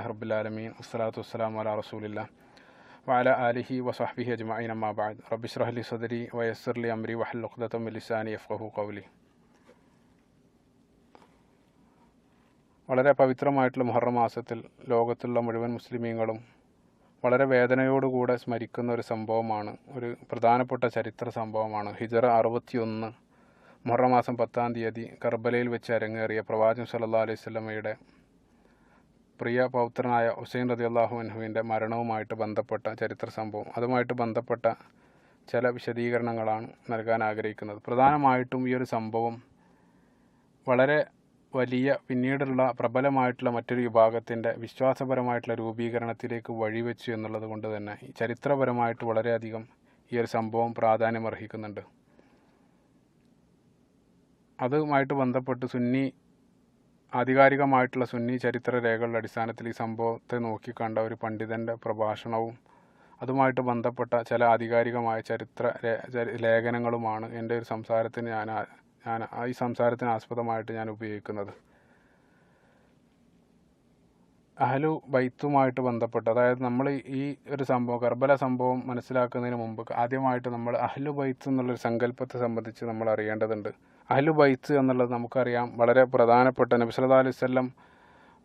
റബ്ബിൽ വസ്സലാത്തു വസ്സലാമു അലാ റസൂലില്ലാ വഅലാ ആലിഹി വസഹ്ബിഹി അജ്മഈൻ അമ്മാ ബഅദ് റബ്ബി ഇശ്റഹ് ലി സദ്രി വയസ്സിർ ലി അംരി വഹ്ലുൽ ഉഖ്ദതം മിൻ ലിസാനി യഫ്ഖഹു ഖൗലി. വളരെ പവിത്രമായിട്ടുള്ള മുഹറം മാസത്തിൽ ലോകത്തുള്ള മുഴുവൻ മുസ്ലിമീങ്ങളും വളരെ വേദനയോടുകൂടെ സ്മരിക്കുന്ന ഒരു സംഭവമാണ്, ഒരു പ്രധാനപ്പെട്ട ചരിത്ര സംഭവമാണ്. ഹിജറ 61 മുഹറം മാസം 10-ാം തീയതി കർബലയിൽ വെച്ച് അരങ്ങേറിയ പ്രവാചകൻ സല്ലല്ലാഹു അലൈഹി വസല്ലമയുടെ പ്രിയ പൗത്രനായ ഹുസൈൻ റളിയല്ലാഹു അൻഹുവിൻ്റെ മരണവുമായിട്ട് ബന്ധപ്പെട്ട ചരിത്ര സംഭവം. അതുമായിട്ട് ബന്ധപ്പെട്ട ചില വിശദീകരണങ്ങളാണ് നൽകാൻ ആഗ്രഹിക്കുന്നത്. പ്രധാനമായിട്ടും ഈ ഒരു സംഭവം വളരെ വലിയ പിന്നീടുള്ള പ്രബലമായിട്ടുള്ള മറ്റൊരു വിഭാഗത്തിൻ്റെ വിശ്വാസപരമായിട്ടുള്ള രൂപീകരണത്തിലേക്ക് വഴിവെച്ചു എന്നുള്ളത് കൊണ്ട് തന്നെ ചരിത്രപരമായിട്ട് വളരെയധികം ഈ ഒരു സംഭവം പ്രാധാന്യമർഹിക്കുന്നുണ്ട്. അതുമായിട്ട് ബന്ധപ്പെട്ട് ആധികാരികമായിട്ടുള്ള സുന്നി ചരിത്ര രേഖകളുടെ അടിസ്ഥാനത്തിൽ ഈ സംഭവത്തെ നോക്കിക്കണ്ട ഒരു പണ്ഡിതൻ്റെ പ്രഭാഷണവും അതുമായിട്ട് ബന്ധപ്പെട്ട ചില ആധികാരികമായ ചരിത്ര ലേഖനങ്ങളുമാണ് എൻ്റെ ഒരു സംസാരത്തിന് ഈ സംസാരത്തിന് ആസ്പദമായിട്ട് ഞാൻ ഉപയോഗിക്കുന്നത്. അഹ്ലു ബൈത്തുമായിട്ട് ബന്ധപ്പെട്ട്, അതായത് നമ്മൾ ഈ ഒരു സംഭവം കർബല സംഭവം മനസ്സിലാക്കുന്നതിന് മുമ്പ് ആദ്യമായിട്ട് നമ്മൾ അഹ്ലു ബൈത്ത് എന്നുള്ളൊരു സങ്കല്പത്തെ സംബന്ധിച്ച് നമ്മൾ അറിയേണ്ടതുണ്ട്. അഹ്ലു ബൈത്ത് എന്നുള്ളത് നമുക്കറിയാം, വളരെ പ്രധാനപ്പെട്ട നബി സല്ലല്ലാഹു അലൈഹി വസല്ലം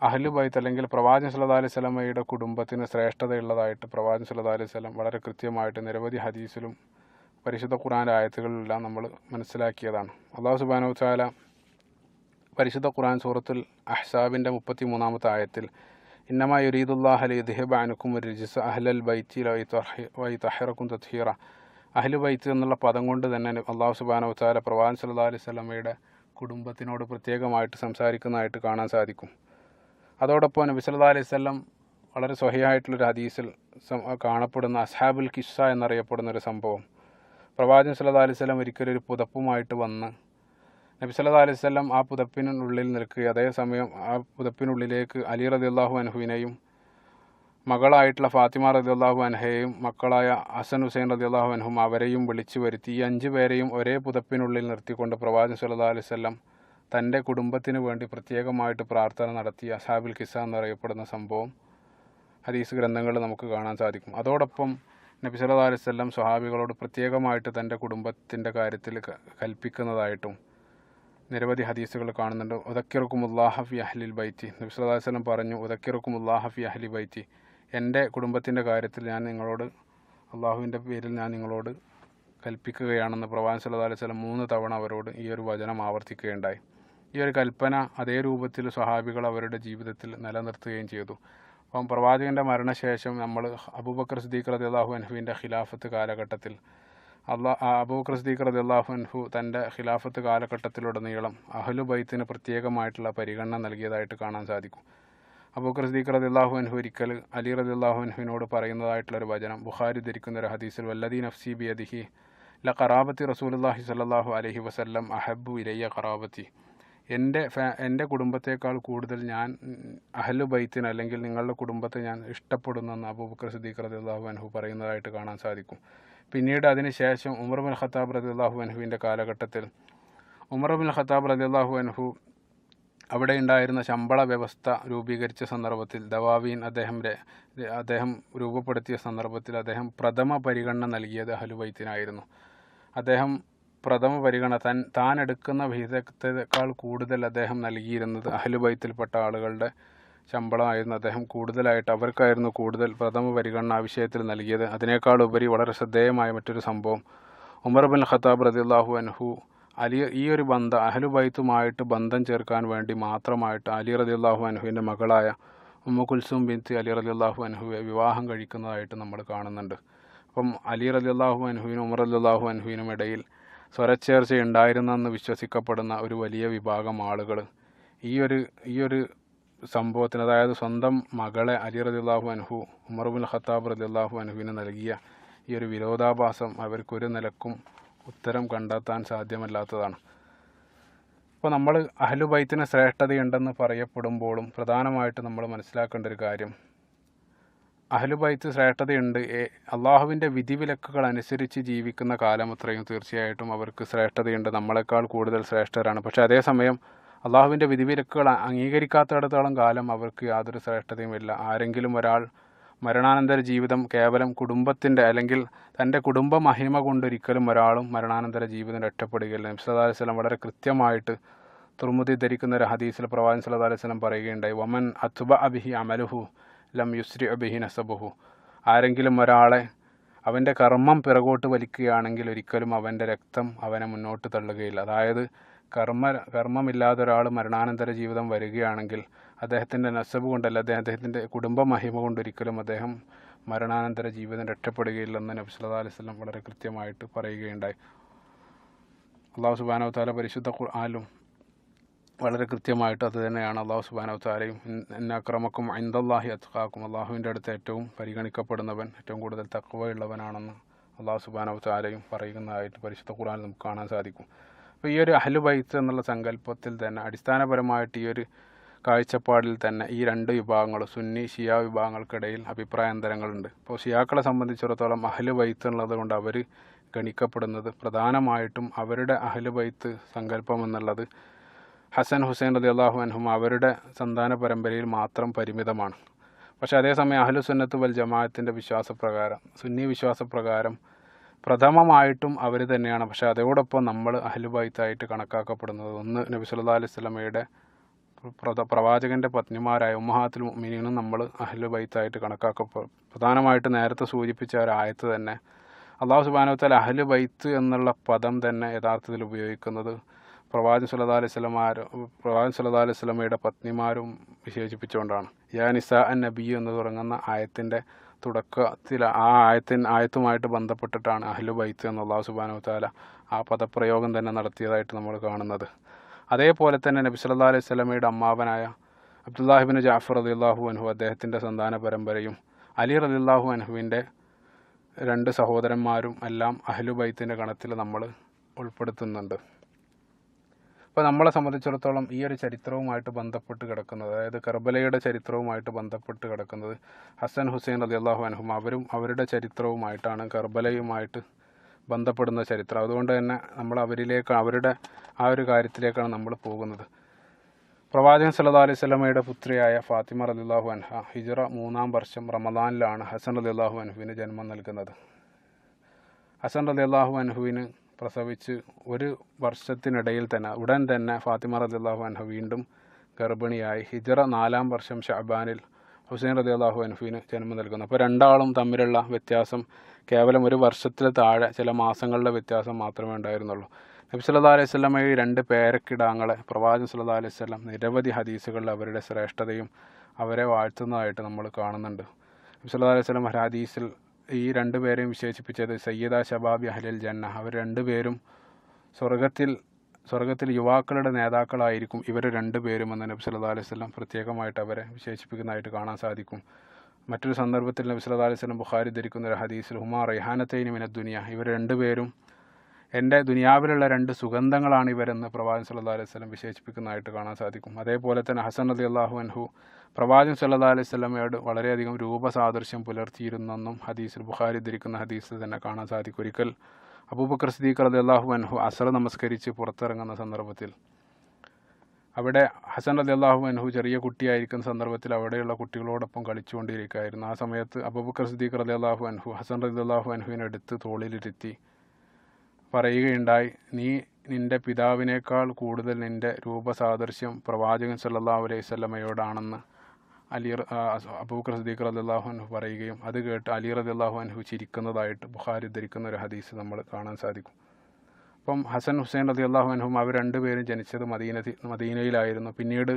അഹ്ലു ബൈത്ത് അല്ലെങ്കിൽ പ്രവാചകൻ സല്ലല്ലാഹു അലൈഹി വസല്ലമയുടെ കുടുംബത്തിന് ശ്രേഷ്ഠതയുള്ളതായിട്ട് പ്രവാചകൻ സല്ലല്ലാഹു അലൈഹി വസല്ലം വളരെ കൃത്യമായിട്ട് നിരവധി ഹദീസിലും പരിശുദ്ധ ഖുർആൻ്റെ ആയത്തുകളിലെല്ലാം നമ്മൾ മനസ്സിലാക്കിയതാണ്. അല്ലാഹു സുബ്ഹാനഹു വ തആല പരിശുദ്ധ ഖുർആൻ സൂറത്തുൽ അഹ്സാബിൻ്റെ 33-ാമത്തെ ആയത്തിൽ ഇന്നമാ യുരീദുല്ലാഹു ലിയുദ്ഹിബ അൻകും റിജ്സ അഹ്ലൽ ബൈത്തി വയത്വഹിറക്കും തത്ഹീറ. അഹ്ലു ബൈത്ത് എന്നുള്ള പദം കൊണ്ട് തന്നെ അല്ലാഹു സുബ്ഹാനഹു വ തആല പ്രവാചകൻ സല്ലല്ലാഹു അലൈഹി വസല്ലമയുടെ കുടുംബത്തിനോട് പ്രത്യേകമായിട്ട് സംസാരിക്കുന്നതായിട്ട് കാണാൻ സാധിക്കും. അതോടൊപ്പം നബി സല്ലല്ലാഹു അലൈഹി വസല്ലം വളരെ സ്വഹീഹായിട്ടുള്ളൊരു ഹദീസിൽ കാണപ്പെടുന്ന അസ്ഹാബുൽ കിസ്സ എന്നറിയപ്പെടുന്നൊരു സംഭവം, പ്രവാചകൻ സല്ലല്ലാഹു അലൈഹി വസല്ലം ഒരിക്കലൊരു പുതപ്പുമായിട്ട് വന്ന് നബി സല്ലല്ലാഹു അലൈഹി വസല്ലം ആ പുതപ്പിനുള്ളിൽ നിൽക്കുകയും അതേസമയം ആ പുതപ്പിനുള്ളിലേക്ക് അലി റളിയല്ലാഹു അൻഹുവിനെയും മകളായിട്ടുള്ള ഫാത്തിമ റളിയല്ലാഹു അൻഹയെയും മക്കളായ ഹസൻ ഹുസൈൻ റളിയല്ലാഹു അൻഹും അവരെയും വിളിച്ചു വരുത്തി ഈ 5 പേരെയും ഒരേ പുതപ്പിനുള്ളിൽ നിർത്തിക്കൊണ്ട് പ്രവാചകൻ സല്ലല്ലാഹു അലൈഹി വസല്ലം തൻ്റെ കുടുംബത്തിന് വേണ്ടി പ്രത്യേകമായിട്ട് പ്രാർത്ഥന നടത്തിയ അസ്ഹാബുൽ കിസ്സ എന്നറിയപ്പെടുന്ന സംഭവം ഹദീസ് ഗ്രന്ഥങ്ങളിൽ നമുക്ക് കാണാൻ സാധിക്കും. അതോടൊപ്പം നബി സല്ലല്ലാഹു അലൈഹി വസല്ലം സ്വഹാബികളോട് പ്രത്യേകമായിട്ട് തൻ്റെ കുടുംബത്തിൻ്റെ കാര്യത്തിൽ കൽപ്പിക്കുന്നതായിട്ടും നിരവധി ഹദീസുകൾ കാണുന്നുണ്ട്. ഉദക്കിറുക്കുമുല്ലാഹ ഫി അഹ്ലിൽ ബൈത്തി, നബി സല്ലല്ലാഹു അലൈഹി വസല്ലം പറഞ്ഞു, ഉദക്കിറുക്കുമുല്ലാഹ ഫി അഹ്ലി ബൈത്തി, എൻ്റെ കുടുംബത്തിൻ്റെ കാര്യത്തിൽ ഞാൻ നിങ്ങളോട് അള്ളാഹുവിൻ്റെ പേരിൽ ഞാൻ നിങ്ങളോട് കൽപ്പിക്കുകയാണെന്ന് പ്രവാചകൻ സല്ലല്ലാഹു അലൈഹി വസല്ലം 3 തവണ അവരോട് ഈ ഒരു വചനം ആവർത്തിക്കുകയുണ്ടായി. ഈ ഒരു കൽപ്പന അതേ രൂപത്തിൽ സ്വഹാബികൾ അവരുടെ ജീവിതത്തിൽ നിലനിർത്തുകയും ചെയ്തു. അപ്പം പ്രവാചകൻ്റെ മരണശേഷം നമ്മൾ അബൂബക്കർ സിദ്ദീഖ് റളിയല്ലാഹു അൻഹുവിൻ്റെ ഖിലാഫത്ത് കാലഘട്ടത്തിൽ അബൂബക്കർ സിദ്ദീഖ് റളിയല്ലാഹു അൻഹു തൻ്റെ ഖിലാഫത്ത് കാലഘട്ടത്തിലുടനീളം അഹ്ലു ബൈത്തിന് പ്രത്യേകമായിട്ടുള്ള പരിഗണന നൽകിയതായിട്ട് കാണാൻ സാധിക്കും. അബൂബക്കർ സിദ്ദീഖ് റളിയല്ലാഹു അൻഹു ഒരിക്കൽ അലി റളിയല്ലാഹു അൻഹുവിനോട് പറയുന്നതായിട്ടുള്ളൊരു വചനം ബുഖാരി ധരിക്കുന്ന ഒരു ഹദീസിൽ വല്ലദീ നഫ്സി ബിയദിഹി ലഖറാബത്തി റസൂലുള്ളാഹി സ്വല്ലല്ലാഹു അലൈഹി വസല്ലം അഹബ്ബു ഇലയ്യ ഖറാബത്തി, എൻ്റെ കുടുംബത്തേക്കാൾ കൂടുതൽ ഞാൻ അഹ്ലു ബൈത്തിന് അല്ലെങ്കിൽ നിങ്ങളുടെ കുടുംബത്തെ ഞാൻ ഇഷ്ടപ്പെടുന്നെന്ന് അബൂബക്കർ സിദ്ദീഖ് റളിയല്ലാഹു അൻഹു പറയുന്നതായിട്ട് കാണാൻ സാധിക്കും. പിന്നീട് അതിനുശേഷം ഉമർ ബിൻ ഖത്താബ് റളിയല്ലാഹു അൻഹുവിൻ്റെ കാലഘട്ടത്തിൽ ഉമർ ബിൻ ഖത്താബ് റളിയല്ലാഹു അൻഹു അവിടെ ഉണ്ടായിരുന്ന ശമ്പള വ്യവസ്ഥ രൂപീകരിച്ച സന്ദർഭത്തിൽ ദവാവീൻ അദ്ദേഹം രൂപപ്പെടുത്തിയ സന്ദർഭത്തിൽ അദ്ദേഹം പ്രഥമ പരിഗണന നൽകിയത് അഹ്ലു ബൈത്തിനായിരുന്നു. അദ്ദേഹം പ്രഥമ പരിഗണന താൻ എടുക്കുന്ന വിഹിതത്തേക്കാൾ കൂടുതൽ അദ്ദേഹം നൽകിയിരുന്നത് അഹ്ലു ബൈത്തിൽപ്പെട്ട ആളുകളുടെ ശമ്പളമായിരുന്നു. അദ്ദേഹം കൂടുതലായിട്ട് അവർക്കായിരുന്നു കൂടുതൽ പ്രഥമ പരിഗണന ആ വിഷയത്തിൽ നൽകിയത്. അതിനേക്കാൾ ഉപരി വളരെ ശ്രദ്ധേയമായ മറ്റൊരു സംഭവം, ഉമർ ബിൻ ഖത്താബ് റളിയല്ലാഹു അൻഹു ഈ ഒരു അഹ്ലു ബൈത്തുമായിട്ട് ബന്ധം ചേർക്കാൻ വേണ്ടി മാത്രമായിട്ട് അലി റളിയല്ലാഹു അൻഹുവിൻ്റെ മകളായ ഉമ്മു കുൽസൂം ബിൻത്ത് അലി റളിയല്ലാഹു അൻഹുവെ വിവാഹം കഴിക്കുന്നതായിട്ട് നമ്മൾ കാണുന്നുണ്ട്. അപ്പം അലി റളിയല്ലാഹു അൻഹുവിനും ഉമർ റളിയല്ലാഹു അൻഹുവിനും ഇടയിൽ സ്വരച്ചേർച്ച ഉണ്ടായിരുന്നെന്ന് വിശ്വസിക്കപ്പെടുന്ന ഒരു വലിയ വിഭാഗം ആളുകൾ ഈ ഒരു സംഭവത്തിന്, അതായത് സ്വന്തം മകളെ അലി റളിയല്ലാഹു അൻഹു ഉമർ ബിൻ ഖത്താബ് റളിയല്ലാഹു അൻഹുവിന് നൽകിയ ഈ ഒരു വിരോധാഭാസം അവർക്കൊരു നിലക്കും ഉത്തരം കണ്ടെത്താൻ സാധ്യമല്ലാത്തതാണ്. അപ്പോൾ നമ്മൾ അഹ്ലു ബൈത്തിന് ശ്രേഷ്ഠതയുണ്ടെന്ന് പറയപ്പെടുമ്പോഴും പ്രധാനമായിട്ട് നമ്മൾ മനസ്സിലാക്കേണ്ട ഒരു കാര്യം, അഹ്ലു ബൈത്ത് ശ്രേഷ്ഠതയുണ്ട്, അള്ളാഹുവിൻ്റെ വിധിവിലക്കുകൾ അനുസരിച്ച് ജീവിക്കുന്ന കാലം അത്രയും തീർച്ചയായിട്ടും അവർക്ക് ശ്രേഷ്ഠതയുണ്ട്, നമ്മളെക്കാൾ കൂടുതൽ ശ്രേഷ്ഠരാണ്. പക്ഷേ അതേസമയം അള്ളാഹുവിൻ്റെ വിധിവിലക്കുകൾ അംഗീകരിക്കാത്തിടത്തോളം കാലം അവർക്ക് യാതൊരു ശ്രേഷ്ഠതയുമില്ല. ആരെങ്കിലും ഒരാൾ മരണാനന്തര ജീവിതം കേവലം കുടുംബത്തിൻ്റെ അല്ലെങ്കിൽ തൻ്റെ കുടുംബ മഹിമ കൊണ്ടൊരിക്കലും ഒരാളും മരണാനന്തര ജീവിതം രക്ഷപ്പെടുകയില്ല. നബി സല്ലല്ലാഹു അലൈഹി വസല്ലം വളരെ കൃത്യമായിട്ട് തുർമുദി ധരിക്കുന്ന ഒരു ഹദീസിൽ പ്രവാചകൻ സല്ലല്ലാഹു അലൈഹി വസല്ലം പറയുകയുണ്ടായി, വമൻ അത്ബഅ ബിഹി അമലുഹു ലം യുസ്രി ബിഹി നസബുഹു. ആരെങ്കിലും ഒരാളെ അവൻ്റെ കർമ്മം പിറകോട്ട് വലിക്കുകയാണെങ്കിൽ ഒരിക്കലും അവൻ്റെ രക്തം അവനെ മുന്നോട്ട് തള്ളുകയില്ല. അതായത് കർമ്മമില്ലാതെ ഒരാൾ മരണാനന്തര ജീവിതം വരികയാണെങ്കിൽ അദ്ദേഹത്തിൻ്റെ നസബ് കൊണ്ടല്ല, അദ്ദേഹത്തിൻ്റെ കുടുംബ മഹിമ കൊണ്ടൊരിക്കലും അദ്ദേഹം മരണാനന്തര ജീവിതം രക്ഷപ്പെടുകയില്ലെന്ന് നബി സല്ലല്ലാഹു അലൈഹി വസല്ലം വളരെ കൃത്യമായിട്ട് പറയുകയുണ്ടായി. അല്ലാഹു സുബ്ഹാനഹു വ തആല പരിശുദ്ധ ഖുർആനിലും വളരെ കൃത്യമായിട്ട് അത് തന്നെയാണ് അല്ലാഹു സുബ്ഹാനഹു വ തആലയും ഇന്ന അക്രമക്കും ഇൻദല്ലാഹി അത്ഖാക്കും, അള്ളാഹുവിൻ്റെ അടുത്ത് ഏറ്റവും പരിഗണിക്കപ്പെടുന്നവൻ ഏറ്റവും കൂടുതൽ തഖ്വയുള്ളവനാണെന്ന് അല്ലാഹു സുബ്ഹാനഹു വ തആലയും പറയുന്നതായിട്ട് പരിശുദ്ധ ഖുർആനിൽ നമുക്ക് കാണാൻ സാധിക്കും. അപ്പോൾ ഈ ഒരു അഹ്ലു ബൈത്ത് എന്നുള്ള സങ്കല്പത്തിൽ തന്നെ അടിസ്ഥാനപരമായിട്ട് ഈ ഒരു കാഴ്ചപ്പാടിൽ തന്നെ ഈ രണ്ട് വിഭാഗങ്ങൾ സുന്നി ഷിയ വിഭാഗങ്ങൾക്കിടയിൽ അഭിപ്രായാന്തരങ്ങളുണ്ട്. ഇപ്പോൾ ഷിയാക്കളെ സംബന്ധിച്ചിടത്തോളം അഹ്ലു ബൈത്ത് ഉള്ളത് കൊണ്ട് അവർ ഗണിക്കപ്പെടുന്നത് പ്രധാനമായിട്ടും അവരുടെ അഹ്ലു ബൈത്ത് സങ്കല്പം എന്നുള്ളത് ഹസൻ ഹുസൈൻ റളിയല്ലാഹു അൻഹും അവരുടെ സന്താന പരമ്പരയിൽ മാത്രം പരിമിതമാണ്. പക്ഷേ അതേസമയം അഹ്ലു സുന്നത്ത് വൽ ജമാഅത്തിൻ്റെ വിശ്വാസപ്രകാരം സുന്നി വിശ്വാസപ്രകാരം പ്രഥമമായിട്ടും അവർ തന്നെയാണ്. പക്ഷേ അതോടൊപ്പം നമ്മൾ അഹ്ലു ബൈത്തായിട്ട് കണക്കാക്കപ്പെടുന്നത് ഒന്ന് നബി സല്ലല്ലാഹു അലൈഹി വസല്ലമയുടെ പ്രവാചകൻ്റെ പത്നിമാരായ ഉമ്മഹാത്തുൽ മുഅ്മിനീനും നമ്മൾ അഹ്ലു ബൈത്തായിട്ട് പ്രധാനമായിട്ട് നേരത്തെ സൂചിപ്പിച്ച ഒരു ആയത്ത് തന്നെ അല്ലാഹു സുബ്ഹാനഹു വ തആല അഹ്ലു ബൈത്ത് എന്നുള്ള പദം തന്നെ യഥാർത്ഥത്തിൽ ഉപയോഗിക്കുന്നത് പ്രവാചകൻ സല്ലല്ലാഹു അലൈഹി വസല്ലമയുടെ പത്നിമാരും വിശേഷിപ്പിച്ചുകൊണ്ടാണ്. യാ നിസാ അൻ നബി എന്ന് തുടങ്ങുന്ന ആയത്തിൻ്റെ തുടക്കത്തിൽ ആ ആയത്തുമായിട്ട് ബന്ധപ്പെട്ടിട്ടാണ് അഹ്ലു ബൈത്ത് എന്ന് അല്ലാഹു സുബ്ഹാനഹു വ തആല ആ പദപ്രയോഗം തന്നെ നടത്തിയതായിട്ട് നമ്മൾ കാണുന്നത്. അതേപോലെ തന്നെ നബി സല്ലല്ലാഹു അലൈഹി വസല്ലമയുടെ അമ്മാവനായ അബ്ദുല്ലാഹി ഇബ്നു ജഅഫർ റളിയല്ലാഹു അൻഹു അദ്ദേഹത്തിൻ്റെ സന്താന പരമ്പരയും അലി റളിയല്ലാഹു അൻഹുവിൻ്റെ രണ്ട് സഹോദരന്മാരും എല്ലാം അഹ്ലു ബൈത്തിൻ്റെ ഗണത്തിൽ നമ്മൾ ഉൾപ്പെടുത്തുന്നുണ്ട്. അപ്പോൾ നമ്മളെ സംബന്ധിച്ചിടത്തോളം ഈ ഒരു ചരിത്രവുമായിട്ട് ബന്ധപ്പെട്ട് കിടക്കുന്നത്, അതായത് കർബലയുടെ ചരിത്രവുമായിട്ട് ബന്ധപ്പെട്ട് കിടക്കുന്നത് ഹസൻ ഹുസൈൻ റളിയല്ലാഹു അൻഹും അവരുടെ ചരിത്രവുമായിട്ടാണ്, കർബലയുമായിട്ട് ബന്ധപ്പെടുന്ന ചരിത്രം. അതുകൊണ്ട് തന്നെ നമ്മൾ അവരുടെ ആ ഒരു കാര്യത്തിലേക്കാണ് നമ്മൾ പോകുന്നത്. പ്രവാചകൻ സല്ലല്ലാഹു അലൈഹി വസല്ലമയുടെ പുത്രിയായ ഫാത്തിമ റളിയല്ലാഹു അൻഹ ഹിജ്റ 3-ാം വർഷം റമദാനിലാണ് ഹസൻ റളിയല്ലാഹു അൻഹുവിന് ജന്മം നൽകുന്നത്. ഹസൻ റളിയല്ലാഹു അൻഹുവിന് പ്രസവിച്ച് ഒരു വർഷത്തിനിടയിൽ തന്നെ ഉടൻ തന്നെ ഫാത്തിമ റളിയല്ലാഹു അൻഹ വീണ്ടും ഗർഭിണിയായി ഹിജ്റ 4-ാം വർഷം ഷഅബാനിൽ ഹുസൈൻ റളിയല്ലാഹു അൻഹുവിന് ജന്മം നൽകുന്നു. അപ്പോൾ രണ്ടാളും തമ്മിലുള്ള വ്യത്യാസം കേവലം ഒരു വർഷത്തിൽ താഴെ ചില മാസങ്ങളുടെ വ്യത്യാസം മാത്രമേ ഉണ്ടായിരുന്നുള്ളൂ. നബി സല്ലല്ലാഹു അലൈഹി വസല്ലമയെ രണ്ട് പേരക്കിടാങ്ങളെ പ്രവാചകൻ സല്ലല്ലാഹു അലൈഹി വസല്ലം നിരവധി ഹദീസുകളിൽ അവരുടെ ശ്രേഷ്ഠതയും അവരെ വാഴ്ത്തുന്നതായിട്ട് നമ്മൾ കാണുന്നുണ്ട്. നബി സല്ലല്ലാഹു അലൈഹി വസല്ലം ഹദീസിൽ ഈ രണ്ടുപേരെയും വിശേഷിപ്പിച്ചത് സയ്യിദ ശബാബി അഹ്ലിൽ ജന്ന, അവർ രണ്ടുപേരും സ്വർഗത്തിൽ യുവാക്കളുടെ നേതാക്കളായിരിക്കും ഇവർ രണ്ടുപേരും എന്ന് നബി സല്ലല്ലാഹു അലൈഹി വസല്ലം പ്രത്യേകമായിട്ട് അവരെ വിശേഷിപ്പിക്കുന്നതായിട്ട് കാണാൻ സാധിക്കും. മറ്റൊരു സന്ദർഭത്തിൽ നബി സല്ലല്ലാഹു അലൈഹി വസല്ലം ബുഖാരി ധരിക്കുന്ന ഒരു ഹദീസിൽ ഹുമാ റൈഹാനത്തൈനി മിനദ് ദുനിയ, ഇവർ രണ്ടുപേരും എൻ്റെ ദുനിയാവിലുള്ള രണ്ട് സുഗന്ധങ്ങളാണ് ഇവരെന്ന് പ്രവാചകൻ സല്ലല്ലാഹു അലൈഹി വസല്ലം വിശേഷിപ്പിക്കുന്നതായിട്ട് കാണാൻ സാധിക്കും. അതേപോലെ തന്നെ ഹസൻ റളിയല്ലാഹു അൻഹു പ്രവാചകൻ സല്ലല്ലാഹു അലൈഹി വസല്ലമയോട് വളരെയധികം രൂപസാദൃശ്യം പുലർത്തിയിരുന്നെന്നും ഹദീസിൽ ബുഖാരി ധരിക്കുന്ന ഹദീസിൽ തന്നെ കാണാൻ സാധിക്കും. ഒരിക്കൽ അബൂബക്കർ സിദ്ദീഖ് റളിയല്ലാഹു അൻഹു അസർ നമസ്കരിച്ച് പുറത്തിറങ്ങുന്ന സന്ദർഭത്തിൽ അവിടെ ഹസൻ റളിയല്ലാഹു അൻഹു ചെറിയ കുട്ടിയായിരിക്കുന്ന സന്ദർഭത്തിൽ അവിടെയുള്ള കുട്ടികളോടൊപ്പം കളിച്ചുകൊണ്ടിരിക്കുകയായിരുന്നു. ആ സമയത്ത് അബൂബക്കർ സിദ്ദീഖ് റളിയല്ലാഹു അൻഹു ഹസൻ റളിയല്ലാഹു അൻഹുവിനെടുത്ത് തോളിലിരുത്തി പറയുകയുണ്ടായി, നീ നിൻ്റെ പിതാവിനേക്കാൾ കൂടുതൽ നിൻ്റെ രൂപസാദൃശ്യം പ്രവാചകൻ സല്ലല്ലാഹു അലൈഹി വസല്ലമയോടാണെന്ന് അബൂബക്കർ സിദ്ദീഖ് റളിയല്ലാഹു അൻഹു പറയുകയും അത് കേട്ട് അലി റളിയല്ലാഹു അൻഹു ചിരിക്കുന്നതായിട്ട് ബുഖാരി ധരിക്കുന്ന ഒരു ഹദീസ് നമ്മൾ കാണാൻ സാധിക്കും. അപ്പം ഹസൻ ഹുസൈൻ റളിയല്ലാഹു അൻഹും അവർ രണ്ടുപേരും ജനിച്ചത് മദീനയിലായിരുന്നു. പിന്നീട്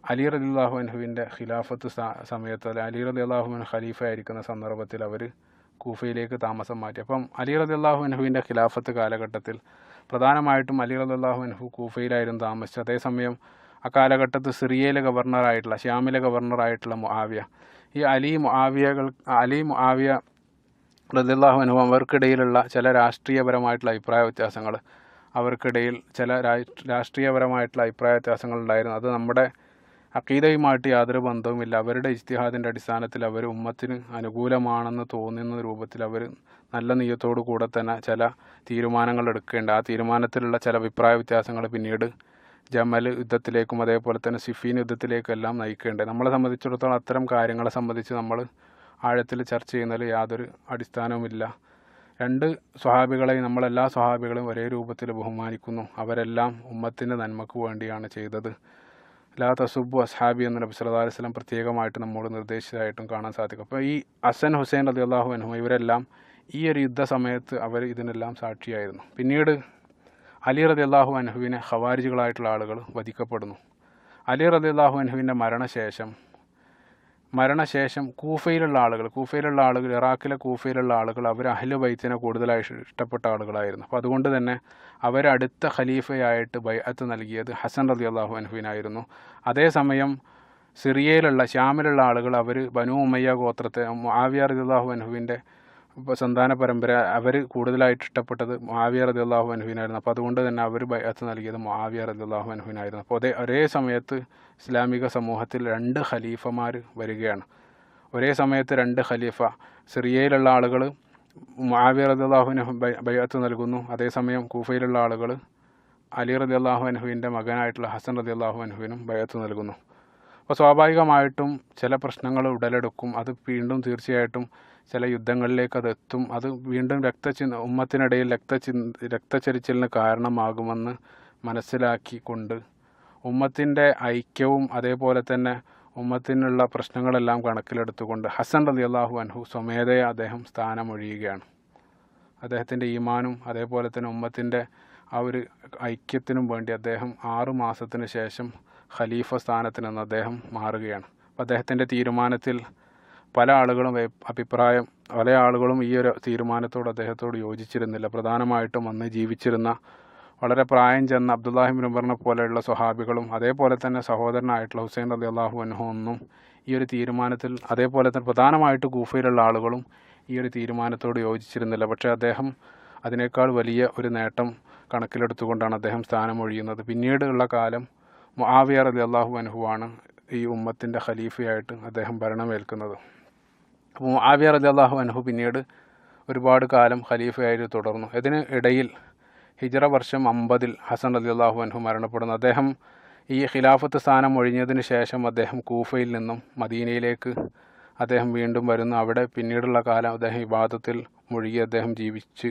അലി റളിയല്ലാഹു അൻഹുവിൻ്റെ ഖിലാഫത്ത് സമയത്ത് അലി റളിയല്ലാഹു അൻഹു ഖലീഫയായിരിക്കുന്ന സന്ദർഭത്തിൽ അവർ കൂഫയിലേക്ക് താമസം മാറ്റി. അപ്പം അലി റളിയല്ലാഹു അൻഹുവിൻ്റെ ഖിലാഫത്ത് കാലഘട്ടത്തിൽ പ്രധാനമായിട്ടും അലി റളിയല്ലാഹു അൻഹു കൂഫയിലായിരുന്നു താമസിച്ചത്. അതേസമയം ആ കാലഘട്ടത്ത് സിറിയയിലെ ഗവർണറായിട്ടുള്ള ഷ്യാമിലെ ഗവർണറായിട്ടുള്ള മുആവിയ, ഈ അലി മുആവിയ റളിയല്ലാഹു അൻഹു അവർക്കിടയിലുള്ള ചില രാഷ്ട്രീയപരമായിട്ടുള്ള അഭിപ്രായ വ്യത്യാസങ്ങൾ ഉണ്ടായിരുന്നു. അത് നമ്മുടെ അഖീദയുമായിട്ട് യാതൊരു ബന്ധവുമില്ല. അവരുടെ ഇജ്തിഹാദിൻ്റെ അടിസ്ഥാനത്തിൽ അവർ ഉമ്മത്തിന് അനുകൂലമാണെന്ന് തോന്നുന്ന രൂപത്തിൽ അവർ നല്ല നിയ്യത്തോടു കൂടെ തന്നെ ചില തീരുമാനങ്ങൾ എടുക്കേണ്ട. ആ തീരുമാനത്തിലുള്ള ചില അഭിപ്രായ വ്യത്യാസങ്ങൾ പിന്നീട് ജമൽ യുദ്ധത്തിലേക്കും അതേപോലെ തന്നെ സിഫീൻ യുദ്ധത്തിലേക്കും എല്ലാം നയിക്കേണ്ടത്. നമ്മളെ സംബന്ധിച്ചിടത്തോളം അത്തരം കാര്യങ്ങളെ സംബന്ധിച്ച് നമ്മൾ ആഴത്തിൽ ചർച്ച ചെയ്യുന്നതിൽ യാതൊരു അടിസ്ഥാനവുമില്ല. രണ്ട് സ്വഹാബികളെയും നമ്മളെല്ലാ സ്വഹാബികളെയും ഒരേ രൂപത്തിൽ ബഹുമാനിക്കുന്നു. അവരെല്ലാം ഉമ്മത്തിൻ്റെ നന്മക്ക് വേണ്ടിയാണ് ചെയ്തത്. ലാ തസുബ്ബു അസ്ഹാബി എന്ന് നബി സല്ലല്ലാഹു അലൈഹി വസല്ലം പ്രത്യേകമായിട്ട് നമ്മോട് നിർദ്ദേശിച്ചതായിട്ടും കാണാൻ സാധിക്കും. അപ്പോൾ ഈ ഹസൻ ഹുസൈൻ റളിയല്ലാഹു അൻഹു ഇവരെല്ലാം ഈ ഒരു യുദ്ധ സമയത്ത് അവർ ഇതിനെല്ലാം സാക്ഷിയായിരുന്നു. പിന്നീട് അലി റളിയല്ലാഹു അൻഹുവിനെ ഖവാരിജുകളായിട്ടുള്ള ആളുകൾ വധിക്കപ്പെടുന്നു. അലി റളിയല്ലാഹു അൻഹുവിൻ്റെ മരണശേഷം കൂഫയിലുള്ള ആളുകൾ ഇറാഖിലെ കൂഫയിലുള്ള ആളുകൾ അവർ അഹ്ലു ബൈത്തിനെ കൂടുതലായി ഇഷ്ടപ്പെട്ട ആളുകളായിരുന്നു. അപ്പോൾ അതുകൊണ്ട് തന്നെ അവരടുത്ത ഖലീഫയായിട്ട് ബൈഅത്ത് നൽകിയത് ഹസൻ റളിയല്ലാഹു അൻഹുവിനായിരുന്നു. അതേസമയം സിറിയയിലുള്ള ഷ്യാമിലുള്ള ആളുകൾ അവർ ബനു ഉമയ്യ ഗോത്രത്തെ മുആവിയ റളിയല്ലാഹു അൻഹുവിൻ്റെ സന്താന പരമ്പര അവർ കൂടുതലായിട്ട് ഇഷ്ടപ്പെട്ടത് മുആവിയ റളിയല്ലാഹു അൻഹുവിനായിരുന്നു. അപ്പോൾ അതുകൊണ്ട് തന്നെ അവർ ബൈഅത്ത് നൽകിയത് മുആവിയ റളിയല്ലാഹു അൻഹുവിനായിരുന്നു. അപ്പോൾ ഒരേ സമയത്ത് ഇസ്ലാമിക സമൂഹത്തിൽ രണ്ട് ഖലീഫമാർ വരികയാണ്. ഒരേ സമയത്ത് രണ്ട് ഖലീഫ. സിറിയയിലുള്ള ആളുകൾ മുആവിയ റളിയല്ലാഹു അൻഹു ബൈഅത്ത് നൽകുന്നു. അതേസമയം കൂഫയിലുള്ള ആളുകൾ അലി റളിയല്ലാഹു അൻഹുവിൻ്റെ മകനായിട്ടുള്ള ഹസൻ റളിയല്ലാഹു അൻഹുവിനും ബൈഅത്ത് നൽകുന്നു. അപ്പോൾ സ്വാഭാവികമായിട്ടും ചില പ്രശ്നങ്ങൾ ഉടലെടുക്കും. അത് വീണ്ടും തീർച്ചയായിട്ടും ചില യുദ്ധങ്ങളിലേക്ക് അതെത്തും. അത് വീണ്ടും ഉമ്മത്തിനിടയിൽ രക്തച്ചൊരിച്ചിലിന് കാരണമാകുമെന്ന് മനസ്സിലാക്കിക്കൊണ്ട് ഉമ്മത്തിൻ്റെ ഐക്യവും അതേപോലെ തന്നെ ഉമ്മത്തിനുള്ള പ്രശ്നങ്ങളെല്ലാം കണക്കിലെടുത്തുകൊണ്ട് ഹസൻ റളിയല്ലാഹു അൻഹു സ്വമേധയാ അദ്ദേഹം സ്ഥാനമൊഴിയുകയാണ്. അദ്ദേഹത്തിൻ്റെ ഈമാനും അതേപോലെ തന്നെ ഉമ്മത്തിൻ്റെ ആ ഒരു ഐക്യത്തിനും വേണ്ടി അദ്ദേഹം 6 മാസത്തിന് ശേഷം ഖലീഫ സ്ഥാനത്ത് നിന്ന് അദ്ദേഹം മാറുകയാണ്. അപ്പോൾ അദ്ദേഹത്തിൻ്റെ തീരുമാനത്തിൽ പല ആളുകളും ഈ ഒരു തീരുമാനത്തോട് അദ്ദേഹത്തോട് യോജിച്ചിരുന്നില്ല. പ്രധാനമായിട്ടും അന്ന് ജീവിച്ചിരുന്ന വളരെ പ്രായം ചെന്ന അബ്ദുല്ലാഹി ഇബ്നു ഉമറിനെ പോലെയുള്ള സ്വഹാബികളും അതേപോലെ തന്നെ സഹോദരനായിട്ടുള്ള ഹുസൈൻ റളിയല്ലാഹു അൻഹു ഒന്നും ഈ ഒരു തീരുമാനത്തിൽ, അതേപോലെ തന്നെ പ്രധാനമായിട്ട് കൂഫയിലുള്ള ആളുകളും ഈ ഒരു തീരുമാനത്തോട് യോജിച്ചിരുന്നില്ല. പക്ഷേ അദ്ദേഹം അതിനേക്കാൾ വലിയ ഒരു നേട്ടം കണക്കിലെടുത്തുകൊണ്ടാണ് അദ്ദേഹം സ്ഥാനമൊഴിയുന്നത്. പിന്നീട് ഉള്ള കാലം മുആവിയ റളിയല്ലാഹു അൻഹുവാണ് ഈ ഉമ്മത്തിൻ്റെ ഖലീഫയായിട്ട് അദ്ദേഹം ഭരണമേൽക്കുന്നത്. അപ്പോൾ മുആവിയ റളിയല്ലാഹു അൻഹു പിന്നീട് ഒരുപാട് കാലം ഖലീഫയായിട്ട് തുടർന്നു. ഇതിന് ഇടയിൽ ഹിജ്റ വർഷം 50 ഹസൻ റളിയല്ലാഹു അൻഹു മരണപ്പെടുന്നു. അദ്ദേഹം ഈ ഖിലാഫത്ത് സ്ഥാനം ഒഴിഞ്ഞതിന് ശേഷം അദ്ദേഹം കൂഫയിൽ നിന്നും മദീനയിലേക്ക് അദ്ദേഹം വീണ്ടും വരുന്നു. അവിടെ പിന്നീടുള്ള കാലം അദ്ദേഹം ഇബാദത്തിൽ മുഴുകി അദ്ദേഹം ജീവിച്ച്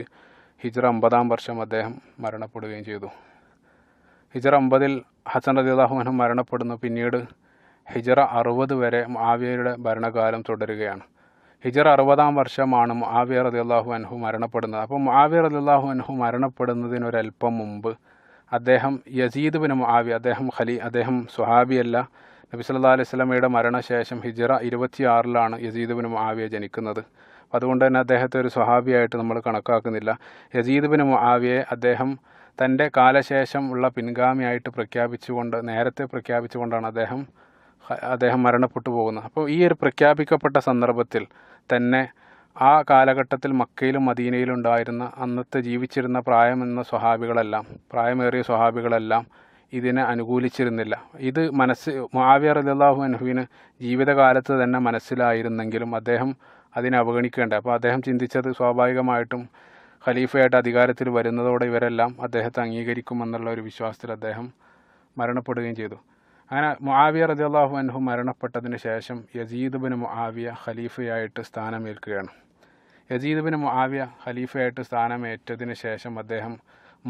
ഹിജ്റ 50-ാം വർഷം അദ്ദേഹം മരണപ്പെടുകയും ചെയ്തു. ഹിജ്റ 50 ഹസൻ റളിയല്ലാഹു അൻഹു മരണപ്പെടുന്നു. പിന്നീട് ഹിജ്റ 60 വരെ മുആവിയയുടെ ഭരണകാലം തുടരുകയാണ്. ഹിജ്റ 60-ാം വർഷമാണ് മുആവിയ റളിയല്ലാഹു അൻഹു മരണപ്പെടുന്നത്. അപ്പോൾ മുആവിയ റളിയല്ലാഹു അൻഹു മരണപ്പെടുന്നതിനൊരൽപ്പം മുമ്പ് അദ്ദേഹം യസീദ് ബിൻ മുആവിയ, അദ്ദേഹം സ്വഹാബിയല്ല. നബി സല്ലല്ലാഹു അലൈഹി വസല്ലമയുടെ മരണശേഷം ഹിജ്റ 26-ലാണ് യസീദ് ബിൻ മുആവിയ ജനിക്കുന്നത്. അതുകൊണ്ട് തന്നെ അദ്ദേഹത്തെ ഒരു സ്വഹാബിയായിട്ട് നമ്മൾ കണക്കാക്കുന്നില്ല. യസീദ് ബിൻ മുആവിയയെ അദ്ദേഹം തൻ്റെ കാലശേഷം ഉള്ള പിൻഗാമിയായിട്ട് നേരത്തെ പ്രഖ്യാപിച്ചുകൊണ്ടാണ് അദ്ദേഹം മരണപ്പെട്ടു പോകുന്നത്. അപ്പോൾ ഈ ഒരു പ്രഖ്യാപിക്കപ്പെട്ട സന്ദർഭത്തിൽ തന്നെ ആ കാലഘട്ടത്തിൽ മക്കയിലും മദീനയിലും ഉണ്ടായിരുന്ന അന്നത്തെ ജീവിച്ചിരുന്ന പ്രായമേറിയ സ്വഹാബികളെല്ലാം ഇതിനെ അനുകൂലിച്ചിരുന്നില്ല. ഇത് മുആവിയ റളിയല്ലാഹു അൻഹുവിന് ജീവിതകാലത്ത് തന്നെ മനസ്സിലായിരുന്നെങ്കിലും അദ്ദേഹം അതിനെ അവഗണിക്കേണ്ട. അപ്പോൾ അദ്ദേഹം ചിന്തിച്ചത് സ്വാഭാവികമായിട്ടും ഖലീഫയായിട്ട് അധികാരത്തിൽ വരുന്നതോടെ ഇവരെല്ലാം അദ്ദേഹത്തെ അംഗീകരിക്കുമെന്നുള്ള ഒരു വിശ്വാസത്തിൽ അദ്ദേഹം മരണപ്പെടുകയും ചെയ്തു. അങ്ങനെ മുആവിയ റളിയല്ലാഹു അൻഹു മരണപ്പെട്ടതിന് ശേഷം യസീദ് ബിൻ മുആവിയ ഖലീഫയായിട്ട് സ്ഥാനമേൽക്കുകയാണ്. യസീദ് ബിൻ മുആവിയ ഖലീഫയായിട്ട് സ്ഥാനമേറ്റതിന് ശേഷം അദ്ദേഹം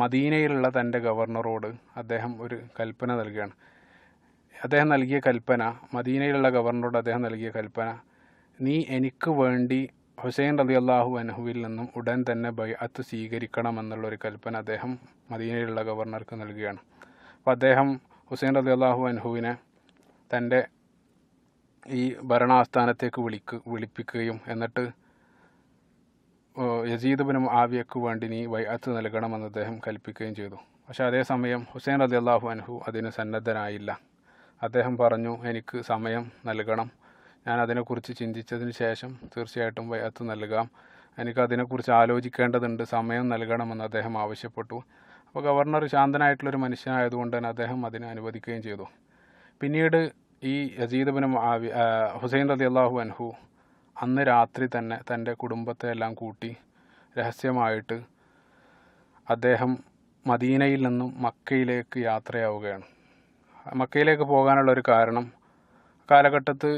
മദീനയിലുള്ള തൻ്റെ ഗവർണറോട് അദ്ദേഹം ഒരു കൽപ്പന നൽകുകയാണ്. മദീനയിലുള്ള ഗവർണറോട് അദ്ദേഹം നൽകിയ കൽപ്പന, നീ എനിക്ക് വേണ്ടി ഹുസൈൻ റളിയല്ലാഹു അൻഹുവിൽ നിന്നും ഉടൻ തന്നെ ബൈഅത്ത് സ്വീകരിക്കണമെന്നുള്ളൊരു കൽപ്പന അദ്ദേഹം മദീനയിലുള്ള ഗവർണർക്ക് നൽകുകയാണ്. അപ്പോൾ അദ്ദേഹം ഹുസൈൻ റളിയല്ലാഹു അൻഹുവിനെ തൻ്റെ ഈ ഭരണാസ്ഥാനത്തേക്ക് വിളിപ്പിക്കുകയും എന്നിട്ട് യസീദ് ബിൻ മുആവിയക്ക് വേണ്ടി നീ ബൈഅത്ത് നൽകണമെന്ന് അദ്ദേഹം കൽപ്പിക്കുകയും ചെയ്തു. പക്ഷേ അതേസമയം ഹുസൈൻ റളിയല്ലാഹു അൻഹു അതിന് സന്നദ്ധനായില്ല. അദ്ദേഹം പറഞ്ഞു, എനിക്ക് സമയം നൽകണം, ഞാൻ അതിനെക്കുറിച്ച് ചിന്തിച്ചതിന് ശേഷം തീർച്ചയായിട്ടും ബൈഅത്ത് നൽകാം, എനിക്കതിനെക്കുറിച്ച് ആലോചിക്കേണ്ടതുണ്ട്, സമയം നൽകണമെന്ന് അദ്ദേഹം ആവശ്യപ്പെട്ടു. അപ്പോൾ ഗവർണർ ശാന്തനായിട്ടുള്ളൊരു മനുഷ്യനായതുകൊണ്ട് തന്നെ അദ്ദേഹം അതിനെ അനുവദിക്കുകയും ചെയ്തു. പിന്നീട് ഈ യസീദ് ബിൻ മുആവിയ ഹുസൈൻ റളിയല്ലാഹു അൻഹു അന്ന് രാത്രി തന്നെ തൻ്റെ കുടുംബത്തെ എല്ലാം കൂട്ടി രഹസ്യമായിട്ട് അദ്ദേഹം മദീനയിൽ നിന്നും മക്കയിലേക്ക് യാത്രയാവുകയാണ്. മക്കയിലേക്ക് പോകാനുള്ള ഒരു കാരണം, കാലഘട്ടത്ത്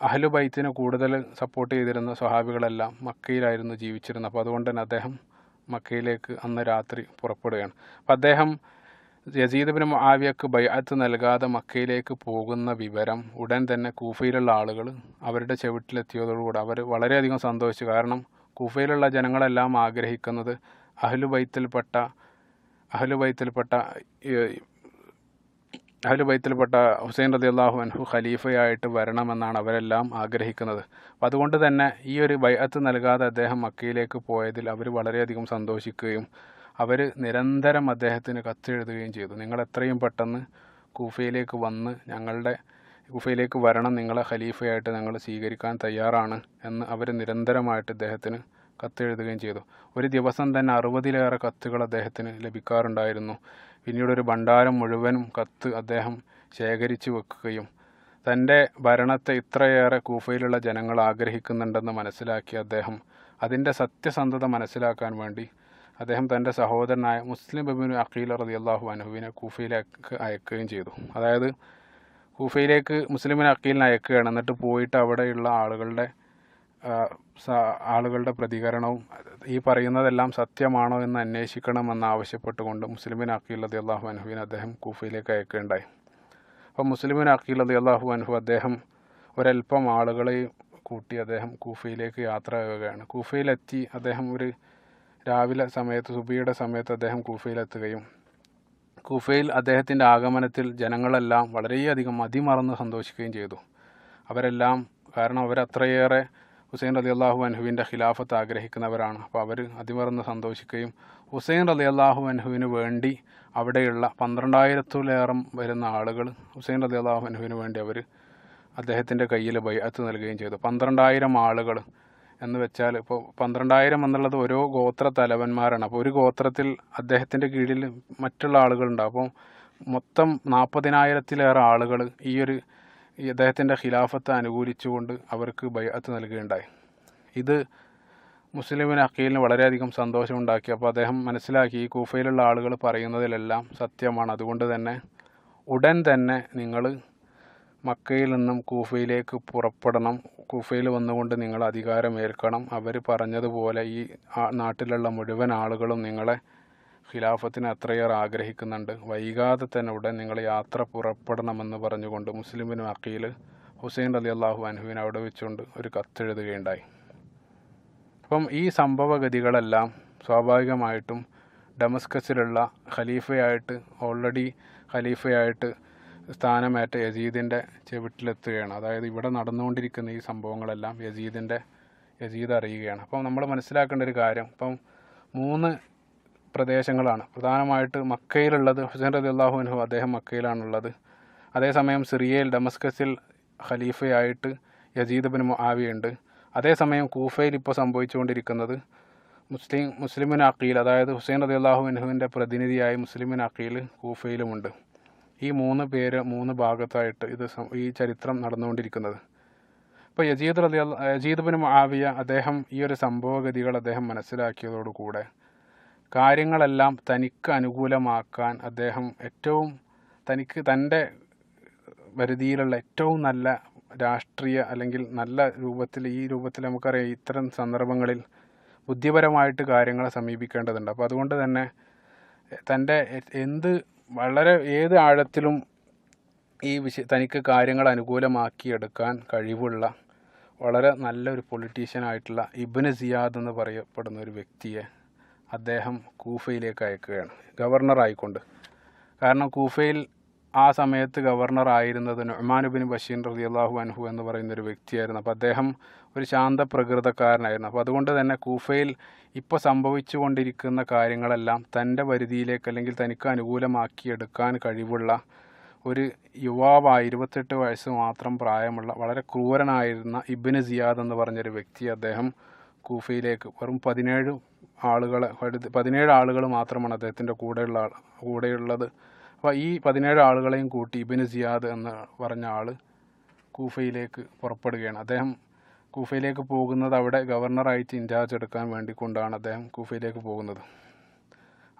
അഹ്ലു ബൈത്തിനെ കൂടുതൽ സപ്പോർട്ട് ചെയ്തിരുന്ന സ്വഹാബികളെല്ലാം മക്കയിലായിരുന്നു ജീവിച്ചിരുന്നത്. അപ്പോൾ അതുകൊണ്ട് തന്നെ അദ്ദേഹം മക്കയിലേക്ക് അന്ന് രാത്രി പുറപ്പെടുകയാണ്. അപ്പോൾ അദ്ദേഹം യസീദ് ബിൻ മുആവിയക്ക് ബൈഅത്ത് നൽകാതെ മക്കയിലേക്ക് പോകുന്ന വിവരം ഉടൻ തന്നെ കൂഫയിലുള്ള ആളുകൾ അവരുടെ ചെവിട്ടിലെത്തിയതോടുകൂടി അവർ വളരെയധികം സന്തോഷിച്ചു. കാരണം കൂഫയിലുള്ള ജനങ്ങളെല്ലാം ആഗ്രഹിക്കുന്നത് അഹ്ലു ബൈത്തിൽപ്പെട്ട ഹുസൈൻ റളിയല്ലാഹു അൻഹു ഖലീഫയായിട്ട് വരണമെന്നാണ് അവരെല്ലാം ആഗ്രഹിക്കുന്നത്. അപ്പം അതുകൊണ്ട് തന്നെ ഈ ഒരു ബൈഅത്ത് നൽകാതെ അദ്ദേഹം മക്കയിലേക്ക് പോയതിൽ അവർ വളരെയധികം സന്തോഷിക്കുകയും അവർ നിരന്തരം അദ്ദേഹത്തിന് കത്തെഴുതുകയും ചെയ്തു. നിങ്ങൾ എത്രയും പെട്ടെന്ന് കൂഫയിലേക്ക് വന്ന് കൂഫയിലേക്ക് വരണം, നിങ്ങളെ ഖലീഫയായിട്ട് ഞങ്ങൾ സ്വീകരിക്കാൻ തയ്യാറാണ് എന്ന് അവർ നിരന്തരമായിട്ട് അദ്ദേഹത്തിന് കത്തെഴുതുകയും ചെയ്തു. ഒരു ദിവസം തന്നെ 60-ലേറെ കത്തുകൾ അദ്ദേഹത്തിന് ലഭിക്കാറുണ്ടായിരുന്നു. പിന്നീട് ഒരു ഭണ്ഡാരം മുഴുവനും കത്ത് അദ്ദേഹം ശേഖരിച്ചു വെക്കുകയും തൻ്റെ ഭരണത്തെ ഇത്രയേറെ കൂഫയിലുള്ള ജനങ്ങൾ ആഗ്രഹിക്കുന്നുണ്ടെന്ന് മനസ്സിലാക്കി അദ്ദേഹം അതിൻ്റെ സത്യസന്ധത മനസ്സിലാക്കാൻ വേണ്ടി അദ്ദേഹം തൻ്റെ സഹോദരനായ മുസ്ലിം ഇബ്നു അഖീൽ റളിയല്ലാഹു അൻഹുവിനെ കൂഫയിലേക്ക് അയക്കുകയും ചെയ്തു. അതായത് കൂഫയിലേക്ക് മുസ്ലിമിനെ അഖീലിനെ അയക്കുകയാണ്. എന്നിട്ട് പോയിട്ട് അവിടെയുള്ള ആളുകളുടെ പ്രതികരണവും ഈ പറയുന്നതെല്ലാം സത്യമാണോ എന്ന് അന്വേഷിക്കണമെന്ന് ആവശ്യപ്പെട്ടുകൊണ്ട് മുസ്ലിമിൻ അഖീൽ റളിയല്ലാഹു അൻഹുവിനെ അദ്ദേഹം കൂഫയിലേക്ക് അയക്കുകയുണ്ടായി. അപ്പോൾ മുസ്ലിമിൻ അഖീൽ റളിയല്ലാഹു അൻഹു അദ്ദേഹം ഒരൽപ്പം ആളുകളെ കൂട്ടി അദ്ദേഹം കൂഫയിലേക്ക് യാത്രയാവുകയാണ്. കൂഫയിലെത്തി അദ്ദേഹം ഒരു രാവിലെ സമയത്ത് സുബഹിയുടെ സമയത്ത് അദ്ദേഹം കൂഫയിലെത്തുകയും കൂഫയിൽ അദ്ദേഹത്തിൻ്റെ ആഗമനത്തിൽ ജനങ്ങളെല്ലാം വളരെയധികം മതിമറന്ന് സന്തോഷിക്കുകയും ചെയ്തു. അവരെല്ലാം കാരണം അവരത്രയേറെ ഹുസൈൻ റളിയല്ലാഹു അൻഹുവിൻ്റെ ഖിലാഫത്ത് ആഗ്രഹിക്കുന്നവരാണ്. അപ്പോൾ അവർ അതിമറന്ന് സന്തോഷിക്കുകയും ഹുസൈൻ റളിയല്ലാഹു അൻഹുവിന് വേണ്ടി അവിടെയുള്ള 12,000-ലേറെ വരുന്ന ആളുകൾ ഹുസൈൻ റളിയല്ലാഹു അൻഹുവിന് വേണ്ടി അവർ അദ്ദേഹത്തിൻ്റെ കയ്യിൽ ബൈഅത്ത് നൽകുകയും ചെയ്തു. 12,000 ആളുകൾ എന്ന് വെച്ചാൽ ഇപ്പോൾ 12,000 എന്നുള്ളത് ഓരോ ഗോത്ര തലവന്മാരാണ്. അപ്പോൾ ഒരു ഗോത്രത്തിൽ അദ്ദേഹത്തിൻ്റെ കീഴിൽ മറ്റുള്ള ആളുകളുണ്ടാവും. അപ്പോൾ മൊത്തം 40,000-ലേറെ ആളുകൾ ഈ അദ്ദേഹത്തിൻ്റെ ഖിലാഫത്ത് അനുകൂലിച്ചുകൊണ്ട് അവർക്ക് ബൈഅത്ത് നൽകുകയുണ്ടായി. ഇത് മുസ്ലിമിന് അഖീലിന് വളരെയധികം സന്തോഷമുണ്ടാക്കി. അപ്പോൾ അദ്ദേഹം മനസ്സിലാക്കി ഈ കൂഫയിലുള്ള ആളുകൾ പറയുന്നതിലെല്ലാം സത്യമാണ്. അതുകൊണ്ട് തന്നെ ഉടൻ തന്നെ നിങ്ങൾ മക്കയിൽ നിന്നും കൂഫയിലേക്ക് പുറപ്പെടണം, കൂഫയിൽ വന്നുകൊണ്ട് നിങ്ങൾ അധികാരമേൽക്കണം. അവർ പറഞ്ഞതുപോലെ ഈ നാട്ടിലുള്ള മുഴുവൻ ആളുകളും നിങ്ങളെ ഖിലാഫത്തിന് അത്രയേറെ ആഗ്രഹിക്കുന്നുണ്ട്. വൈകാതെ തന്നെ ഉടൻ നിങ്ങൾ യാത്ര പുറപ്പെടണമെന്ന് പറഞ്ഞുകൊണ്ട് മുസ്ലിമിന് അഖീൽ ഹുസൈൻ റളിയല്ലാഹു അൻഹുവിനെ അവിടെ വെച്ചുകൊണ്ട് ഒരു കത്തെഴുതുകയുണ്ടായി. അപ്പം ഈ സംഭവഗതികളെല്ലാം സ്വാഭാവികമായിട്ടും ഡമസ്കസിലുള്ള ഓൾറെഡി ഖലീഫയായിട്ട് സ്ഥാനമേറ്റ യസീദിൻ്റെ ചെവിട്ടിലെത്തുകയാണ്. അതായത് ഇവിടെ നടന്നുകൊണ്ടിരിക്കുന്ന ഈ സംഭവങ്ങളെല്ലാം യസീദ് അറിയുകയാണ്. അപ്പം നമ്മൾ മനസ്സിലാക്കേണ്ട ഒരു കാര്യം, ഇപ്പം 3 പ്രദേശങ്ങളാണ് പ്രധാനമായിട്ട് മക്കയിലുള്ളത്. ഹുസൈൻ റളിയല്ലാഹു അൻഹു അദ്ദേഹം മക്കയിലാണുള്ളത്. അതേസമയം സിറിയയിൽ ഡമസ്കസിൽ ഖലീഫയായിട്ട് യസീദ് ബിൻ മുആവിയ ഉണ്ട്. അതേസമയം കൂഫയിൽ ഇപ്പോൾ സംഭവിച്ചുകൊണ്ടിരിക്കുന്നത് മുസ്ലിമിൻ അഖീൽ, അതായത് ഹുസൈൻ റളിയല്ലാഹു അൻഹുവിൻ്റെ പ്രതിനിധിയായ മുസ്ലിമിൻ അഖീൽ കൂഫയിലുമുണ്ട്. ഈ 3 പേര് 3 ഭാഗത്തായിട്ട് ഈ ചരിത്രം നടന്നുകൊണ്ടിരിക്കുന്നത്. ഇപ്പോൾ യസീദ് ബിൻ മുആവിയ അദ്ദേഹം ഈ ഒരു സംഭവഗതികൾ അദ്ദേഹം മനസ്സിലാക്കിയതോടുകൂടെ കാര്യങ്ങളെല്ലാം തനിക്ക് അനുകൂലമാക്കാൻ അദ്ദേഹം തൻ്റെ പരിധിയിലുള്ള ഏറ്റവും നല്ല രാഷ്ട്രീയ അല്ലെങ്കിൽ നല്ല രൂപത്തിൽ, ഈ രൂപത്തിൽ നമുക്കറിയാം ഇത്തരം സന്ദർഭങ്ങളിൽ ബുദ്ധിപരമായിട്ട് കാര്യങ്ങളെ സമീപിക്കേണ്ടതുണ്ട്. അപ്പോൾ അതുകൊണ്ട് തന്നെ തൻ്റെ ഏത് ആഴത്തിലും തനിക്ക് കാര്യങ്ങൾ അനുകൂലമാക്കിയെടുക്കാൻ കഴിവുള്ള വളരെ നല്ലൊരു പൊളിറ്റീഷ്യനായിട്ടുള്ള ഇബ്നു സിയാദ് എന്ന് പറയപ്പെടുന്ന ഒരു വ്യക്തിയെ അദ്ദേഹം കൂഫയിലേക്ക് അയക്കുകയാണ്, ഗവർണറായിക്കൊണ്ട്. കാരണം കൂഫയിൽ ആ സമയത്ത് ഗവർണറായിരുന്നത് നുഅ്മാൻ ഇബ്നു ബഷീർ റളിയല്ലാഹു അൻഹു എന്ന് പറയുന്നൊരു വ്യക്തിയായിരുന്നു. അപ്പോൾ അദ്ദേഹം ഒരു ശാന്ത പ്രകൃതക്കാരനായിരുന്നു. അപ്പോൾ അതുകൊണ്ട് തന്നെ കൂഫയിൽ ഇപ്പോൾ സംഭവിച്ചുകൊണ്ടിരിക്കുന്ന കാര്യങ്ങളെല്ലാം തൻ്റെ പരിധിയിലേക്ക് അല്ലെങ്കിൽ തനിക്ക് അനുകൂലമാക്കിയെടുക്കാൻ കഴിവുള്ള ഒരു യുവാവായ 28 വയസ്സ് മാത്രം പ്രായമുള്ള വളരെ ക്രൂരനായിരുന്ന ഇബ്നു സിയാദ് എന്ന് പറഞ്ഞൊരു വ്യക്തി അദ്ദേഹം കൂഫയിലേക്ക് വെറും 17 ആളുകൾ മാത്രമാണ് അദ്ദേഹത്തിൻ്റെ കൂടെയുള്ളത്. അപ്പോൾ ഈ 17 ആളുകളെയും കൂട്ടി ഇബ്നു സിയാദ് എന്ന് പറഞ്ഞ ആൾ കൂഫയിലേക്ക് പുറപ്പെടുകയാണ്. അദ്ദേഹം കൂഫയിലേക്ക് പോകുന്നത് അവിടെ ഗവർണറായിട്ട് ഇൻചാർജ് എടുക്കാൻ വേണ്ടിക്കൊണ്ടാണ് അദ്ദേഹം കൂഫയിലേക്ക് പോകുന്നത്.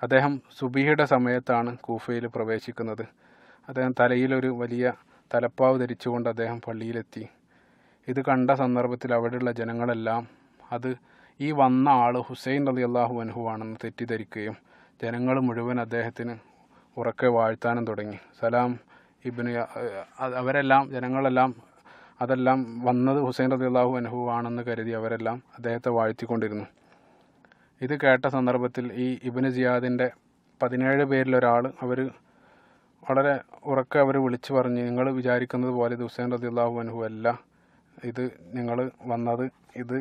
അദ്ദേഹം സുബഹിയുടെ സമയത്താണ് കൂഫയിൽ പ്രവേശിക്കുന്നത്. അദ്ദേഹം തലയിലൊരു വലിയ തലപ്പാവ് ധരിച്ചുകൊണ്ട് അദ്ദേഹം പള്ളിയിലെത്തി. ഇത് കണ്ട സന്ദർഭത്തിൽ അവിടെയുള്ള ജനങ്ങളെല്ലാം അത് ഈ വന്ന ആൾ ഹുസൈൻ റളിയല്ലാഹു അൻഹു ആണെന്ന് തെറ്റിദ്ധരിക്കുകയും ജനങ്ങൾ മുഴുവൻ അദ്ദേഹത്തിന് ഉറക്കെ വാഴ്ത്താനും തുടങ്ങി. സലാം ഇബ്നു അവരെല്ലാം ജനങ്ങളെല്ലാം അതെല്ലാം വന്നത് ഹുസൈൻ റളിയല്ലാഹു അൻഹു ആണെന്ന് കരുതി അവരെല്ലാം അദ്ദേഹത്തെ വാഴ്ത്തിക്കൊണ്ടിരുന്നു. ഇത് കേട്ട സന്ദർഭത്തിൽ ഈ ഇബ്നു സിയാദിൻ്റെ 17 പേരിലൊരാൾ അവർ വളരെ ഉറക്കെ അവർ വിളിച്ചു പറഞ്ഞ്, നിങ്ങൾ വിചാരിക്കുന്നത് പോലെ ഇത് ഹുസൈൻ റളിയല്ലാഹു അൻഹു അല്ല, ഇത് നിങ്ങൾ വന്നത് ഇത്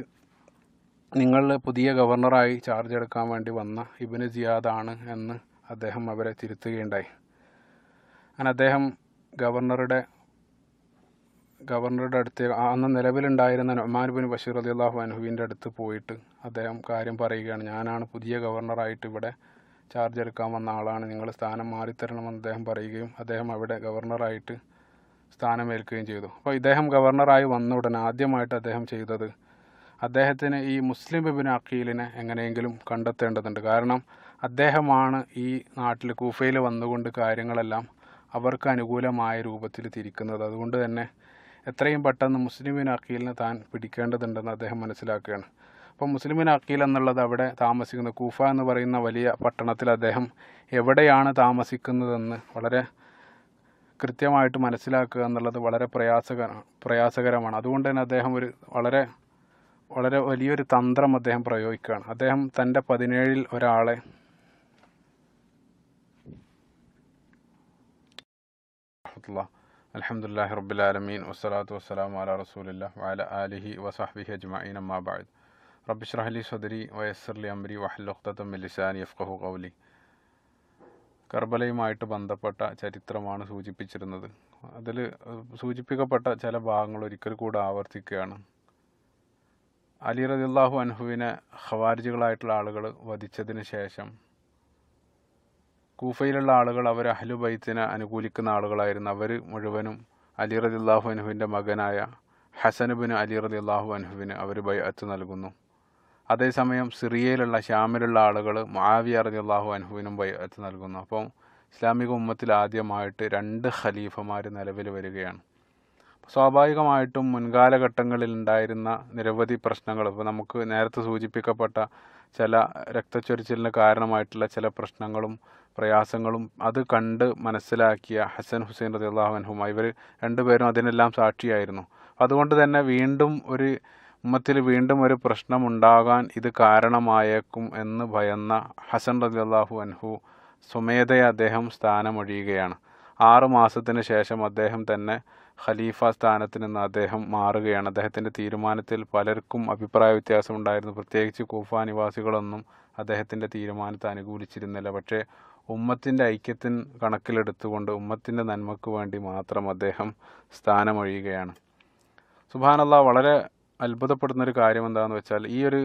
നിങ്ങൾ പുതിയ ഗവർണറായി ചാർജ് എടുക്കാൻ വേണ്ടി വന്ന ഇബ്നു സിയാദാണ് എന്ന് അദ്ദേഹം അവരെ തിരുത്തുകയുണ്ടായി. അങ്ങനെ അദ്ദേഹം ഗവർണറുടെ അടുത്ത് അന്ന് നിലവിലുണ്ടായിരുന്ന നുഅ്മാൻ ബിൻ ബഷീർ റളിയല്ലാഹു അൻഹുവിൻ്റെ അടുത്ത് പോയിട്ട് അദ്ദേഹം കാര്യം പറയുകയാണ്. ഞാനാണ് പുതിയ ഗവർണറായിട്ട് ഇവിടെ ചാർജ് എടുക്കാൻ വന്ന ആളാണ്, നിങ്ങൾ സ്ഥാനം മാറിത്തരണമെന്ന് അദ്ദേഹം പറയുകയും അദ്ദേഹം അവിടെ ഗവർണറായിട്ട് സ്ഥാനമേൽക്കുകയും ചെയ്തു. അപ്പോൾ ഇദ്ദേഹം ഗവർണറായി വന്ന ഉടനെ ആദ്യമായിട്ട് അദ്ദേഹം ചെയ്തത്, അദ്ദേഹത്തിന് ഈ മുസ്ലിം ഇബ്നു അഖീലിനെ എങ്ങനെയെങ്കിലും കണ്ടെത്തേണ്ടതുണ്ട്. കാരണം അദ്ദേഹമാണ് ഈ നാട്ടിൽ കൂഫയിൽ വന്നുകൊണ്ട് കാര്യങ്ങളെല്ലാം അവർക്ക് അനുകൂലമായ രൂപത്തിൽ തിരിക്കുന്നത്. അതുകൊണ്ട് തന്നെ എത്രയും പെട്ടെന്ന് മുസ്ലിം ഇബ്നു അഖീലിനെ താൻ പിടിക്കേണ്ടതുണ്ടെന്ന് അദ്ദേഹം മനസ്സിലാക്കുകയാണ്. അപ്പോൾ മുസ്ലിം ഇബ്നു അഖീൽ എന്നുള്ളത് അവിടെ താമസിക്കുന്ന കൂഫ എന്ന് പറയുന്ന വലിയ പട്ടണത്തിൽ അദ്ദേഹം എവിടെയാണ് താമസിക്കുന്നതെന്ന് വളരെ കൃത്യമായിട്ട് മനസ്സിലാക്കുക എന്നുള്ളത് വളരെ പ്രയാസകരമാണ്. അതുകൊണ്ട് തന്നെ അദ്ദേഹം വളരെ വലിയൊരു തന്ത്രം അദ്ദേഹം പ്രയോഗിക്കുകയാണ്. അദ്ദേഹം തൻ്റെ 17 ഒരാളെ അൽഹംദുലില്ലാഹി റബ്ബിൽ ആലമീൻ വസ്സലാത്തു വസ്സലാമു അലാ റസൂലില്ലാഹി വഅലാ ആലിഹി വസഹ്ബിഹി അജ്മഈൻ അമ്മാ ബഅദ് റബ്ബി ഇശ്റഹ് ലി സദ്രി വയസ്സിർ ലി അംരി വഹ്ലുൽ ഉഖ്ദതം മിൻ ലിസാനി യഫ്ഖഹു ഖൗലി. കർബലയുമായിട്ട് ബന്ധപ്പെട്ട ചരിത്രമാണ് സൂചിപ്പിച്ചിരുന്നത്. അതിൽ സൂചിപ്പിക്കപ്പെട്ട ചില ഭാഗങ്ങൾ ഒരിക്കൽ കൂടെ ആവർത്തിക്കുകയാണ്. അലി റളിയല്ലാഹു അൻഹുവിനെ ഖവാരിജികളായിട്ടുള്ള ആളുകൾ വധിച്ചതിന് ശേഷം കൂഫയിലുള്ള ആളുകൾ അവർ അഹ്ലു ബൈത്തിനെ അനുകൂലിക്കുന്ന ആളുകളായിരുന്നു. അവർ മുഴുവനും അലി റളിയല്ലാഹു അൻഹുവിൻ്റെ മകനായ ഹസൻ ഇബ്നു അലി റളിയല്ലാഹു അൻഹുവിന് അവർ ബൈഅത്ത് നൽകുന്നു. അതേസമയം സിറിയയിലുള്ള ഷാമിലുള്ള ആളുകൾ മുആവിയ റളിയല്ലാഹു അൻഹുവിനും ബൈഅത്ത് നൽകുന്നു. അപ്പം ഇസ്ലാമിക ഉമ്മത്തിൽ ആദ്യമായിട്ട് 2 ഖലീഫമാർ നിലവിൽ വരികയാണ്. സ്വാഭാവികമായിട്ടും മുൻകാലഘട്ടങ്ങളിൽ ഉണ്ടായിരുന്ന നിരവധി പ്രശ്നങ്ങൾ, ഇപ്പോൾ നമുക്ക് നേരത്തെ സൂചിപ്പിക്കപ്പെട്ട ചില രക്തച്ചൊരിച്ചിലിന് കാരണമായിട്ടുള്ള ചില പ്രശ്നങ്ങളും പ്രയാസങ്ങളും അത് കണ്ട് മനസ്സിലാക്കിയ ഹസൻ ഹുസൈൻ റളിയല്ലാഹു അൻഹുമ ഇവർ രണ്ടുപേരും അതിനെല്ലാം സാക്ഷിയായിരുന്നു. അതുകൊണ്ട് തന്നെ ഉമ്മത്തിൽ വീണ്ടും ഒരു പ്രശ്നം ഉണ്ടാകാൻ ഇത് കാരണമായേക്കും എന്ന് ഭയന്ന ഹസൻ റളിയല്ലാഹു അൻഹു സ്വമേധയ അദ്ദേഹം സ്ഥാനമൊഴിയുകയാണ്. 6 മാസത്തിന് ശേഷം അദ്ദേഹം തന്നെ ഖലീഫ സ്ഥാനത്ത് നിന്ന് അദ്ദേഹം മാറുകയാണ്. അദ്ദേഹത്തിൻ്റെ തീരുമാനത്തിൽ പലർക്കും അഭിപ്രായ വ്യത്യാസം ഉണ്ടായിരുന്നു. പ്രത്യേകിച്ച് കൂഫ നിവാസികളൊന്നും അദ്ദേഹത്തിൻ്റെ തീരുമാനത്തെ അനുകൂലിച്ചിരുന്നില്ല. പക്ഷേ ഉമ്മത്തിൻ്റെ ഐക്യത്തിന് കണക്കിലെടുത്തുകൊണ്ട് ഉമ്മത്തിൻ്റെ നന്മയ്ക്ക് വേണ്ടി മാത്രം അദ്ദേഹം സ്ഥാനമൊഴിയുകയാണ്. സുബ്ഹാനല്ലാഹ്, വളരെ അത്ഭുതപ്പെടുന്നൊരു കാര്യം എന്താണെന്ന് വെച്ചാൽ ഈ ഒരു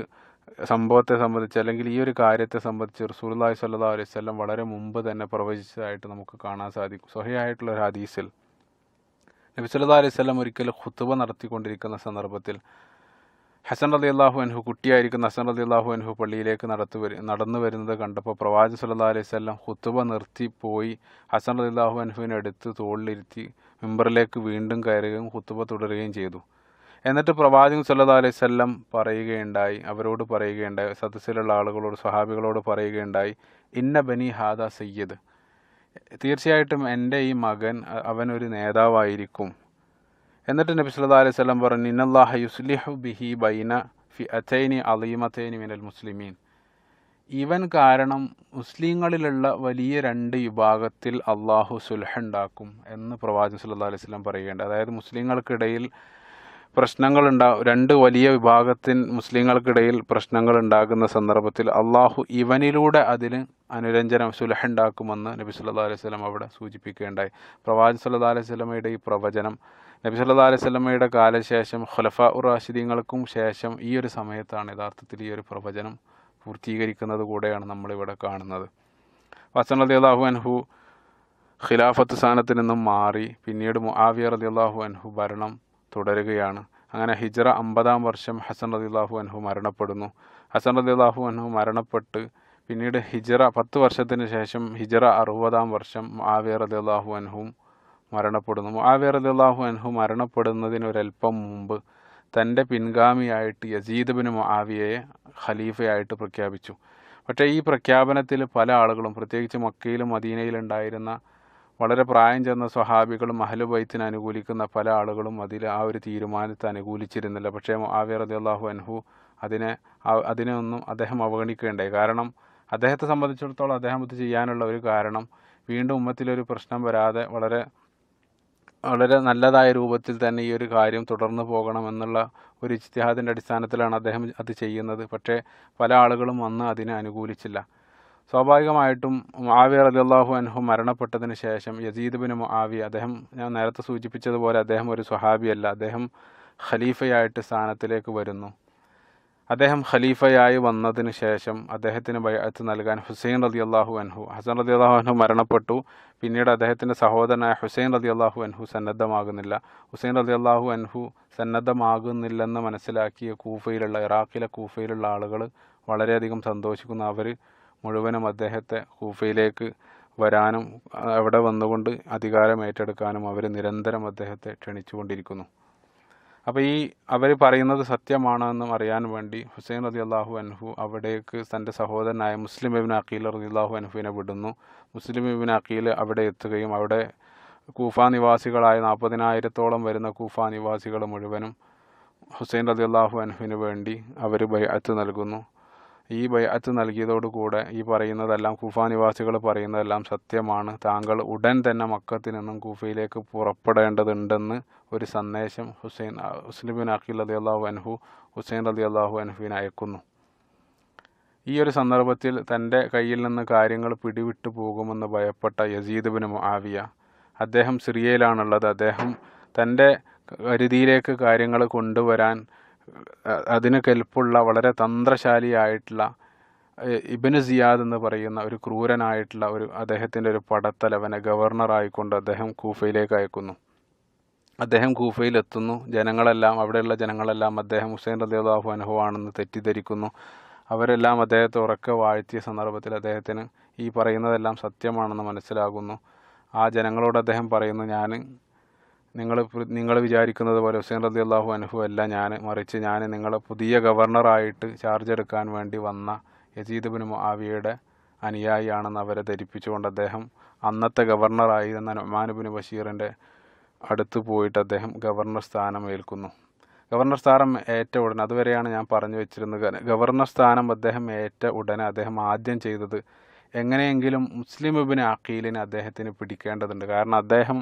സംഭവത്തെ സംബന്ധിച്ച് അല്ലെങ്കിൽ ഈ ഒരു കാര്യത്തെ സംബന്ധിച്ച് റസൂലുള്ളാഹി സ്വല്ലല്ലാഹു അലൈഹി വസല്ലം വളരെ മുമ്പ് തന്നെ പ്രവചിച്ചതായിട്ട് നമുക്ക് കാണാൻ സാധിക്കും. സ്വഹീഹായിട്ടുള്ള ഒരു ഹദീസിൽ നബി സല്ലല്ലാഹു അലൈഹി വസല്ലം ഒരിക്കൽ ഖുതുബ നടത്തിക്കൊണ്ടിരിക്കുന്ന സന്ദർഭത്തിൽ ഹസൻ റളിയല്ലാഹു അൻഹു കുട്ടിയായിരിക്കുന്ന ഹസൻ റളിയല്ലാഹു അൻഹു പള്ളിയിലേക്ക് നടന്നു വരുന്നത് കണ്ടപ്പോൾ പ്രവാചകൻ സല്ലല്ലാഹു അലൈഹി വസല്ലം ഖുതുബ നിർത്തി പോയി ഹസൻ റളിയല്ലാഹു അൻഹുവിനെ എടുത്ത് തോളിലിരുത്തി മിമ്പറിലേക്ക് വീണ്ടും കയറുകയും ഖുതുബ തുടരുകയും ചെയ്തു. എന്നിട്ട് പ്രവാചകൻ സല്ലല്ലാഹു അലൈഹി വസല്ലം അവരോട് പറയുകയുണ്ടായി, സദസ്സിലുള്ള ആളുകളോട്, സ്വഹാബികളോട് പറയുകയുണ്ടായി, ഇന്ന ബനി ഹാദാ സയ്യിദ്, തീർച്ചയായിട്ടും എൻ്റെ ഈ മകൻ അവനൊരു നേതാവായിരിക്കും. എന്നിട്ട് നബി സല്ലല്ലാഹു അലൈഹി വസല്ലം പറഞ്ഞു, ഇന്നല്ലാഹ യുസ്ലിഹു ബിഹി ബൈന ഫിഅതൈനി അളീമതൈനി മിനൽ മുസ്ലിമീൻ, ഇവൻ കാരണം മുസ്ലിങ്ങളിലുള്ള വലിയ 2 വിഭാഗത്തിൽ അള്ളാഹു സുൽഹുണ്ടാക്കും എന്ന് പ്രവാചകൻ സല്ലല്ലാഹു അലൈഹി വസല്ലം പറയുകയുണ്ട്. അതായത് മുസ്ലിങ്ങൾക്കിടയിൽ പ്രശ്നങ്ങളുണ്ടാകും, 2 വലിയ മുസ്ലിങ്ങൾക്കിടയിൽ പ്രശ്നങ്ങൾ ഉണ്ടാകുന്ന സന്ദർഭത്തിൽ അള്ളാഹു ഇവനിലൂടെ അതിന് അനുരഞ്ജനം സുലഹുണ്ടാക്കുമെന്ന് നബി സല്ലല്ലാഹു അലൈഹി വസല്ലം അവിടെ സൂചിപ്പിക്കുകയുണ്ടായി. പ്രവാചകൻ സല്ലല്ലാഹു അലൈഹി വസല്ലമയുടെ ഈ പ്രവചനം നബി സല്ലല്ലാഹു അലൈഹി വസല്ലമയുടെ കാലശേഷം ഖുലഫാ റാഷിദീങ്ങൾക്കും ശേഷം ഈ ഒരു സമയത്താണ് യഥാർത്ഥത്തിൽ ഈ ഒരു പ്രവചനം പൂർത്തീകരിക്കുന്നത് കൂടെയാണ് നമ്മളിവിടെ കാണുന്നത്. ഹസൻ റളിയല്ലാഹു അൻഹു ഖിലാഫത്ത് സ്ഥാനത്ത് നിന്നും മാറി പിന്നീട് മുആവിയ റളിയല്ലാഹു അൻഹു ഭരണം തുടരുകയാണ്. അങ്ങനെ ഹിജ്റ 50-ാം വർഷം ഹസൻ റളിയല്ലാഹു അൻഹു മരണപ്പെടുന്നു. ഹസൻ റളിയല്ലാഹു അൻഹു മരണപ്പെട്ട് പിന്നീട് ഹിജ്റ 10 വർഷത്തിന് ശേഷം ഹിജ്റ 60-ാം വർഷം മുആവിയ റളിയല്ലാഹു അൻഹും മരണപ്പെടുന്നു. മുആവിയ റളിയല്ലാഹു അൻഹു മരണപ്പെടുന്നതിന് ഒരല്പം മുമ്പ് തൻ്റെ പിൻഗാമിയായിട്ട് യസീദ് ബിൻ മുആവിയയെ ഖലീഫയായിട്ട് പ്രഖ്യാപിച്ചു. പക്ഷേ ഈ പ്രഖ്യാപനത്തിൽ പല ആളുകളും, പ്രത്യേകിച്ച് മക്കയിലും മദീനയിലുണ്ടായിരുന്ന വളരെ പ്രായം ചെന്ന സ്വഹാബികളും അഹ്ലു ബൈത്തിനെ അനുകൂലിക്കുന്ന പല ആളുകളും ആ ഒരു തീരുമാനത്തെ അനുകൂലിച്ചിരുന്നില്ല. പക്ഷേ മുആവിയ റളിയല്ലാഹു അൻഹു അതിനെയൊന്നും അദ്ദേഹം അവഗണിക്കുകയുണ്ടായി. കാരണം അദ്ദേഹത്തെ സംബന്ധിച്ചിടത്തോളം അദ്ദേഹം ഇത് ചെയ്യാനുള്ള ഒരു കാരണം വീണ്ടും ഉമ്മത്തിലൊരു പ്രശ്നം വരാതെ വളരെ വളരെ നല്ലതായ രൂപത്തിൽ തന്നെ ഈ ഒരു കാര്യം തുടർന്നു പോകണമെന്നുള്ള ഒരു ഇജ്തിഹാദിൻ്റെ അടിസ്ഥാനത്തിലാണ് അദ്ദേഹം അത് ചെയ്യുന്നത്. പക്ഷേ പല ആളുകളും വന്ന് അതിനെ അനുകൂലിച്ചില്ല. സ്വാഭാവികമായിട്ടും മുആവിയ റളിയല്ലാഹു അൻഹു മരണപ്പെട്ടതിന് ശേഷം യസീദ് ബിൻ മുആവിയ, അദ്ദേഹം ഞാൻ നേരത്തെ സൂചിപ്പിച്ചതുപോലെ അദ്ദേഹം ഒരു സ്വഹാബിയല്ല, അദ്ദേഹം ഖലീഫയായിട്ട് സ്ഥാനത്തിലേക്ക് വരുന്നു. അദ്ദേഹം ഖലീഫയായി വന്നതിന് ശേഷം അദ്ദേഹത്തിന് ബൈഅത്ത് നൽകാൻ ഹുസൈൻ റളിയല്ലാഹു അൻഹു, ഹസൻ റളിയല്ലാഹു അൻഹു മരണപ്പെട്ടു. പിന്നീട് അദ്ദേഹത്തിൻ്റെ സഹോദരനായ ഹുസൈൻ റളിയല്ലാഹു അൻഹു സന്നദ്ധമാകുന്നില്ല. ഹുസൈൻ റളിയല്ലാഹു അൻഹു സന്നദ്ധമാകുന്നില്ലെന്ന് മനസ്സിലാക്കിയ ഇറാഖിലെ കൂഫയിലുള്ള ആളുകൾ വളരെയധികം സന്തോഷിക്കുന്നു. അവർ മുഴുവനും അദ്ദേഹത്തെ കൂഫയിലേക്ക് വരാനും അവിടെ വന്നുകൊണ്ട് അധികാരം ഏറ്റെടുക്കാനും അവർ നിരന്തരം അദ്ദേഹത്തെ ക്ഷണിച്ചുകൊണ്ടിരിക്കുന്നു. അപ്പോൾ അവർ പറയുന്നത് സത്യമാണെന്നും അറിയാൻ വേണ്ടി ഹുസൈൻ റളിയല്ലാഹു അൻഹു അവിടേക്ക് തൻ്റെ സഹോദരനായ മുസ്ലിം ഇബ്നു അഖീൽ റളിയല്ലാഹു അൻഹുവിനെ വിടുന്നു. മുസ്ലിം ഇബ്നു അഖീൽ അവിടെ എത്തുകയും അവിടെ കൂഫ നിവാസികളായ 40,000-ഓളം വരുന്ന കൂഫ നിവാസികൾ മുഴുവനും ഹുസൈൻ റളിയല്ലാഹു അൻഹുവിന് വേണ്ടി അവർ ബൈഅത്ത് നൽകുന്നു. ഈ ബൈഅത്ത് നൽകിയതോടുകൂടെ ഈ പറയുന്നതെല്ലാം, കൂഫ നിവാസികൾ പറയുന്നതെല്ലാം സത്യമാണ്, താങ്കൾ ഉടൻ തന്നെ മക്കത്തിൽ നിന്നും കൂഫയിലേക്ക് പുറപ്പെടേണ്ടതുണ്ടെന്ന് ഒരു സന്ദേശം മുസ്ലിം ബിൻ അഖീൽ റളിയല്ലാഹു അൻഹു ഹുസൈൻ റളിയല്ലാഹു അൻഹുവിന് അയക്കുന്നു. ഈ ഒരു സന്ദർഭത്തിൽ തൻ്റെ കയ്യിൽ നിന്ന് കാര്യങ്ങൾ പിടിവിട്ടു പോകുമെന്ന് ഭയപ്പെട്ട യസീദ് ബിൻ മുആവിയ, അദ്ദേഹം സിറിയയിലാണുള്ളത്, അദ്ദേഹം തൻ്റെ പരിധിയിലേക്ക് കാര്യങ്ങൾ കൊണ്ടുവരാൻ അതിന് കെൽപ്പുള്ള വളരെ തന്ത്രശാലിയായിട്ടുള്ള ഇബ്നു സിയാദ് എന്ന് പറയുന്ന ഒരു ക്രൂരനായിട്ടുള്ള അദ്ദേഹത്തിൻ്റെ ഒരു പടത്തലവനെ ഗവർണറായിക്കൊണ്ട് അദ്ദേഹം കൂഫയിലേക്ക് അയക്കുന്നു. അദ്ദേഹം കൂഫയിലെത്തുന്നു. അവിടെയുള്ള ജനങ്ങളെല്ലാം അദ്ദേഹം ഹുസൈൻ റളിയല്ലാഹു അൻഹു ആണെന്ന് തെറ്റിദ്ധരിക്കുന്നു. അവരെല്ലാം അദ്ദേഹത്തെ ഉറക്കെ വാഴ്ത്തിയ സന്ദർഭത്തിൽ അദ്ദേഹത്തിന് ഈ പറയുന്നതെല്ലാം സത്യമാണെന്ന് മനസ്സിലാകുന്നു. ആ ജനങ്ങളോട് അദ്ദേഹം പറയുന്നു, നിങ്ങൾ വിചാരിക്കുന്നത് പോലെ ഹുസൈൻ റളിയല്ലാഹു അൻഹു അല്ല മറിച്ച് ഞാൻ നിങ്ങളെ പുതിയ ഗവർണറായിട്ട് ചാർജ് എടുക്കാൻ വേണ്ടി വന്ന യസീദ് ബിൻ മുആവിയയുടെ അനുയായിയാണെന്ന് അവരെ ധരിപ്പിച്ചുകൊണ്ട് അദ്ദേഹം അന്നത്തെ ഗവർണറായിരുന്ന നുഅ്മാൻ ബിൻ ബഷീറിൻ്റെ അടുത്ത് പോയിട്ട് അദ്ദേഹം ഗവർണർ സ്ഥാനം ഏൽക്കുന്നു. ഗവർണർ സ്ഥാനം ഏറ്റ ഉടനെ, അതുവരെയാണ് ഞാൻ പറഞ്ഞു വെച്ചിരുന്നത്, ഗവർണർ സ്ഥാനം അദ്ദേഹം ഏറ്റ ഉടനെ അദ്ദേഹം ആദ്യം ചെയ്തത് എങ്ങനെയെങ്കിലും മുസ്ലിം ഇബ്നു അഖീലിനെ അദ്ദേഹത്തിന് പിടിക്കേണ്ടതുണ്ട്. കാരണം അദ്ദേഹം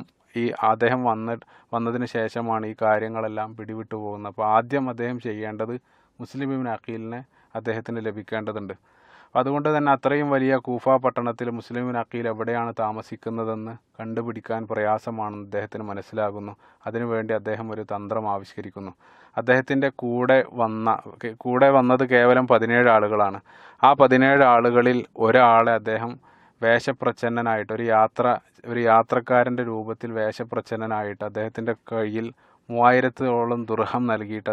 വന്നതിന് ശേഷമാണ് ഈ കാര്യങ്ങളെല്ലാം പിടിവിട്ടു പോകുന്നത്. അപ്പോൾ ആദ്യം അദ്ദേഹം ചെയ്യേണ്ടത് മുസ്ലിം ഇബ്നു അഖീലിനെ അദ്ദേഹത്തിന് ലഭിക്കേണ്ടതുണ്ട്. അതുകൊണ്ട് തന്നെ അത്രയും വലിയ കൂഫ പട്ടണത്തിൽ മുസ്ലിം ഇബ്നു അഖീൽ എവിടെയാണ് താമസിക്കുന്നതെന്ന് കണ്ടുപിടിക്കാൻ പ്രയാസമാണെന്ന് അദ്ദേഹത്തിന് മനസ്സിലാകുന്നു. അതിനുവേണ്ടി അദ്ദേഹം ഒരു തന്ത്രം ആവിഷ്കരിക്കുന്നു. അദ്ദേഹത്തിൻ്റെ കൂടെ വന്നത് കേവലം 17 ആളുകളാണ്. ആ 17 ആളുകളിൽ ഒരാളെ അദ്ദേഹം വേഷപ്രച്ഛന്നനായിട്ട്, ഒരു യാത്രക്കാരൻ്റെ രൂപത്തിൽ വേഷപ്രച്ഛന്നനായിട്ട് അദ്ദേഹത്തിൻ്റെ കയ്യിൽ 3000-ഓളം ദുർഹം നൽകിയിട്ട്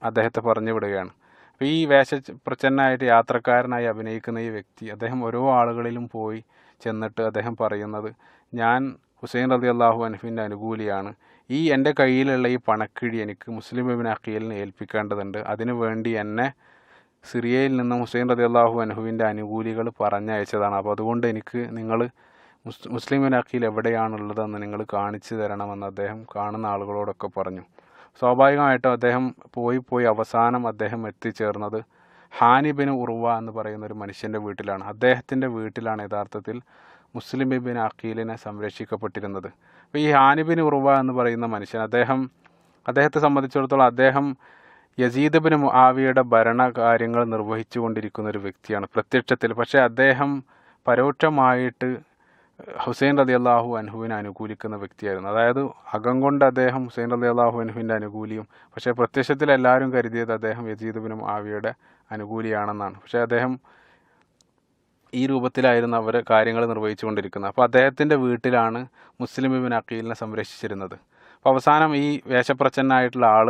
അദ്ദേഹത്തെ പറഞ്ഞു വിടുകയാണ്. അപ്പോൾ ഈ വേഷപ്രച്ഛന്നനായിട്ട് യാത്രക്കാരനായി അഭിനയിക്കുന്ന ഈ വ്യക്തി അദ്ദേഹം ഓരോ ആളുകളിലും പോയി ചെന്നിട്ട് അദ്ദേഹം പറയുന്നത്, ഞാൻ ഹുസൈൻ റളിയല്ലാഹു അൻഹുവിൻ്റെ അനുകൂലിയാണ്, എൻ്റെ കയ്യിലുള്ള ഈ പണക്കിഴി എനിക്ക് മുസ്ലിം ഇബ്നു അഖീലിനെ ഏൽപ്പിക്കേണ്ടതുണ്ട്, അതിനുവേണ്ടി എന്നെ സിറിയയിൽ നിന്നും ഹുസൈൻ റളിയല്ലാഹു അൻഹുവിൻ്റെ അനുകൂലികൾ പറഞ്ഞയച്ചതാണ്. അപ്പോൾ അതുകൊണ്ട് എനിക്ക് നിങ്ങൾ മുസ്ലിം ഇബ്നു അഖീൽ എവിടെയാണുള്ളതെന്ന് നിങ്ങൾ കാണിച്ചു തരണമെന്ന് അദ്ദേഹം കാണുന്ന ആളുകളോടൊക്കെ പറഞ്ഞു. സ്വാഭാവികമായിട്ടും അദ്ദേഹം പോയി അവസാനം അദ്ദേഹം എത്തിച്ചേർന്നത് ഹാനി ബിൻ ഉർവ എന്ന് പറയുന്ന ഒരു മനുഷ്യൻ്റെ വീട്ടിലാണ്. അദ്ദേഹത്തിൻ്റെ വീട്ടിലാണ് യഥാർത്ഥത്തിൽ മുസ്ലിം ഇബ്നു അഖീലിനെ സംരക്ഷിക്കപ്പെട്ടിരുന്നത്. അപ്പോൾ ഈ ഹാനി ബിൻ ഉർവ എന്ന് പറയുന്ന മനുഷ്യൻ, അദ്ദേഹത്തെ സംബന്ധിച്ചിടത്തോളം അദ്ദേഹം യസീദ് ബിൻ മുആവിയയുടെ ഭരണകാര്യങ്ങൾ നിർവഹിച്ചു കൊണ്ടിരിക്കുന്ന ഒരു വ്യക്തിയാണ് പ്രത്യക്ഷത്തിൽ. പക്ഷേ അദ്ദേഹം പരോക്ഷമായിട്ട് ഹുസൈൻ റളിയല്ലാഹു അൻഹുവിനെ അനുകൂലിക്കുന്ന വ്യക്തിയായിരുന്നു. അതായത് അകം കൊണ്ട് അദ്ദേഹം ഹുസൈൻ റളിയല്ലാഹു അൻഹുവിൻ്റെ അനുകൂലിയും, പക്ഷേ പ്രത്യക്ഷത്തിൽ എല്ലാവരും കരുതിയത് അദ്ദേഹം യസീദ് ബിൻ മുആവിയയുടെ അനുകൂലിയാണെന്നാണ്. പക്ഷേ അദ്ദേഹം ഈ രൂപത്തിലായിരുന്നു അവർ കാര്യങ്ങൾ നിർവഹിച്ചു കൊണ്ടിരിക്കുന്നത്. അപ്പോൾ അദ്ദേഹത്തിൻ്റെ വീട്ടിലാണ് മുസ്ലിം ഇബ്നു അഖീലിനെ സംരക്ഷിച്ചിരുന്നത്. അപ്പോൾ അവസാനം ഈ വേഷപ്രച്ഛന്നനായിട്ടുള്ള ആൾ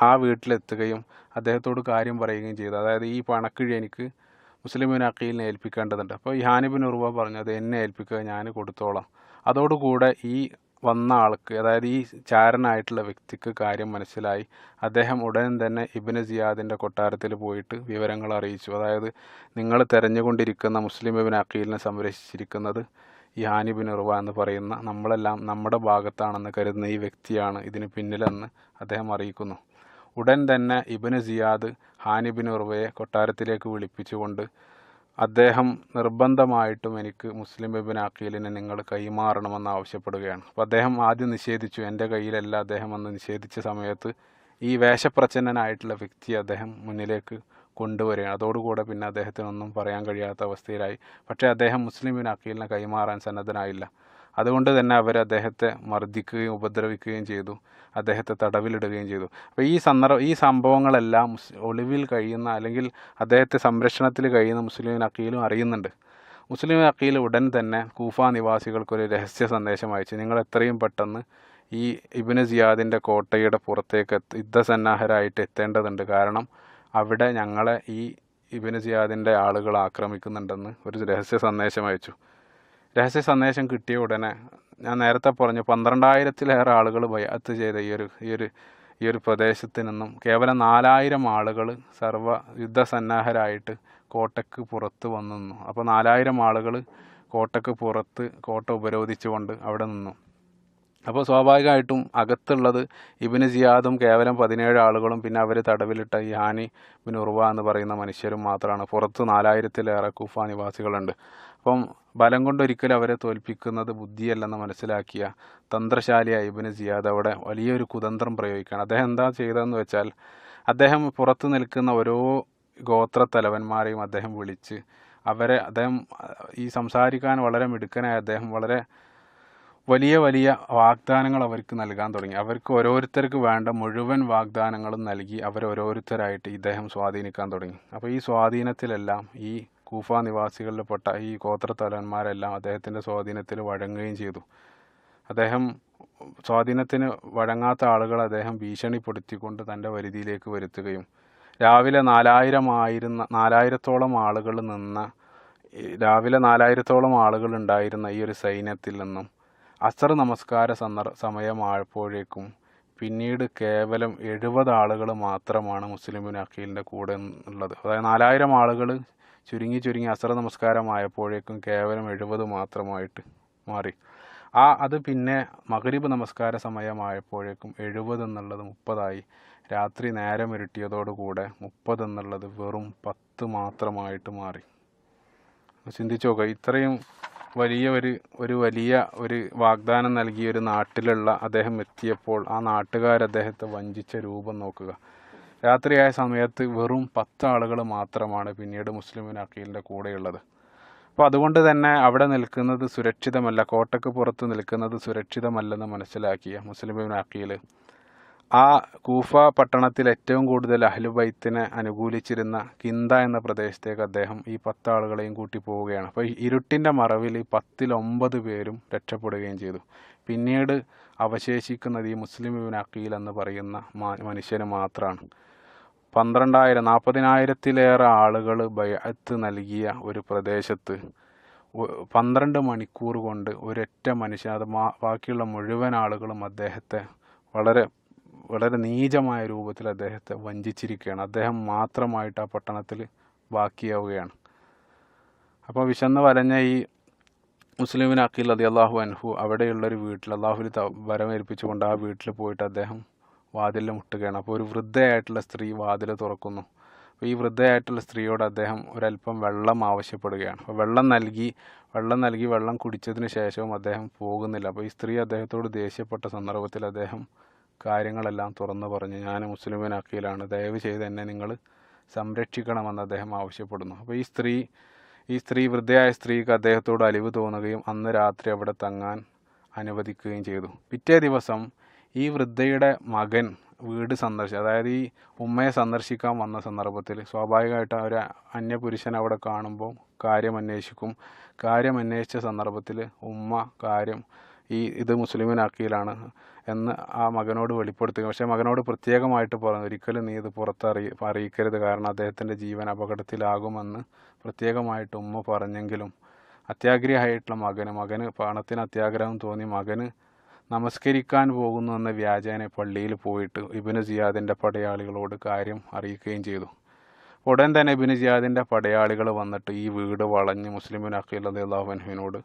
ആ വീട്ടിലെത്തുകയും അദ്ദേഹത്തോട് കാര്യം പറയുകയും ചെയ്തു. അതായത് ഈ പണക്കിഴി എനിക്ക് മുസ്ലിം ഇബ്നു അഖീലിനെ ഏൽപ്പിക്കേണ്ടതുണ്ട്. അപ്പോൾ ഈ ഹാനി ബിൻ ഉർവ പറഞ്ഞു, അത് എന്നെ ഏൽപ്പിക്കുക, ഞാൻ കൊടുത്തോളാം. അതോടുകൂടെ ഈ വന്ന ആൾക്ക്, അതായത് ഈ ചാരനായിട്ടുള്ള വ്യക്തിക്ക് കാര്യം മനസ്സിലായി. അദ്ദേഹം ഉടൻ തന്നെ ഇബ്നു സിയാദിൻ്റെ കൊട്ടാരത്തിൽ പോയിട്ട് വിവരങ്ങൾ അറിയിച്ചു. അതായത് നിങ്ങൾ തെരഞ്ഞുകൊണ്ടിരിക്കുന്ന മുസ്ലിം ഇബ്നു അഖീലിനെ സംരക്ഷിച്ചിരിക്കുന്നത് ഈ ഹാനി ബിൻ ഉർവ എന്ന് പറയുന്ന നമ്മളെല്ലാം നമ്മുടെ ഭാഗത്താണെന്ന് കരുതുന്ന ഈ വ്യക്തിയാണ് ഇതിന് പിന്നിലെന്ന് അദ്ദേഹം അറിയിക്കുന്നു. ഉടൻ തന്നെ ഇബ്നു സിയാദ് ഹാനി ബിൻ ഉർവയെ കൊട്ടാരത്തിലേക്ക് വിളിപ്പിച്ചുകൊണ്ട് അദ്ദേഹം നിർബന്ധമായിട്ടും എനിക്ക് മുസ്ലിം ഇബ്നു അഖീലിനെ നിങ്ങൾ കൈമാറണമെന്ന് ആവശ്യപ്പെടുകയാണ്. അപ്പോൾ അദ്ദേഹം ആദ്യം നിഷേധിച്ചു, എൻ്റെ കയ്യിലല്ല അദ്ദേഹം എന്ന് നിഷേധിച്ച സമയത്ത് ഈ വേഷപ്രച്ഛന്നനായിട്ടുള്ള വ്യക്തി അദ്ദേഹം മുന്നിലേക്ക് കൊണ്ടുവരികയാണ്. അതോടുകൂടെ പിന്നെ അദ്ദേഹത്തിനൊന്നും പറയാൻ കഴിയാത്ത അവസ്ഥയിലായി. പക്ഷേ അദ്ദേഹം മുസ്ലിം ഇബ്നു അഖീലിനെ കൈമാറാൻ സന്നദ്ധനായില്ല. അതുകൊണ്ട് തന്നെ അവർ അദ്ദേഹത്തെ മർദ്ദിക്കുകയും ഉപദ്രവിക്കുകയും ചെയ്തു, അദ്ദേഹത്തെ തടവിലിടുകയും ചെയ്തു. അപ്പോൾ ഈ സംഭവങ്ങളെല്ലാം ഒളിവിൽ കഴിയുന്ന, അല്ലെങ്കിൽ അദ്ദേഹത്തെ സംരക്ഷണത്തിൽ കഴിയുന്ന മുസ്ലിം അഖീലും അറിയുന്നുണ്ട്. മുസ്ലിം അഖീൽ ഉടൻ തന്നെ കൂഫ നിവാസികൾക്കൊരു രഹസ്യ സന്ദേശം അയച്ചു. നിങ്ങൾ എത്രയും പെട്ടെന്ന് ഈ ഇബ്നു സിയാദിൻ്റെ കോട്ടയുടെ പുറത്തേക്ക് യുദ്ധസന്നാഹരായിട്ട് എത്തേണ്ടതുണ്ട്. കാരണം അവിടെ ഞങ്ങളെ ഈ ഇബ്നു സിയാദിൻ്റെ ആളുകൾ ആക്രമിക്കുന്നുണ്ടെന്ന് ഒരു രഹസ്യ സന്ദേശം അയച്ചു. രഹസ്യ സന്ദേശം കിട്ടിയ ഉടനെ ഞാൻ നേരത്തെ പറഞ്ഞു 12,000-ലേറെ ആളുകൾ ബൈഅത്ത് ചെയ്ത ഈ ഒരു പ്രദേശത്ത് നിന്നും കേവലം 4,000 ആളുകൾ സർവ്വ യുദ്ധസന്നാഹരായിട്ട് കോട്ടയ്ക്ക് പുറത്ത് വന്നു നിന്നു. അപ്പോൾ 4,000 ആളുകൾ കോട്ടയ്ക്ക് പുറത്ത് കോട്ട ഉപരോധിച്ചുകൊണ്ട് അവിടെ നിന്നു. അപ്പോൾ സ്വാഭാവികമായിട്ടും അകത്തുള്ളത് ഇബ്നു സിയാദും കേവലം 17 ആളുകളും പിന്നെ അവർ തടവിലിട്ട ഈ ഹാനി ബിൻ ഉർവ എന്ന് പറയുന്ന മനുഷ്യരും മാത്രമാണ്. പുറത്ത് 4,000-ലേറെ കൂഫ നിവാസികളുണ്ട്. അപ്പം ബലം കൊണ്ടൊരിക്കലും അവരെ തോൽപ്പിക്കുന്നത് ബുദ്ധിയല്ലെന്ന് മനസ്സിലാക്കിയ തന്ത്രശാലിയായ ഇബ്നു സിയാദ് അവിടെ വലിയൊരു കുതന്ത്രം പ്രയോഗിക്കുകയാണ്. അദ്ദേഹം എന്താ ചെയ്തതെന്ന് വെച്ചാൽ, അദ്ദേഹം പുറത്ത് നിൽക്കുന്ന ഓരോ ഗോത്രത്തലവന്മാരെയും അദ്ദേഹം വിളിച്ച് അദ്ദേഹം ഈ സംസാരിക്കാൻ വളരെ മിടുക്കനായ അദ്ദേഹം വളരെ വലിയ വലിയ വാഗ്ദാനങ്ങൾ അവർക്ക് നൽകാൻ തുടങ്ങി. അവർക്ക് ഓരോരുത്തർക്ക് വേണ്ട മുഴുവൻ വാഗ്ദാനങ്ങളും നൽകി അവരോരോരുത്തരായിട്ട് ഇദ്ദേഹം സ്വാധീനിക്കാൻ തുടങ്ങി. അപ്പോൾ ഈ സ്വാധീനത്തിലെല്ലാം ഈ കൂഫ നിവാസികളിൽപ്പെട്ട ഈ ഗോത്രത്തലവന്മാരെല്ലാം അദ്ദേഹത്തിൻ്റെ സ്വാധീനത്തിൽ വഴങ്ങുകയും ചെയ്തു. അദ്ദേഹം സ്വാധീനത്തിന് വഴങ്ങാത്ത ആളുകളെ അദ്ദേഹം ഭീഷണിപ്പെടുത്തിക്കൊണ്ട് തൻ്റെ വരുതിയിലേക്ക് വരുത്തുകയും രാവിലെ 4,000-ഓളം ആളുകൾ രാവിലെ 4,000-ഓളം ആളുകൾ ഉണ്ടായിരുന്ന ഈ ഒരു സൈന്യത്തിൽ നിന്നും അസർ നമസ്കാര സമയമായപ്പോഴേക്കും പിന്നീട് കേവലം 70 ആളുകൾ മാത്രമാണ് മുസ്ലിം ഇബ്നു അഖീലിൻ്റെ കൂടെ ഉള്ളത്. അതായത് 4,000 ആളുകൾ ചുരുങ്ങി അസർ നമസ്കാരമായപ്പോഴേക്കും കേവലം 70 മാത്രമായിട്ട് മാറി. അത് പിന്നെ മഗ്രിബ് നമസ്കാര സമയമായപ്പോഴേക്കും 70 എന്നുള്ളത് 30 രാത്രി നേരം ഇരുട്ടിയതോടുകൂടെ 30 എന്നുള്ളത് വെറും 10 മാത്രമായിട്ട് മാറി. ചിന്തിച്ചു നോക്കുക, ഇത്രയും വലിയ ഒരു വാഗ്ദാനം നൽകിയ ഒരു നാട്ടിലുള്ള അദ്ദേഹം എത്തിയപ്പോൾ ആ നാട്ടുകാരദ്ദേഹത്തെ വഞ്ചിച്ച രൂപം നോക്കുക. രാത്രിയായ സമയത്ത് വെറും 10 ആളുകൾ മാത്രമാണ് പിന്നീട് മുസ്ലിം ഇബ്നു അഖീലിൻ്റെ കൂടെയുള്ളത്. അപ്പോൾ അതുകൊണ്ട് തന്നെ അവിടെ നിൽക്കുന്നത് സുരക്ഷിതമല്ല, കോട്ടയ്ക്ക് പുറത്ത് നിൽക്കുന്നത് സുരക്ഷിതമല്ലെന്ന് മനസ്സിലാക്കിയ മുസ്ലിം ഇബ്നു അഖീൽ ആ കൂഫ പട്ടണത്തിൽ ഏറ്റവും കൂടുതൽ അഹ്ലുബൈത്തിനെ അനുകൂലിച്ചിരുന്ന കിന്ദ എന്ന പ്രദേശത്തേക്ക് അദ്ദേഹം ഈ 10 ആളുകളെയും കൂട്ടി പോവുകയാണ്. അപ്പോൾ ഇരുട്ടിൻ്റെ മറവിൽ 10-9 പേരും രക്ഷപ്പെടുകയും ചെയ്തു. പിന്നീട് അവശേഷിക്കുന്നത് ഈ മുസ്ലിം ഇബ്നു അഖീൽ എന്ന് പറയുന്ന മനുഷ്യന് മാത്രമാണ്. 40,000-ലേറെ ആളുകൾ ബൈഅത്ത് നൽകിയ ഒരു പ്രദേശത്ത് 12 മണിക്കൂർ കൊണ്ട് ഒരൊറ്റ മനുഷ്യൻ, അത് ബാക്കിയുള്ള മുഴുവൻ ആളുകളും അദ്ദേഹത്തെ വളരെ നീചമായ രൂപത്തിൽ അദ്ദേഹത്തെ വഞ്ചിച്ചിരിക്കുകയാണ്. അദ്ദേഹം മാത്രമായിട്ട് ആ പട്ടണത്തിൽ ബാക്കിയാവുകയാണ്. അപ്പോൾ വിശന്ന് വലഞ്ഞ ഈ മുസ്ലിം ഇബ്നു അഖീൽ റളിയല്ലാഹു അൻഹു അവിടെയുള്ളൊരു വീട്ടിൽ അള്ളാഹുവിൽ വരമേൽപ്പിച്ചുകൊണ്ട് ആ വീട്ടിൽ പോയിട്ട് അദ്ദേഹം വാതിലിൽ മുട്ടുകയാണ്. അപ്പോൾ ഒരു വൃദ്ധയായിട്ടുള്ള സ്ത്രീ വാതിൽ തുറക്കുന്നു. അപ്പോൾ ഈ വൃദ്ധയായിട്ടുള്ള സ്ത്രീയോട് അദ്ദേഹം ഒരല്പം വെള്ളം ആവശ്യപ്പെടുകയാണ്. അപ്പോൾ വെള്ളം നൽകി വെള്ളം കുടിച്ചതിന് ശേഷവും അദ്ദേഹം പോകുന്നില്ല. അപ്പോൾ ഈ സ്ത്രീ അദ്ദേഹത്തോട് ദേഷ്യപ്പെട്ട സന്ദർഭത്തിൽ അദ്ദേഹം കാര്യങ്ങളെല്ലാം തുറന്നു പറഞ്ഞു, ഞാൻ മുസ്ലിം ഇബ്നു അഖീലാണ്, ദയവ് ചെയ്ത് എന്നെ നിങ്ങൾ സംരക്ഷിക്കണമെന്ന് അദ്ദേഹം ആവശ്യപ്പെടുന്നു. അപ്പോൾ ഈ സ്ത്രീ വൃദ്ധയായ സ്ത്രീക്ക് അദ്ദേഹത്തോട് അലിവ് തോന്നുകയും അന്ന് രാത്രി അവിടെ തങ്ങാൻ അനുവദിക്കുകയും ചെയ്തു. പിറ്റേ ദിവസം ഈ വൃദ്ധയുടെ മകൻ വീട് അതായത് ഈ ഉമ്മയെ സന്ദർശിക്കാൻ വന്ന സന്ദർഭത്തിൽ സ്വാഭാവികമായിട്ട് ഒരു അന്യപുരുഷൻ അവിടെ കാണുമ്പോൾ കാര്യം അന്വേഷിച്ച സന്ദർഭത്തിൽ ഉമ്മ ഇത് മുസ്ലിം ഇബ്നു അഖീലാണ് എന്ന് ആ മകനോട് വെളിപ്പെടുത്തുക. പക്ഷേ മകനോട് പ്രത്യേകമായിട്ട് പറഞ്ഞു, ഒരിക്കലും നീ ഇത് അറിയിക്കരുത്, കാരണം അദ്ദേഹത്തിൻ്റെ ജീവൻ അപകടത്തിലാകുമെന്ന് പ്രത്യേകമായിട്ട് ഉമ്മ പറഞ്ഞെങ്കിലും അത്യാഗ്രഹിയായിട്ടുള്ള മകന് പണത്തിന് അത്യാഗ്രഹം തോന്നി മകന് നമസ്കരിക്കാൻ പോകുന്നു എന്ന വ്യാജേന പള്ളിയിൽ പോയിട്ട് ഇബ്നു സിയാദിൻ്റെ പടയാളികളോട് കാര്യം അറിയിക്കുകയും ചെയ്തു. ഉടൻ തന്നെ ഇബ്നു സിയാദിൻ്റെ പടയാളികൾ വന്നിട്ട് ഈ വീട് വളഞ്ഞ് മുസ്ലിം ബിൻ അഖീൽ റളിയല്ലാഹു അൻഹുവിനോട്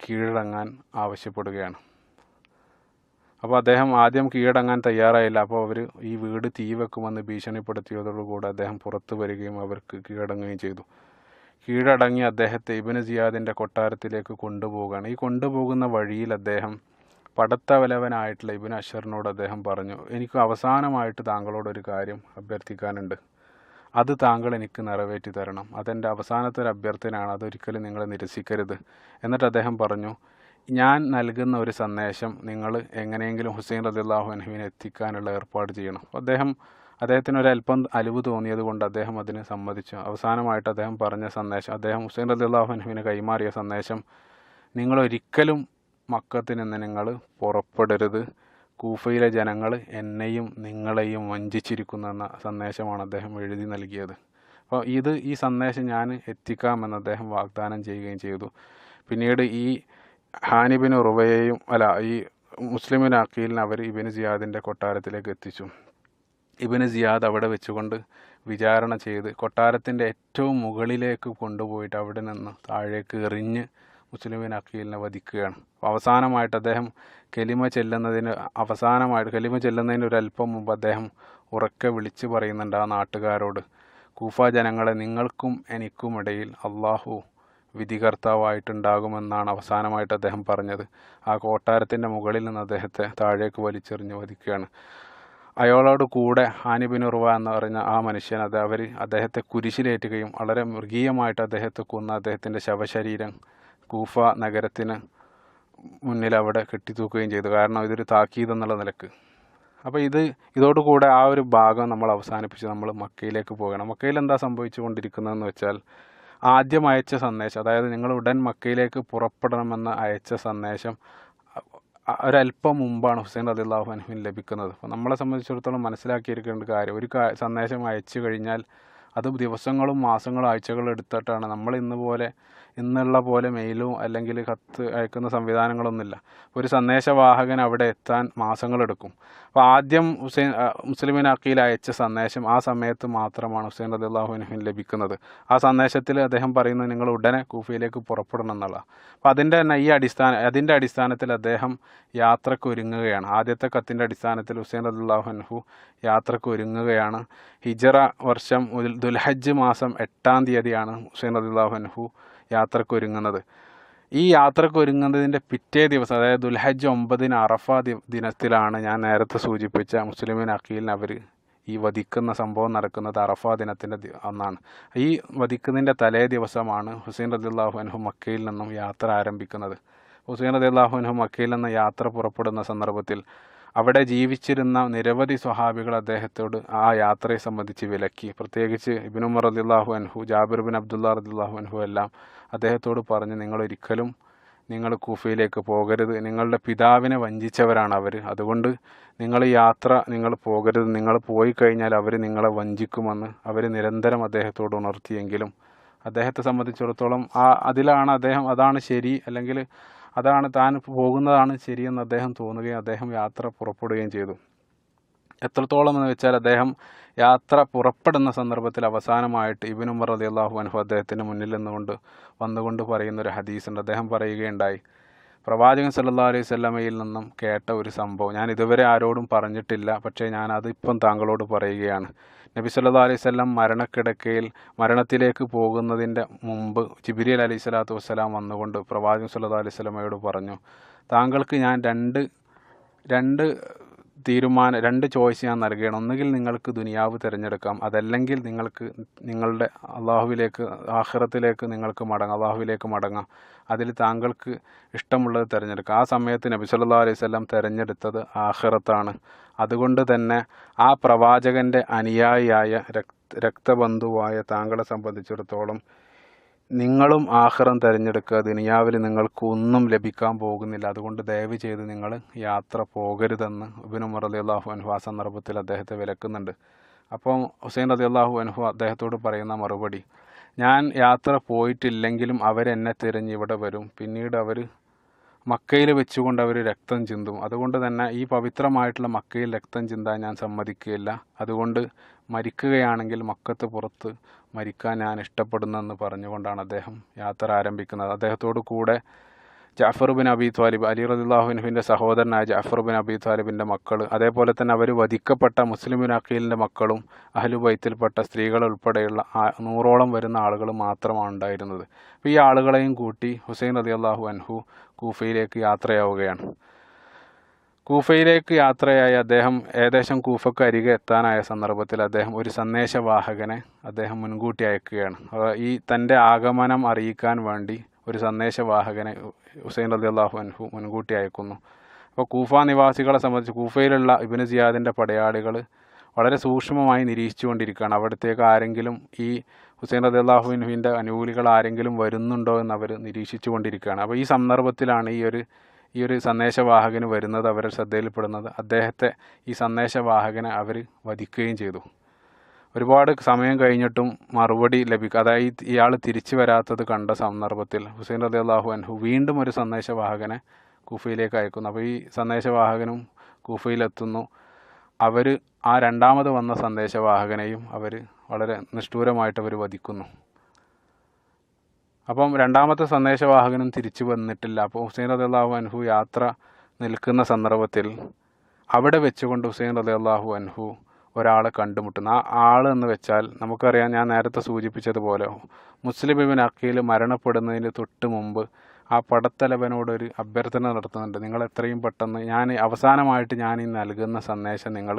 കീഴടങ്ങാൻ ആവശ്യപ്പെടുകയാണ്. അപ്പോൾ അദ്ദേഹം ആദ്യം കീഴടങ്ങാൻ തയ്യാറായില്ല. അപ്പോൾ അവർ ഈ വീട് തീ വെക്കുമെന്ന് ഭീഷണിപ്പെടുത്തിയതോടുകൂടി അദ്ദേഹം പുറത്തു വരികയും അവർക്ക് കീഴടങ്ങുകയും ചെയ്തു. കീഴടങ്ങി അദ്ദേഹത്തെ ഇബ്നു സിയാദിൻ്റെ കൊട്ടാരത്തിലേക്ക് കൊണ്ടുപോവുകയാണ്. ഈ കൊണ്ടുപോകുന്ന വഴിയിൽ അദ്ദേഹം പടത്തലവനായിട്ടുള്ള ഇബ്നു അശ്വറിനോട് അദ്ദേഹം പറഞ്ഞു, എനിക്ക് അവസാനമായിട്ട് താങ്കളോടൊരു കാര്യം അഭ്യർത്ഥിക്കാനുണ്ട്, അത് താങ്കൾ എനിക്ക് നിറവേറ്റി തരണം. അതെൻ്റെ അവസാനത്തെ ഒരു അഭ്യർത്ഥനയാണ്, അതൊരിക്കലും നിങ്ങൾ നിരസിക്കരുത്. എന്നിട്ട് അദ്ദേഹം പറഞ്ഞു, ഞാൻ നൽകുന്ന ഒരു സന്ദേശം നിങ്ങൾ എങ്ങനെയെങ്കിലും ഹുസൈൻ റളിയല്ലാഹു അൻഹുവിനെ എത്തിക്കാനുള്ള ഏർപ്പാട് ചെയ്യണം. അദ്ദേഹത്തിന് ഒരല്പം അലിവ് തോന്നിയത് കൊണ്ട് അദ്ദേഹം അതിന് സമ്മതിച്ചു. അവസാനമായിട്ട് അദ്ദേഹം പറഞ്ഞ സന്ദേശം, അദ്ദേഹം ഹുസൈൻ റളിയല്ലാഹു അൻഹുവിന് കൈമാറിയ സന്ദേശം, നിങ്ങളൊരിക്കലും മക്കത്തിൽ നിന്ന് നിങ്ങൾ പുറപ്പെടരുത്, കൂഫയിലെ ജനങ്ങൾ എന്നെയും നിങ്ങളെയും വഞ്ചിച്ചിരിക്കുന്നെന്ന സന്ദേശമാണ് അദ്ദേഹം എഴുതി നൽകിയത്. അപ്പോൾ ഈ സന്ദേശം ഞാൻ എത്തിക്കാമെന്ന് അദ്ദേഹം വാഗ്ദാനം ചെയ്യുകയും ചെയ്തു. പിന്നീട് ഈ ഹാനിബിന് ഉറുവയെയും ഈ മുസ്ലിം ബിൻ അഖീലിനെ അവർ ഇബ്നു സിയാദിൻ്റെ കൊട്ടാരത്തിലേക്ക് എത്തിച്ചു. ഇബ്നു സിയാദ് അവിടെ വെച്ചുകൊണ്ട് വിചാരണ ചെയ്ത് കൊട്ടാരത്തിൻ്റെ ഏറ്റവും മുകളിലേക്ക് കൊണ്ടുപോയിട്ട് അവിടെ നിന്ന് താഴേക്ക് എറിഞ്ഞ് മുസ്ലിം ബിൻ അഖീലിനെ വധിക്കുകയാണ്. അവസാനമായിട്ട് അദ്ദേഹം കലിമ ചെല്ലുന്നതിന് ഒരല്പം മുമ്പ് അദ്ദേഹം ഉറക്കെ വിളിച്ചു പറയുന്നുണ്ട് ആ നാട്ടുകാരോട്, കൂഫ ജനങ്ങളെ, നിങ്ങൾക്കും എനിക്കുമിടയിൽ അള്ളാഹു വിധികർത്താവായിട്ടുണ്ടാകുമെന്നാണ് അവസാനമായിട്ട് അദ്ദേഹം പറഞ്ഞത്. ആ കൊട്ടാരത്തിൻ്റെ മുകളിൽ നിന്ന് അദ്ദേഹത്തെ താഴേക്ക് വലിച്ചെറിഞ്ഞ് വധിക്കുകയാണ്. അയാളോട് കൂടെ ഹാനിബിൻ ഉർവ എന്ന് പറഞ്ഞ ആ മനുഷ്യൻ അദ്ദേഹത്തെ കുരിശിലേറ്റുകയും വളരെ മൃഗീയമായിട്ട് അദ്ദേഹത്തെ കൊന്ന അദ്ദേഹത്തിൻ്റെ ശവശരീരം കൂഫ നഗരത്തിന് മുന്നിൽ അവിടെ കെട്ടിത്തൂക്കുകയും ചെയ്തു. കാരണം ഇതൊരു താക്കീത് എന്നുള്ള നിലക്ക്. അപ്പോൾ ഇതോടുകൂടെ ആ ഒരു ഭാഗം നമ്മൾ അവസാനിപ്പിച്ച് നമ്മൾ മക്കയിലേക്ക് പോകണം. മക്കയിൽ എന്താ സംഭവിച്ചു കൊണ്ടിരിക്കുന്നതെന്ന് വെച്ചാൽ, ആദ്യം അയച്ച സന്ദേശം, അതായത് നിങ്ങൾ ഉടൻ മക്കയിലേക്ക് പുറപ്പെടണമെന്ന് അയച്ച സന്ദേശം ഒരല്പം മുമ്പാണ് ഹുസൈൻ റളിയല്ലാഹു അൻഹുവിന് ലഭിക്കുന്നത്. അപ്പോൾ നമ്മളെ സംബന്ധിച്ചിടത്തോളം മനസ്സിലാക്കിയിരിക്കേണ്ട കാര്യം, ഒരു സന്ദേശം അയച്ചു കഴിഞ്ഞാൽ അത് ദിവസങ്ങളും മാസങ്ങളും ആഴ്ചകളും എടുത്തിട്ടാണ്. നമ്മൾ ഇന്നുള്ള പോലെ മെയിലും അല്ലെങ്കിൽ കത്ത് അയക്കുന്ന സംവിധാനങ്ങളൊന്നുമില്ല. ഒരു സന്ദേശവാഹകൻ അവിടെ എത്താൻ മാസങ്ങളെടുക്കും. അപ്പോൾ ആദ്യം മുസ്ലിം ബിൻ അഖീൽ അയച്ച സന്ദേശം ആ സമയത്ത് മാത്രമാണ് ഹുസൈൻ റളിയല്ലാഹു അൻഹുവിന് ലഭിക്കുന്നത്. ആ സന്ദേശത്തിൽ അദ്ദേഹം പറയുന്നത് നിങ്ങൾ ഉടനെ കൂഫയിലേക്ക് പുറപ്പെടണം എന്നുള്ള. അപ്പോൾ അതിൻ്റെ അടിസ്ഥാനത്തിൽ അദ്ദേഹം യാത്രക്ക് ഒരുങ്ങുകയാണ്. ആദ്യത്തെ കത്തിൻ്റെ അടിസ്ഥാനത്തിൽ ഹുസൈൻ റളിയല്ലാഹു അൻഹു യാത്രക്ക് ഒരുങ്ങുകയാണ്. ഹിജറ വർഷം ദുൽഹജ്ജ് മാസം 8-ാം തീയതിയാണ് ഹുസൈൻ റളിയല്ലാഹു അൻഹു യാത്രക്ക് ഒരുങ്ങുന്നത്. ഈ യാത്രക്ക് ഒരുങ്ങുന്നതിൻ്റെ പിറ്റേ ദിവസം, അതായത് ദുൽഹജ്ജ് 9 അറഫ ദിനത്തിലാണ് ഞാൻ നേരത്തെ സൂചിപ്പിച്ച മുസ്ലിം ബിൻ അഖീലിനെ അവർ ഈ വധിക്കുന്ന സംഭവം നടക്കുന്നത് അറഫ ദിനത്തിൻ്റെ അന്നാണ്. ഈ വധിക്കുന്നതിൻ്റെ തലേ ദിവസമാണ് ഹുസൈൻ റളിയല്ലാഹു അൻഹു മക്കയിൽ നിന്നും യാത്ര ആരംഭിക്കുന്നത്. ഹുസൈൻ റളിയല്ലാഹു അൻഹു മക്കയിൽ നിന്ന് യാത്ര പുറപ്പെടുന്ന സന്ദർഭത്തിൽ അവിടെ ജീവിച്ചിരുന്ന നിരവധി സ്വഹാബികൾ അദ്ദേഹത്തോട് ആ യാത്രയെ സംബന്ധിച്ച് വിലക്കി. പ്രത്യേകിച്ച് ഇബ്നു ഉമർ റളിയല്ലാഹു അൻഹു, ജാബിർ ബിൻ അബ്ദുല്ലാ റളിയല്ലാഹു അൻഹു എല്ലാം അദ്ദേഹത്തോട് പറഞ്ഞു, നിങ്ങൾ കൂഫയിലേക്ക് പോകരുത്, നിങ്ങളുടെ പിതാവിനെ വഞ്ചിച്ചവരാണ് അവർ, അതുകൊണ്ട് നിങ്ങൾ പോകരുത്, നിങ്ങൾ പോയി കഴിഞ്ഞാൽ അവർ നിങ്ങളെ വഞ്ചിക്കുമെന്ന് അവർ നിരന്തരം അദ്ദേഹത്തോട് ഉണർത്തിയെങ്കിലും അദ്ദേഹത്തെ സംബന്ധിച്ചിടത്തോളം അതാണ് ശരി, അല്ലെങ്കിൽ താൻ പോകുന്നതാണ് ശരിയെന്ന് അദ്ദേഹം തോന്നുകയും അദ്ദേഹം യാത്ര പുറപ്പെടുകയും ചെയ്തു. എത്രത്തോളം എന്ന് വെച്ചാൽ, അദ്ദേഹം യാത്ര പുറപ്പെടുന്ന സന്ദർഭത്തിൽ അവസാനമായിട്ട് ഇബ്നു ഉമർ റളിയല്ലാഹു അൻഹു അദ്ദേഹത്തിന് മുന്നിൽ വന്നുകൊണ്ട് പറയുന്നൊരു ഹദീസുണ്ട്. അദ്ദേഹം പറയുകയുണ്ടായി, പ്രവാചകൻ സല്ലല്ലാഹു അലൈഹി വസല്ലമയിൽ നിന്നും കേട്ട ഒരു സംഭവം ഞാൻ ഇതുവരെ ആരോടും പറഞ്ഞിട്ടില്ല, പക്ഷേ ഞാനതിപ്പം താങ്കളോട് പറയുകയാണ്. നബി സല്ലല്ലാഹു അലൈഹി വസല്ലം മരണക്കിടക്കയിൽ മരണത്തിലേക്ക് പോകുന്നതിൻ്റെ മുമ്പ് ജിബ്രീൽ അലൈഹി സ്വലാത്തു വസ്സലാം വന്നുകൊണ്ട് പ്രവാചകൻ സല്ലല്ലാഹു അലൈഹി വസല്ലമയോട് പറഞ്ഞു, താങ്കൾക്ക് ഞാൻ രണ്ട് ചോയ്സ് ഞാൻ നൽകുകയാണ്. ഒന്നുകിൽ നിങ്ങൾക്ക് ദുനിയാവ് തിരഞ്ഞെടുക്കാം, അതല്ലെങ്കിൽ നിങ്ങൾക്ക് നിങ്ങളുടെ ആഖിറത്തിലേക്ക് നിങ്ങൾക്ക് അള്ളാഹുവിലേക്ക് മടങ്ങാം. അതിൽ താങ്കൾക്ക് ഇഷ്ടമുള്ളത് തിരഞ്ഞെടുക്കാം. ആ സമയത്ത് നബി സല്ലല്ലാഹു അലൈഹി വസല്ലം തിരഞ്ഞെടുത്തത് ആഖിറത്താണ്. അതുകൊണ്ട് തന്നെ ആ പ്രവാചകൻ്റെ അനുയായിയായ രക്തബന്ധുവായ താങ്കളെ സംബന്ധിച്ചിടത്തോളം നിങ്ങളും ആഖിറം തിരഞ്ഞെടുക്കുക. ദുനിയാവിൽ നിങ്ങൾക്ക് ഒന്നും ലഭിക്കാൻ പോകുന്നില്ല, അതുകൊണ്ട് ദയവ് ചെയ്ത് നിങ്ങൾ യാത്ര പോകരുതെന്ന് ഇബ്നു ഉമർ റളിയല്ലാഹു അൻഹു ആ സന്ദർഭത്തിൽ അദ്ദേഹത്തെ വിലക്കുന്നുണ്ട്. അപ്പോൾ ഹുസൈൻ റളിയല്ലാഹു അൻഹു അദ്ദേഹത്തോട് പറയുന്ന മറുപടി, ഞാൻ യാത്ര പോയിട്ടില്ലെങ്കിലും അവരെന്നെ തിരഞ്ഞ് ഇവിടെ വരും, പിന്നീട് അവർ മക്കയിൽ വെച്ചുകൊണ്ട് അവർ രക്തം ചിന്തും. അതുകൊണ്ട് തന്നെ ഈ പവിത്രമായിട്ടുള്ള മക്കയിൽ രക്തം ചിന്താൻ ഞാൻ സമ്മതിക്കുകയില്ല. അതുകൊണ്ട് മരിക്കുകയാണെങ്കിൽ മക്കത്ത് പുറത്ത് മരിക്കാൻ ഞാൻ ഇഷ്ടപ്പെടുന്നെന്ന് പറഞ്ഞുകൊണ്ടാണ് അദ്ദേഹം യാത്ര ആരംഭിക്കുന്നത്. അദ്ദേഹത്തോടു കൂടെ Jafar bin Abi Talib, Ali റളിയല്ലാഹു അൻഹുവിൻ്റെ സഹോദരനായ ജഅഫർ ബിൻ അബി ത്വാലിബിൻ്റെ മക്കൾ, അതേപോലെ തന്നെ അവർ വധിക്കപ്പെട്ട മുസ്ലിം ബിൻ അഖീലിൻ്റെ മക്കളും അഹ്ലുബൈത്തിൽപ്പെട്ട സ്ത്രീകൾ ഉൾപ്പെടെയുള്ള 100ഓളം വരുന്ന ആളുകൾ മാത്രമാണ് ഉണ്ടായിരുന്നത്. അപ്പോൾ ഈ ആളുകളെയും കൂട്ടി ഹുസൈൻ റളിയല്ലാഹു അൻഹു കൂഫയിലേക്ക് യാത്രയാവുകയാണ്. കൂഫയിലേക്ക് യാത്രയായി അദ്ദേഹം ഏകദേശം കൂഫക്ക് അരികെ എത്താനായ സന്ദർഭത്തിൽ അദ്ദേഹം ഒരു സന്ദേശവാഹകനെ അദ്ദേഹം മുൻകൂട്ടി അയക്കുകയാണ്. ഈ തൻ്റെ ആഗമനം അറിയിക്കാൻ വേണ്ടി ഒരു സന്ദേശവാഹകനെ ഹുസൈൻ റളിയല്ലാഹു അൻഹു മുൻകൂട്ടി അയക്കുന്നു. അപ്പോൾ കൂഫ നിവാസികളെ സംബന്ധിച്ച് കൂഫയിലുള്ള ഇബ്നു സിയാദിൻ്റെ പടയാളികൾ വളരെ സൂക്ഷ്മമായി നിരീക്ഷിച്ചുകൊണ്ടിരിക്കുകയാണ്. അവിടത്തേക്ക് ആരെങ്കിലും ഈ ഹുസൈൻ റളിയല്ലാഹു അൻഹുവിൻ്റെ അനുകൂലികൾ ആരെങ്കിലും വരുന്നുണ്ടോ എന്ന് അവർ നിരീക്ഷിച്ചുകൊണ്ടിരിക്കുകയാണ്. അപ്പോൾ ഈ സന്ദർഭത്തിലാണ് ഈ ഒരു സന്ദേശവാഹകന് വരുന്നത്, അവരുടെ ശ്രദ്ധയിൽപ്പെടുന്നത്. അദ്ദേഹത്തെ ഈ സന്ദേശവാഹകനെ അവർ വധിക്കുകയും ചെയ്തു. ഒരുപാട് സമയം കഴിഞ്ഞിട്ടും മറുപടി ലഭിക്കുക, അതായത് ഇയാൾ തിരിച്ചു വരാത്തത് കണ്ട സന്ദർഭത്തിൽ ഹുസൈൻ റളിയല്ലാഹു അൻഹു വീണ്ടും ഒരു സന്ദേശവാഹകനെ കൂഫയിലേക്ക് അയക്കുന്നു. അപ്പോൾ ഈ സന്ദേശവാഹകനും കൂഫയിലെത്തുന്നു. അവർ ആ രണ്ടാമത് വന്ന സന്ദേശവാഹകനെയും അവർ വളരെ നിഷ്ഠൂരമായിട്ട് അവർ വധിക്കുന്നു. അപ്പം രണ്ടാമത്തെ സന്ദേശവാഹകനും തിരിച്ചു വന്നിട്ടില്ല. അപ്പോൾ ഹുസൈൻ റളിയല്ലാഹു അൻഹു യാത്ര നിൽക്കുന്ന സന്ദർഭത്തിൽ അവിടെ വെച്ചുകൊണ്ട് ഹുസൈൻ റളിയല്ലാഹു അൻഹു ഒരാളെ കണ്ടുമുട്ടുന്നു. ആ ആൾ എന്ന് വെച്ചാൽ നമുക്കറിയാം, ഞാൻ നേരത്തെ സൂചിപ്പിച്ചതുപോലെ മുസ്ലിം ഇബ്നു അഖീൽ മരണപ്പെടുന്നതിന് തൊട്ട് മുമ്പ് ആ പടത്തലവനോടൊരു അഭ്യർത്ഥന നടത്തുന്നുണ്ട്. നിങ്ങൾ എത്രയും പെട്ടെന്ന് അവസാനമായിട്ട് ഞാൻ ഈ നൽകുന്ന സന്ദേശം നിങ്ങൾ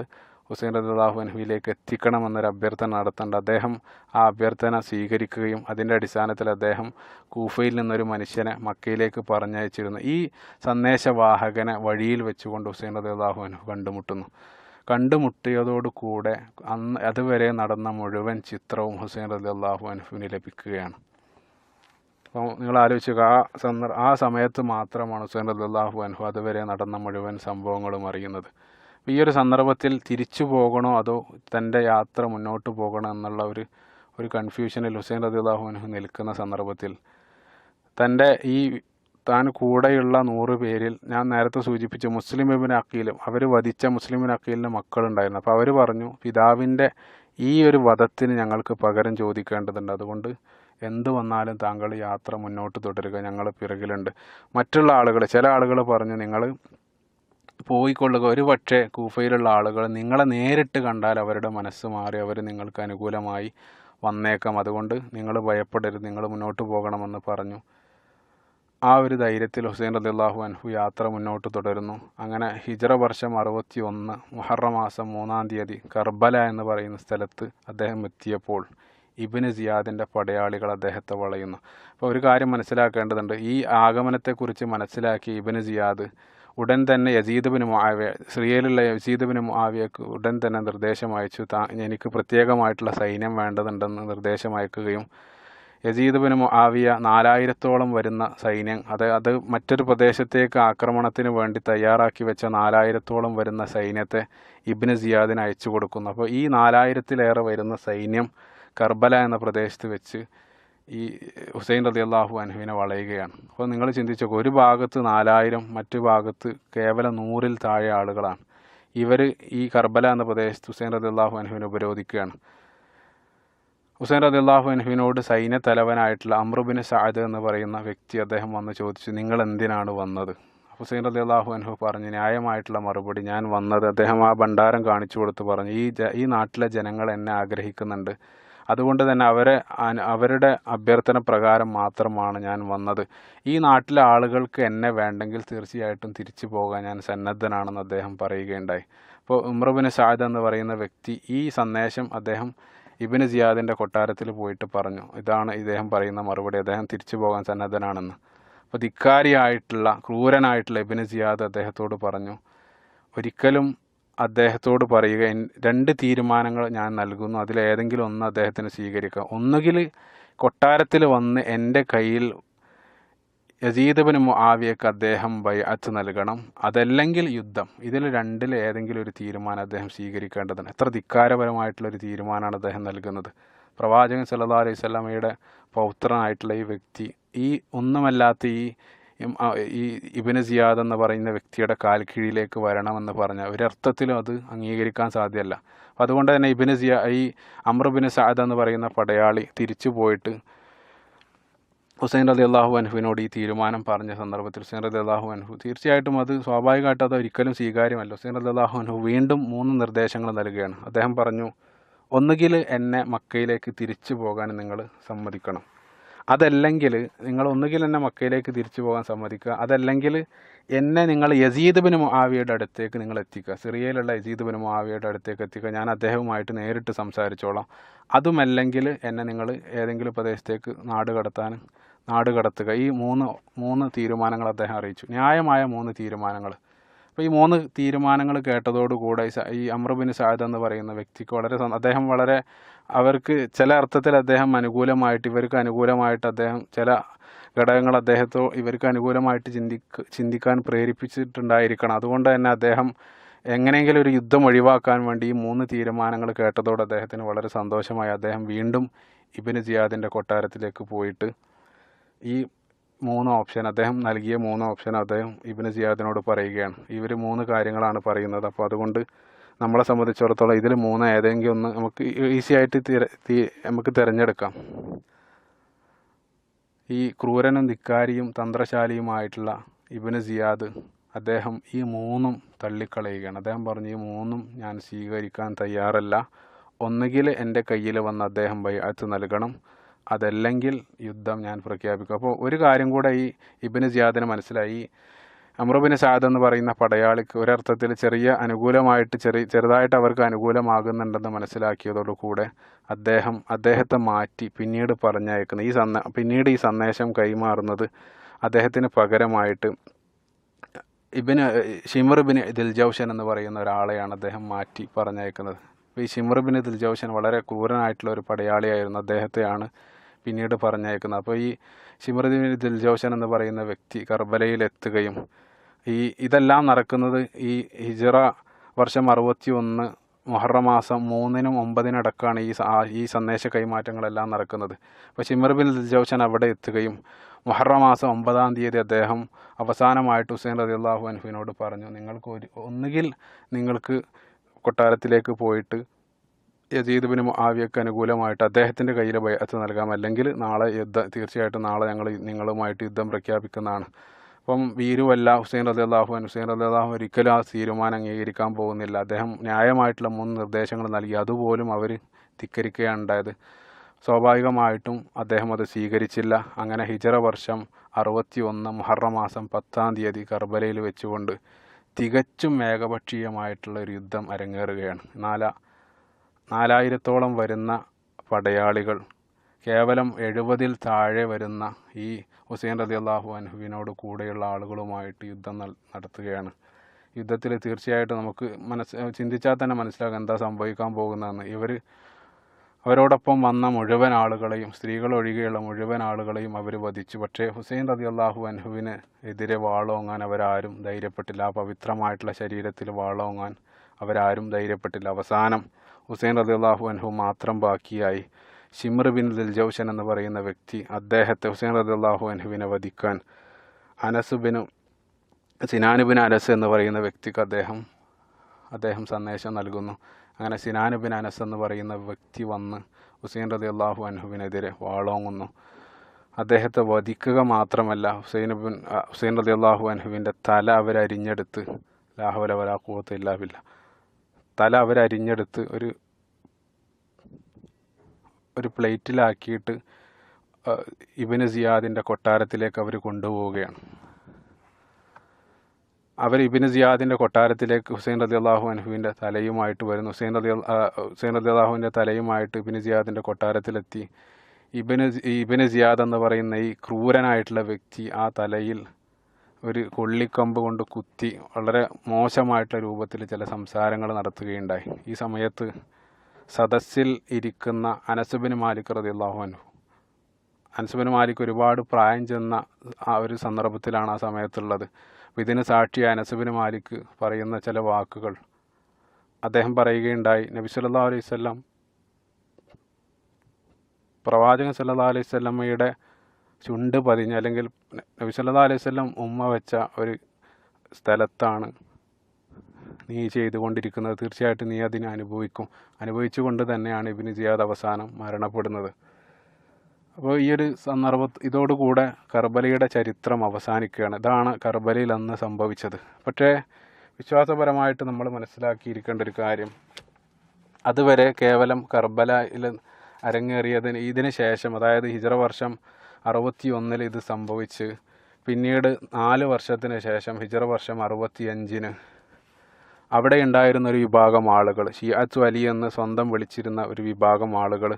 ഹുസൈൻ റളിയല്ലാഹു അൻഹുവിലേക്ക് എത്തിക്കണമെന്നൊരു അഭ്യർത്ഥന നടത്തുന്നുണ്ട്. അദ്ദേഹം ആ അഭ്യർത്ഥന സ്വീകരിക്കുകയും അതിൻ്റെ അടിസ്ഥാനത്തിൽ അദ്ദേഹം കൂഫയിൽ നിന്നൊരു മനുഷ്യനെ മക്കയിലേക്ക് പറഞ്ഞയച്ചിരുന്നു. ഈ സന്ദേശവാഹകനെ വഴിയിൽ വെച്ചുകൊണ്ട് ഹുസൈൻ റളിയല്ലാഹു അൻഹു കണ്ടുമുട്ടിയതോടുകൂടെ അതുവരെ നടന്ന മുഴുവൻ ചിത്രവും ഹുസൈൻ റളിയല്ലാഹു അൻഹുവിന് ലഭിക്കുകയാണ്. അപ്പോൾ നിങ്ങൾ ആലോചിക്കുക, ആ സമയത്ത് മാത്രമാണ് ഹുസൈൻ റളിയല്ലാഹു അൻഹു അതുവരെ നടന്ന മുഴുവൻ സംഭവങ്ങളും അറിയുന്നത്. ഈ ഒരു സന്ദർഭത്തിൽ തിരിച്ചു പോകണോ അതോ തൻ്റെ യാത്ര മുന്നോട്ട് പോകണോ എന്നുള്ള ഒരു കൺഫ്യൂഷനിൽ ഹുസൈൻ റളിയല്ലാഹു അൻഹു നിൽക്കുന്ന സന്ദർഭത്തിൽ താൻ കൂടെയുള്ള 100 പേരിൽ ഞാൻ നേരത്തെ സൂചിപ്പിച്ച മുസ്ലിം ഇബ്നു അഖീലും അവർ വധിച്ച മുസ്ലിം ഇബ്നു അഖീലിൻ്റെ മക്കളുണ്ടായിരുന്നു. അപ്പോൾ അവർ പറഞ്ഞു, പിതാവിൻ്റെ ഈ ഒരു വധത്തിന് ഞങ്ങൾക്ക് പകരം ചോദിക്കേണ്ടതുണ്ട്. അതുകൊണ്ട് എന്ത് വന്നാലും താങ്കൾ യാത്ര മുന്നോട്ട് തുടരുക, ഞങ്ങൾ പിറകിലുണ്ട്. മറ്റുള്ള ആളുകൾ, ചില ആളുകൾ പറഞ്ഞു, നിങ്ങൾ പോയിക്കൊള്ളുക, ഒരു പക്ഷേ കൂഫയിലുള്ള ആളുകൾ നിങ്ങളെ നേരിട്ട് കണ്ടാൽ അവരുടെ മനസ്സ് മാറി അവർ നിങ്ങൾക്ക് അനുകൂലമായി വന്നേക്കാം. അതുകൊണ്ട് നിങ്ങൾ ഭയപ്പെടരുത്, നിങ്ങൾ മുന്നോട്ട് പോകണമെന്ന് പറഞ്ഞു. ആ ഒരു ധൈര്യത്തിൽ ഹുസൈൻ റളിയല്ലാഹു അൻഹു യാത്ര മുന്നോട്ട് തുടരുന്നു. അങ്ങനെ ഹിജ്റ വർഷം 61 മുഹറം മാസം 3-ാം തീയതി കർബല എന്ന് പറയുന്ന സ്ഥലത്ത് അദ്ദേഹം എത്തിയപ്പോൾ ഇബ്നു സിയാദിൻ്റെ പടയാളികൾ അദ്ദേഹത്തെ വളയുന്നു. അപ്പോൾ ഒരു കാര്യം മനസ്സിലാക്കേണ്ടതുണ്ട്. ഈ ആഗമനത്തെക്കുറിച്ച് മനസ്സിലാക്കിയ ഇബ്നു സിയാദ് ഉടൻ തന്നെ യസീദ് ബിൻ മുആവിയ, സിറിയയിലുള്ള യസീദ് ബിൻ മുആവിയക്ക് ഉടൻ തന്നെ നിർദ്ദേശം അയച്ചു. എനിക്ക് പ്രത്യേകമായിട്ടുള്ള സൈന്യം വേണ്ടതുണ്ടെന്ന് നിർദ്ദേശം അയക്കുകയും യസീദ് ബിൻ മുആവിയ 4000-ഓളം വരുന്ന സൈന്യം, അത് മറ്റൊരു പ്രദേശത്തേക്ക് ആക്രമണത്തിന് വേണ്ടി തയ്യാറാക്കി വെച്ച 4000-ഓളം വരുന്ന സൈന്യത്തെ ഇബ്നു സിയാദിന് അയച്ചു കൊടുക്കുന്നു. അപ്പോൾ ഈ 4000-ലേറെ വരുന്ന സൈന്യം കർബല എന്ന പ്രദേശത്ത് വെച്ച് ഈ ഹുസൈൻ റളിയല്ലാഹു അൻഹുവിനെ വളയുകയാണ്. അപ്പോൾ നിങ്ങൾ ചിന്തിച്ചു, ഒരു ഭാഗത്ത് 4000, മറ്റു ഭാഗത്ത് കേവലം 100-ൽ താഴെ ആളുകളാണ്. ഇവർ ഈ കർബല എന്ന പ്രദേശത്ത് ഹുസൈൻ റളിയല്ലാഹു അൻഹുവിനെ ഉപരോധിക്കുകയാണ്. ഹുസൈൻ റളിയല്ലാഹു അൻഹുവിനോട് സൈന്യ തലവനായിട്ടുള്ള അംർ ബിൻ സഅദ് എന്ന് പറയുന്ന വ്യക്തി അദ്ദേഹം വന്ന് ചോദിച്ചു, നിങ്ങൾ എന്തിനാണ് വന്നത്? ഹുസൈൻ റളിയല്ലാഹു അൻഹു പറഞ്ഞു ന്യായമായിട്ടുള്ള മറുപടി, ഞാൻ വന്നത്, അദ്ദേഹം ആ ഭണ്ഡാരം കാണിച്ചു കൊടുത്ത് പറഞ്ഞു, ഈ നാട്ടിലെ ജനങ്ങൾ എന്നെ ആഗ്രഹിക്കുന്നുണ്ട്, അതുകൊണ്ട് തന്നെ അവരുടെ അഭ്യർത്ഥന പ്രകാരം മാത്രമാണ് ഞാൻ വന്നത്. ഈ നാട്ടിലെ ആളുകൾക്ക് എന്നെ വേണ്ടെങ്കിൽ തീർച്ചയായിട്ടും തിരിച്ചു പോകാൻ ഞാൻ സന്നദ്ധനാണെന്ന് അദ്ദേഹം പറയുകയുണ്ടായി. അപ്പോൾ ഉമർ ബിൻ സഅദ് എന്ന് പറയുന്ന വ്യക്തി ഈ സന്ദേശം അദ്ദേഹം ഇബ്നു സിയാദിൻ്റെ കൊട്ടാരത്തിൽ പോയിട്ട് പറഞ്ഞു. ഇതാണ് ഇദ്ദേഹം പറയുന്ന മറുപടി, അദ്ദേഹം തിരിച്ചു പോകാൻ സന്നദ്ധനാണെന്ന്. അപ്പോൾ ധിക്കാരിയായിട്ടുള്ള ക്രൂരനായിട്ടുള്ള ഇബ്നു സിയാദ് അദ്ദേഹത്തോട് പറഞ്ഞു, ഒരിക്കലും അദ്ദേഹത്തോട് പറയുക, 2 തീരുമാനങ്ങൾ ഞാൻ നൽകുന്നു, അതിലേതെങ്കിലും ഒന്ന് അദ്ദേഹത്തിന് സ്വീകരിക്കാം. ഒന്നുകിൽ കൊട്ടാരത്തിൽ വന്ന് എൻ്റെ കയ്യിൽ യസീദ് ബിൻ മുആവിയക്ക് അദ്ദേഹം ബൈഅത്ത് നൽകണം, അതല്ലെങ്കിൽ യുദ്ധം. ഇതിൽ 2-ൽ ഏതെങ്കിലും ഒരു തീരുമാനം അദ്ദേഹം സ്വീകരിക്കേണ്ടതാണ്. എത്ര ധിക്കാരപരമായിട്ടുള്ളൊരു തീരുമാനമാണ് അദ്ദേഹം നൽകുന്നത്. പ്രവാചകൻ സല്ലല്ലാഹു അലൈഹി വസല്ലമയുടെ പൗത്രനായിട്ടുള്ള ഈ വ്യക്തി, ഈ ഒന്നുമല്ലാത്ത ഈ ഈ ഇബ്നു സിയാദ് എന്ന് പറയുന്ന വ്യക്തിയുടെ കാൽ കീഴിലേക്ക് വരണമെന്ന് പറഞ്ഞ ഒരർത്ഥത്തിലും അത് അംഗീകരിക്കാൻ സാധ്യമല്ല. അപ്പോൾ അതുകൊണ്ട് തന്നെ ഈ അംർ ബിൻ സഅദ് എന്ന് പറയുന്ന പടയാളി തിരിച്ചു പോയിട്ട് ഹുസൈൻ റളിയല്ലാഹു അൻഹുവിനോട് ഈ തീരുമാനം പറഞ്ഞ സന്ദർഭത്തിൽ ഹുസൈൻ റളിയല്ലാഹു അൻഹു തീർച്ചയായിട്ടും അത് സ്വാഭാവികമായിട്ട് അത് ഒരിക്കലും സ്വീകാര്യമല്ല. ഹുസൈൻ റളിയല്ലാഹു അൻഹു വീണ്ടും 3 നിർദ്ദേശങ്ങൾ നൽകുകയാണ്. അദ്ദേഹം പറഞ്ഞു, ഒന്നുകിൽ എന്നെ മക്കയിലേക്ക് തിരിച്ചു പോകാൻ നിങ്ങൾ സമ്മതിക്കണം, അതല്ലെങ്കിൽ നിങ്ങൾ ഒന്നുകിൽ എന്നെ മക്കയിലേക്ക് തിരിച്ചു പോകാൻ സമ്മതിക്കുക, അതല്ലെങ്കിൽ എന്നെ നിങ്ങൾ യസീദ് ബിൻ മുആവിയയുടെ അടുത്തേക്ക് നിങ്ങൾ എത്തിക്കുക, സിറിയയിലുള്ള യസീദ് ബിൻ മുആവിയയുടെ അടുത്തേക്ക് എത്തിക്കുക, ഞാൻ അദ്ദേഹവുമായിട്ട് നേരിട്ട് സംസാരിച്ചോളാം. അതുമല്ലെങ്കിൽ എന്നെ നിങ്ങൾ ഏതെങ്കിലും പ്രദേശത്തേക്ക് നാട് കടത്തുക. ഈ മൂന്ന് തീരുമാനങ്ങൾ അദ്ദേഹം അറിയിച്ചു, ന്യായമായ 3 തീരുമാനങ്ങൾ. അപ്പോൾ ഈ 3 തീരുമാനങ്ങൾ കേട്ടതോടുകൂടെ ഈ അംർ ബിൻ സഅദ് എന്ന് പറയുന്ന വ്യക്തിക്ക് അദ്ദേഹം അവർക്ക് ചില അർത്ഥത്തിൽ അദ്ദേഹം ഇവർക്ക് അനുകൂലമായിട്ട് അദ്ദേഹം ചില ഘടകങ്ങൾ ഇവർക്ക് അനുകൂലമായിട്ട് ചിന്തിക്കാൻ പ്രേരിപ്പിച്ചിട്ടുണ്ടായിരിക്കണം. അതുകൊണ്ട് തന്നെ അദ്ദേഹം എങ്ങനെയെങ്കിലും ഒരു യുദ്ധം ഒഴിവാക്കാൻ വേണ്ടി ഈ 3 തീരുമാനങ്ങൾ കേട്ടതോടെ അദ്ദേഹത്തിന് വളരെ സന്തോഷമായി. അദ്ദേഹം വീണ്ടും ഇബ്നു സിയാദിൻ്റെ കൊട്ടാരത്തിലേക്ക് പോയിട്ട് ഈ 3 ഓപ്ഷൻ, അദ്ദേഹം നൽകിയ 3 ഓപ്ഷൻ അദ്ദേഹം ഇബ്നു സിയാദിനോട് പറയുകയാണ്. ഇവർ 3 കാര്യങ്ങളാണ് പറയുന്നത്. അപ്പോൾ അതുകൊണ്ട് നമ്മളെ സംബന്ധിച്ചിടത്തോളം ഇതിൽ 3 ഏതെങ്കിലും ഒന്ന് നമുക്ക് ഈസി ആയിട്ട് നമുക്ക് തിരഞ്ഞെടുക്കാം. ഈ ക്രൂരനും ധിക്കാരിയും തന്ത്രശാലിയുമായിട്ടുള്ള ഇബ്നു സിയാദ് അദ്ദേഹം ഈ 3 തള്ളിക്കളയുകയാണ്. അദ്ദേഹം പറഞ്ഞു, ഈ 3 ഞാൻ സ്വീകരിക്കാൻ തയ്യാറല്ല. ഒന്നുകിൽ എൻ്റെ കയ്യിൽ വന്ന് അദ്ദേഹം ബൈഅത്ത് നൽകണം, അതല്ലെങ്കിൽ യുദ്ധം ഞാൻ പ്രഖ്യാപിക്കും. അപ്പോൾ ഒരു കാര്യം കൂടെ ഈ ഇബ്നു സിയാദിന് മനസ്സിലായി. അംർ ബിൻ സഅദ് എന്ന് പറയുന്ന പടയാളിക്ക് ഒരർത്ഥത്തിൽ ചെറുതായിട്ട് അവർക്ക് അനുകൂലമാകുന്നുണ്ടെന്ന് മനസ്സിലാക്കിയതോടുകൂടെ അദ്ദേഹത്തെ മാറ്റി പിന്നീട് പറഞ്ഞയക്കുന്ന പിന്നീട് ഈ സന്ദേശം കൈമാറുന്നത് അദ്ദേഹത്തിന് പകരമായിട്ട് ഷിമർ ബിൻ ദിൽജൗഷൻ എന്ന് പറയുന്ന ഒരാളെയാണ് അദ്ദേഹം മാറ്റി പറഞ്ഞയക്കുന്നത്. അപ്പോൾ ഈ ഷിമർ ബിൻ ദിൽജൗഷൻ വളരെ ക്രൂരനായിട്ടുള്ള ഒരു പടയാളിയായിരുന്നു. അദ്ദേഹത്തെയാണ് പിന്നീട് പറഞ്ഞയക്കുന്നത്. അപ്പോൾ ഈ ഷിമർ ബിൻ ദിൽജൗഷൻ എന്ന് പറയുന്ന വ്യക്തി കർബലയിൽ എത്തുകയും ഇതെല്ലാം നടക്കുന്നത് ഈ ഹിജ്റ വർഷം 61 മുഹറം മാസം 3-നും 9-നും അടക്കമാണ് ഈ സന്ദേശ കൈമാറ്റങ്ങളെല്ലാം നടക്കുന്നത്. അപ്പോൾ ഷിമർ ബിൻ ദിൽജൗഷൻ അവിടെ എത്തുകയും മുഹറം മാസം 9-ാം തീയതി അദ്ദേഹം അവസാനമായിട്ട് ഹുസൈൻ റളിയല്ലാഹു അൻഹുവിനോട് പറഞ്ഞു, ഒന്നുകിൽ നിങ്ങൾക്ക് കൊട്ടാരത്തിലേക്ക് പോയിട്ട് യസീദ് ബിൻ മുആവിയക്ക് അനുകൂലമായിട്ട് അദ്ദേഹത്തിൻ്റെ കയ്യിൽ ബൈഅത്ത് നൽകാം, അല്ലെങ്കിൽ തീർച്ചയായിട്ടും നാളെ ഞങ്ങൾ നിങ്ങളുമായിട്ട് യുദ്ധം പ്രഖ്യാപിക്കുന്നതാണ്. അപ്പം വീരുവല്ല ഹുസൈൻ റളിയല്ലാഹു ഒരിക്കലും ആ തീരുമാനം അംഗീകരിക്കാൻ പോകുന്നില്ല. അദ്ദേഹം ന്യായമായിട്ടുള്ള 3 നിർദ്ദേശങ്ങൾ നൽകി, അതുപോലും അവർ ധിക്കരിക്കുകയാണ് ഉണ്ടായത്. സ്വാഭാവികമായിട്ടും അദ്ദേഹം അത് സ്വീകരിച്ചില്ല. അങ്ങനെ ഹിജ്റ വർഷം 61 മുഹറം മാസം 10-ാം തീയതി കർബലയിൽ വെച്ചുകൊണ്ട് തികച്ചും ഏകപക്ഷീയമായിട്ടുള്ള ഒരു യുദ്ധം അരങ്ങേറുകയാണ്. 4000-ഓളം വരുന്ന പടയാളികൾ കേവലം 70-ൽ താഴെ വരുന്ന ഈ ഹുസൈൻ റളിയല്ലാഹു അൻഹുവിനോട് കൂടെയുള്ള ആളുകളുമായിട്ട് യുദ്ധം നടത്തുകയാണ്. യുദ്ധത്തിൽ തീർച്ചയായിട്ടും നമുക്ക് ചിന്തിച്ചാൽ തന്നെ മനസ്സിലാകും എന്താ സംഭവിക്കാൻ പോകുന്നതെന്ന്. അവരോടൊപ്പം വന്ന മുഴുവൻ ആളുകളെയും, സ്ത്രീകൾ ഒഴികെയുള്ള മുഴുവൻ ആളുകളെയും അവർ വധിച്ചു. പക്ഷേ ഹുസൈൻ റളിയല്ലാഹു അൻഹുവിന് എതിരെ വാളോങ്ങാൻ അവരാരും ധൈര്യപ്പെട്ടില്ല. ആ പവിത്രമായിട്ടുള്ള ശരീരത്തിൽ വാളോങ്ങാൻ അവരാരും ധൈര്യപ്പെട്ടില്ല. അവസാനം ഹുസൈൻ റളിയല്ലാഹു അൻഹു മാത്രം ബാക്കിയായി. ഷിമർ ബിൻ ദിൽജൗഷൻ എന്ന് പറയുന്ന വ്യക്തി ഹുസൈൻ റളിയല്ലാഹു അൻഹുവിനെ വധിക്കാൻ സിനാൻ ബിൻ അനസ് എന്ന് പറയുന്ന വ്യക്തിക്ക് അദ്ദേഹം സന്ദേശം നൽകുന്നു. അങ്ങനെ സിനാൻ ബിൻ അനസ് എന്ന് പറയുന്ന വ്യക്തി വന്ന് ഹുസൈൻ റളിയല്ലാഹു അൻഹുവിനെതിരെ വാളോങ്ങുന്നു. അദ്ദേഹത്തെ വധിക്കുക മാത്രമല്ല, ഹുസൈൻ റളിയല്ലാഹു അൻഹുവിൻ്റെ തല അവരരിഞ്ഞെടുത്ത്, ലാ ഹൗല വലാ ഖുവത ഇല്ലാ ബില്ലാഹ്, തല അവരരിഞ്ഞെടുത്ത് ഒരു പ്ലേറ്റിലാക്കിയിട്ട് ഇബ്നു സിയാദിൻ്റെ കൊട്ടാരത്തിലേക്ക് അവർ കൊണ്ടുപോവുകയാണ്. ഇബ്നു സിയാദിൻ്റെ കൊട്ടാരത്തിലേക്ക് ഹുസൈൻ റളിയല്ലാഹു അൻഹുവിൻ്റെ തലയുമായിട്ട് വരുന്നു. ഹുസൈൻ റളിയല്ലാഹുവിൻ്റെ തലയുമായിട്ട് ഇബ്നു സിയാദിൻ്റെ കൊട്ടാരത്തിലെത്തി. ഇബ്നു സിയാദ് എന്ന് പറയുന്ന ഈ ക്രൂരനായിട്ടുള്ള വ്യക്തി ആ തലയിൽ ഒരു കൊള്ളിക്കമ്പ് കൊണ്ട് കുത്തി വളരെ മോശമായിട്ടുള്ള രൂപത്തിൽ ചില സംസാരങ്ങൾ നടത്തുകയുണ്ടായി. ഈ സമയത്ത് സദസ്സിൽ ഇരിക്കുന്ന അനസ് ബിൻ മാലിക് റളിയല്ലാഹു അൻഹു, അനസ് ബിൻ മാലിക് ഒരുപാട് പ്രായം ചെന്ന ആ ഒരു സന്ദർഭത്തിലാണ് ആ സമയത്തുള്ളത്. ഇതിന് സാക്ഷിയായ അനസ് ബിൻ മാലിക് പറയുന്ന ചില വാക്കുകൾ അദ്ദേഹം പറയുകയുണ്ടായി. നബി സല്ലല്ലാഹു അലൈഹി വസല്ലം, പ്രവാചകൻ സല്ലല്ലാഹു അലൈഹി വസല്ലമയുടെ ചുണ്ട് പതിഞ്ഞ അല്ലെങ്കിൽ നബി സല്ലല്ലാഹു അലൈഹി വസല്ലം ഉമ്മ വെച്ച ഒരു സ്ഥലത്താണ് നീ ചെയ്തുകൊണ്ടിരിക്കുന്നത്, തീർച്ചയായിട്ടും നീ അതിനെ അനുഭവിച്ചുകൊണ്ട് തന്നെയാണ് ഇബ്നു സിയാദ് അവസാനം മരണപ്പെടുന്നത്. അപ്പോൾ ഈ ഒരു ഇതോടുകൂടെ കർബലയുടെ ചരിത്രം അവസാനിക്കുകയാണ്. ഇതാണ് കർബലയിൽ അന്ന് സംഭവിച്ചത്. പക്ഷേ വിശ്വാസപരമായിട്ട് നമ്മൾ മനസ്സിലാക്കിയിരിക്കേണ്ട ഒരു കാര്യം, അതുവരെ കേവലം കർബലയിൽ ഇതിന് ശേഷം, അതായത് ഹിജ്റ വർഷം 61 ഇത് സംഭവിച്ച്, പിന്നീട് 4 വർഷത്തിന് ശേഷം ഹിജ്റ വർഷം 65 അവിടെ ഉണ്ടായിരുന്ന ഒരു വിഭാഗം ആളുകൾ, ഷിയാത്തു അലി എന്ന് സ്വന്തം വിളിച്ചിരുന്ന ഒരു വിഭാഗം ആളുകൾ,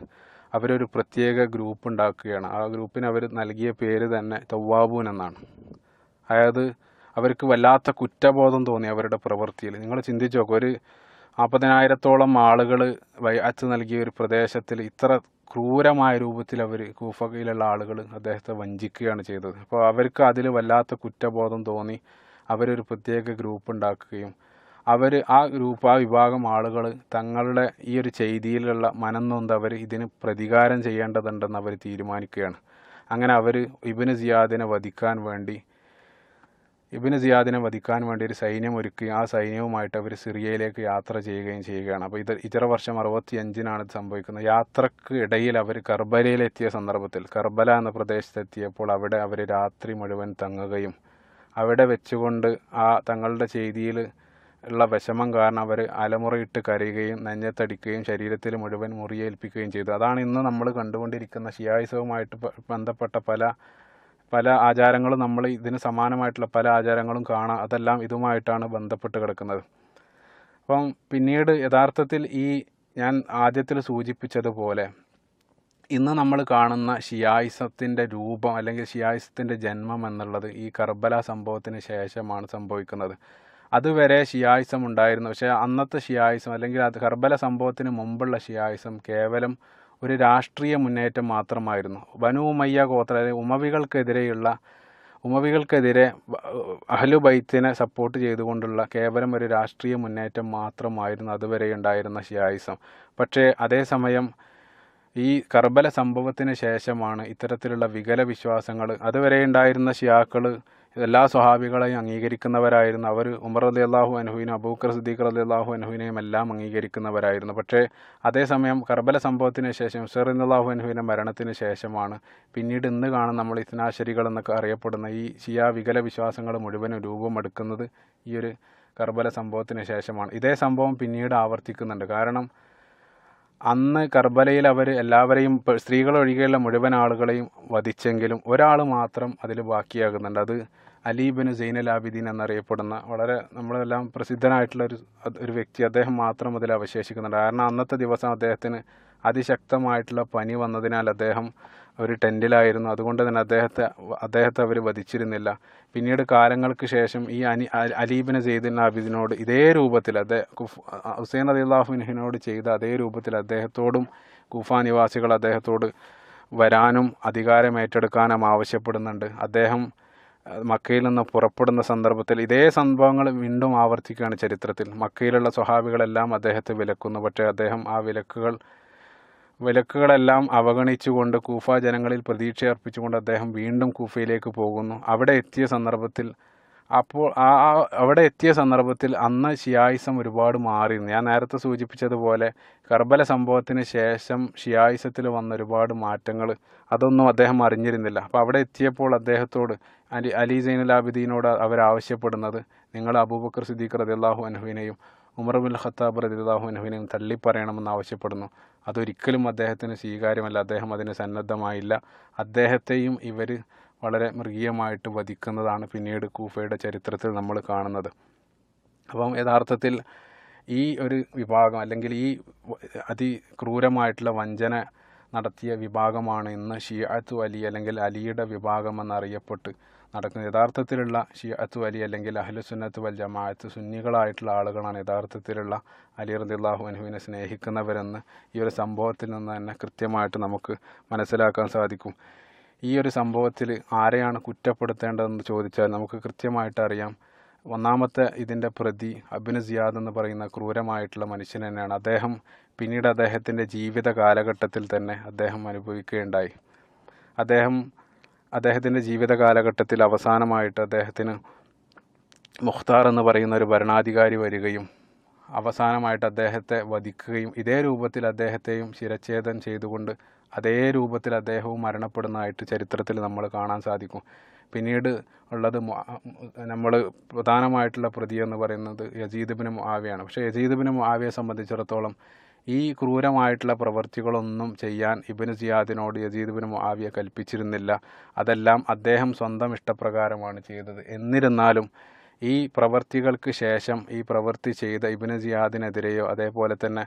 അവരൊരു പ്രത്യേക ഗ്രൂപ്പ് ഉണ്ടാക്കുകയാണ്. ആ ഗ്രൂപ്പിന് അവർ നൽകിയ പേര് തന്നെ തവ്വാബൂൻ എന്നാണ്. അതായത് അവർക്ക് വല്ലാത്ത കുറ്റബോധം തോന്നി അവരുടെ പ്രവൃത്തിയിൽ. നിങ്ങൾ ചിന്തിച്ചു നോക്കുക, ഒരു 40,000-ഓളം ആളുകൾ ബൈഅത്ത് നൽകിയ ഒരു പ്രദേശത്തിൽ ഇത്ര ക്രൂരമായ രൂപത്തിൽ കൂഫയിലുള്ള ആളുകൾ അദ്ദേഹത്തെ വഞ്ചിക്കുകയാണ് ചെയ്തത്. അപ്പോൾ അവർക്ക് അതിൽ വല്ലാത്ത കുറ്റബോധം തോന്നി അവരൊരു പ്രത്യേക ഗ്രൂപ്പ് ഉണ്ടാക്കുകയും ആ വിഭാഗം ആളുകൾ തങ്ങളുടെ ഈ ഒരു ചെയ്തിയിലുള്ള മനം നൊന്ത് അവർ ഇതിന് പ്രതികാരം ചെയ്യേണ്ടതുണ്ടെന്ന് അവർ തീരുമാനിക്കുകയാണ്. അങ്ങനെ അവർ ഇബ്നു സിയാദിനെ വധിക്കാൻ വേണ്ടി ഒരു സൈന്യം ഒരുക്കുകയും ആ സൈന്യവുമായിട്ട് അവർ സിറിയയിലേക്ക് യാത്ര ചെയ്യുകയാണ്. അപ്പോൾ ഹിജ്റ വർഷം 65 ഇത് സംഭവിക്കുന്നത്. യാത്രക്ക് ഇടയിൽ അവർ കർബലയിലെത്തിയ സന്ദർഭത്തിൽ, കർബല എന്ന പ്രദേശത്തെത്തിയപ്പോൾ അവിടെ അവർ രാത്രി മുഴുവൻ തങ്ങുകയും അവിടെ വെച്ചുകൊണ്ട് തങ്ങളുടെ ചെയ്തിയിൽ ഉള്ള വിഷമം കാരണം അവർ അലമുറയിട്ട് കരയുകയും നെഞ്ഞത്തടിക്കുകയും ശരീരത്തിൽ മുഴുവൻ മുറിയേൽപ്പിക്കുകയും ചെയ്തു. അതാണ് ഇന്ന് നമ്മൾ കണ്ടുകൊണ്ടിരിക്കുന്ന ഷിയായിസവുമായിട്ട് ബന്ധപ്പെട്ട പല ആചാരങ്ങളും, നമ്മൾ ഇതിന് സമാനമായിട്ടുള്ള പല ആചാരങ്ങളും കാണാം. അതെല്ലാം ഇതുമായിട്ടാണ് ബന്ധപ്പെട്ട് കിടക്കുന്നത്. അപ്പം പിന്നീട് യഥാർത്ഥത്തിൽ ഞാൻ ആദ്യത്തിൽ സൂചിപ്പിച്ചതുപോലെ ഇന്ന് നമ്മൾ കാണുന്ന ഷിയായിസത്തിൻ്റെ രൂപം അല്ലെങ്കിൽ ഷിയായിസത്തിൻ്റെ ജന്മം എന്നുള്ളത് ഈ കർബല സംഭവത്തിന് ശേഷമാണ് സംഭവിക്കുന്നത്. അതുവരെ ഷിയായിസം ഉണ്ടായിരുന്നു. പക്ഷേ അന്നത്തെ ഷിയായിസം അല്ലെങ്കിൽ കർബല സംഭവത്തിന് മുമ്പുള്ള ഷിയായിസം കേവലം ഒരു രാഷ്ട്രീയ മുന്നേറ്റം മാത്രമായിരുന്നു. ബനു ഉമയ്യ ഗോത്ര, ഉമവികൾക്കെതിരെ അഹ്ലു ബൈത്തിനെ സപ്പോർട്ട് ചെയ്തുകൊണ്ടുള്ള കേവലം ഒരു രാഷ്ട്രീയ മുന്നേറ്റം മാത്രമായിരുന്നു അതുവരെ ഉണ്ടായിരുന്ന ഷിയായിസം. പക്ഷേ അതേസമയം ഈ കർബല സംഭവത്തിന് ശേഷമാണ് ഇത്തരത്തിലുള്ള വികല വിശ്വാസങ്ങൾ, അതുവരെ ഉണ്ടായിരുന്ന ഷിയാക്കൾ എല്ലാ സ്വഹാബികളെയും അംഗീകരിക്കുന്നവരായിരുന്നു. അവർ ഉമർ റളിയല്ലാഹു അൻഹുവിനും അബൂബക്കർ സിദ്ദീഖ് റളിയല്ലാഹു അൻഹുവിനെയും എല്ലാം അംഗീകരിക്കുന്നവരായിരുന്നു. പക്ഷേ അതേസമയം കർബല സംഭവത്തിന് ശേഷം ഉസൈർ റളിയല്ലാഹു അൻഹുവിൻ്റെ മരണത്തിന് ശേഷമാണ് പിന്നീട് ഇന്ന് കാണുന്ന നമ്മൾ ഇത്നാശരികൾ എന്നൊക്കെ അറിയപ്പെടുന്ന ഈ ഷിയ വികല വിശ്വാസങ്ങൾ മുഴുവനും രൂപമെടുക്കുന്നത് ഈ ഒരു കർബല സംഭവത്തിന് ശേഷമാണ്. ഇതേ സംഭവം പിന്നീട് ആവർത്തിക്കുന്നുണ്ട്. കാരണം അന്ന് കർബലയിൽ അവർ എല്ലാവരെയും, സ്ത്രീകൾ ഒഴികെയുള്ള മുഴുവൻ ആളുകളെയും വധിച്ചെങ്കിലും ഒരാൾ മാത്രം അതിൽ ബാക്കിയാകുന്നുണ്ട്. അത് അലി ഇബ്നു സൈനുൽ ആബിദീൻ എന്നറിയപ്പെടുന്ന വളരെ നമ്മളെല്ലാം പ്രസിദ്ധനായിട്ടുള്ള ഒരു വ്യക്തി. അദ്ദേഹം മാത്രം അതിൽ അവശേഷിക്കുന്നുണ്ട്. കാരണം അന്നത്തെ ദിവസം അദ്ദേഹത്തിന് അതിശക്തമായിട്ടുള്ള പനി വന്നതിനാൽ അദ്ദേഹം ഒരു ടെൻറ്റിലായിരുന്നു. അതുകൊണ്ട് തന്നെ അദ്ദേഹത്തെ അവർ വധിച്ചിരുന്നില്ല. പിന്നീട് കാലങ്ങൾക്ക് ശേഷം ഈ അലി ഇബ്നു സൈനുൽ ആബിദീനോട് ഇതേ രൂപത്തിൽ ഹുസൈൻ റളിയല്ലാഹു അൻഹുവിനോട് ചെയ്ത അതേ രൂപത്തിൽ അദ്ദേഹത്തോടും കൂഫ നിവാസികൾ അദ്ദേഹത്തോട് വരാനും അധികാരം ഏറ്റെടുക്കാനും ആവശ്യപ്പെടുന്നുണ്ട്. അദ്ദേഹം മക്കയിൽ നിന്ന് പുറപ്പെടുന്ന സന്ദർഭത്തിൽ ഇതേ സംഭവങ്ങൾ വീണ്ടും ആവർത്തിക്കുകയാണ് ചരിത്രത്തിൽ. മക്കയിലുള്ള സ്വഹാബികളെല്ലാം അദ്ദേഹത്തെ വിലക്കുന്നു. പക്ഷേ അദ്ദേഹം ആ വിലക്കുകളെല്ലാം അവഗണിച്ചുകൊണ്ട് കൂഫ ജനങ്ങളിൽ പ്രതീക്ഷ അർപ്പിച്ചുകൊണ്ട് അദ്ദേഹം വീണ്ടും കൂഫയിലേക്ക് പോകുന്നു. അവിടെ എത്തിയ സന്ദർഭത്തിൽ അന്ന് ഷിയായിസം ഒരുപാട് മാറിയിരുന്നു. ഞാൻ നേരത്തെ സൂചിപ്പിച്ചതുപോലെ കർബല സംഭവത്തിന് ശേഷം ഷിയായിസത്തിൽ വന്ന ഒരുപാട് മാറ്റങ്ങൾ അതൊന്നും അദ്ദേഹം അറിഞ്ഞിരുന്നില്ല. അപ്പോൾ അവിടെ എത്തിയപ്പോൾ അദ്ദേഹത്തോട് അലി സൈനുൽ ആബിദീനോട് അവരാവശ്യപ്പെടുന്നത്, നിങ്ങൾ അബൂബക്കർ സിദ്ദീഖ് റളിയല്ലാഹു അൻഹുവിനെയും ഉമർ ഇബ്നുൽ ഖത്താബ് റളിയല്ലാഹു അൻഹുവിനെയും തള്ളിപ്പറയണമെന്ന് ആവശ്യപ്പെടുന്നു. അതൊരിക്കലും അദ്ദേഹത്തിന് സ്വീകാര്യമല്ല. അദ്ദേഹം അതിന് സന്നദ്ധമായില്ല. അദ്ദേഹത്തെയും ഇവർ വളരെ മൃഗീയമായിട്ട് വധിക്കുന്നതാണ് പിന്നീട് കൂഫയുടെ ചരിത്രത്തിൽ നമ്മൾ കാണുന്നത്. അപ്പം യഥാർത്ഥത്തിൽ ഈ ഒരു വിഭാഗം അല്ലെങ്കിൽ ഈ അതിക്രൂരമായിട്ടുള്ള വഞ്ചന നടത്തിയ വിഭാഗമാണ് ഇന്ന് ഷിയഅത്തു അലി അല്ലെങ്കിൽ അലിയുടെ വിഭാഗം എന്നറിയപ്പെട്ട് നടക്കുന്നത്. യഥാർത്ഥത്തിലുള്ള ഷിയഅത്തു അലി അല്ലെങ്കിൽ അഹ്ലുസുന്നത്ത് വൽ ജമാഅത്ത് സുന്നികളായിട്ടുള്ള ആളുകളാണ് യഥാർത്ഥത്തിലുള്ള അലി റളിയല്ലാഹു അൻഹുവിനെ സ്നേഹിക്കുന്നവരെന്ന് ഈ ഒരു സംഭവത്തിൽ നിന്ന് തന്നെ കൃത്യമായിട്ട് നമുക്ക് മനസ്സിലാക്കാൻ സാധിക്കും. ഈ ഒരു സംഭവത്തിൽ ആരെയാണ് കുറ്റപ്പെടുത്തേണ്ടതെന്ന് ചോദിച്ചാൽ നമുക്ക് കൃത്യമായിട്ട് അറിയാം. ഒന്നാമത്തെ ഇതിൻ്റെ പ്രതി ഇബ്നു സിയാദ് എന്ന് പറയുന്ന ക്രൂരമായിട്ടുള്ള മനുഷ്യൻ തന്നെയാണ്. അദ്ദേഹം പിന്നീട് അദ്ദേഹത്തിൻ്റെ ജീവിത കാലഘട്ടത്തിൽ തന്നെ അദ്ദേഹം അനുഭവിക്കുകയുണ്ടായി. അദ്ദേഹം അദ്ദേഹത്തിൻ്റെ ജീവിത കാലഘട്ടത്തിൽ അവസാനമായിട്ട് അദ്ദേഹത്തിന് മുഖ്താർ എന്ന് പറയുന്ന ഒരു ഭരണാധികാരി വരികയും അവസാനമായിട്ട് അദ്ദേഹത്തെ വധിക്കുകയും ഇതേ രൂപത്തിൽ അദ്ദേഹത്തെയും ശിരച്ഛേദം ചെയ്തുകൊണ്ട് അതേ രൂപത്തിൽ അദ്ദേഹവും മരണപ്പെടുന്നതായിട്ട് ചരിത്രത്തിൽ നമ്മൾ കാണാൻ സാധിക്കും. പിന്നീട് ഉള്ളത് നമ്മൾ പ്രധാനമായിട്ടുള്ള പ്രതി എന്ന് പറയുന്നത് യസീദ് ഇബ്നു മുആവിയാണ്. പക്ഷേ യസീദ് ഇബ്നു മുആവിയെ സംബന്ധിച്ചിടത്തോളം ഈ ക്രൂരമായിട്ടുള്ള പ്രവൃത്തികളൊന്നും ചെയ്യാൻ ഇബ്നു സിയാദിനോട് യസീദ് ഇബ്നു മുആവിയ കൽപ്പിച്ചിരുന്നില്ല. അതെല്ലാം അദ്ദേഹം സ്വന്തം ഇഷ്ടപ്രകാരമാണ് ചെയ്തത്. എന്നിരുന്നാലും ഈ പ്രവൃത്തികൾക്ക് ശേഷം ഈ പ്രവൃത്തി ചെയ്ത ഇബ്നു സിയാദിനെതിരെയോ അതേപോലെ തന്നെ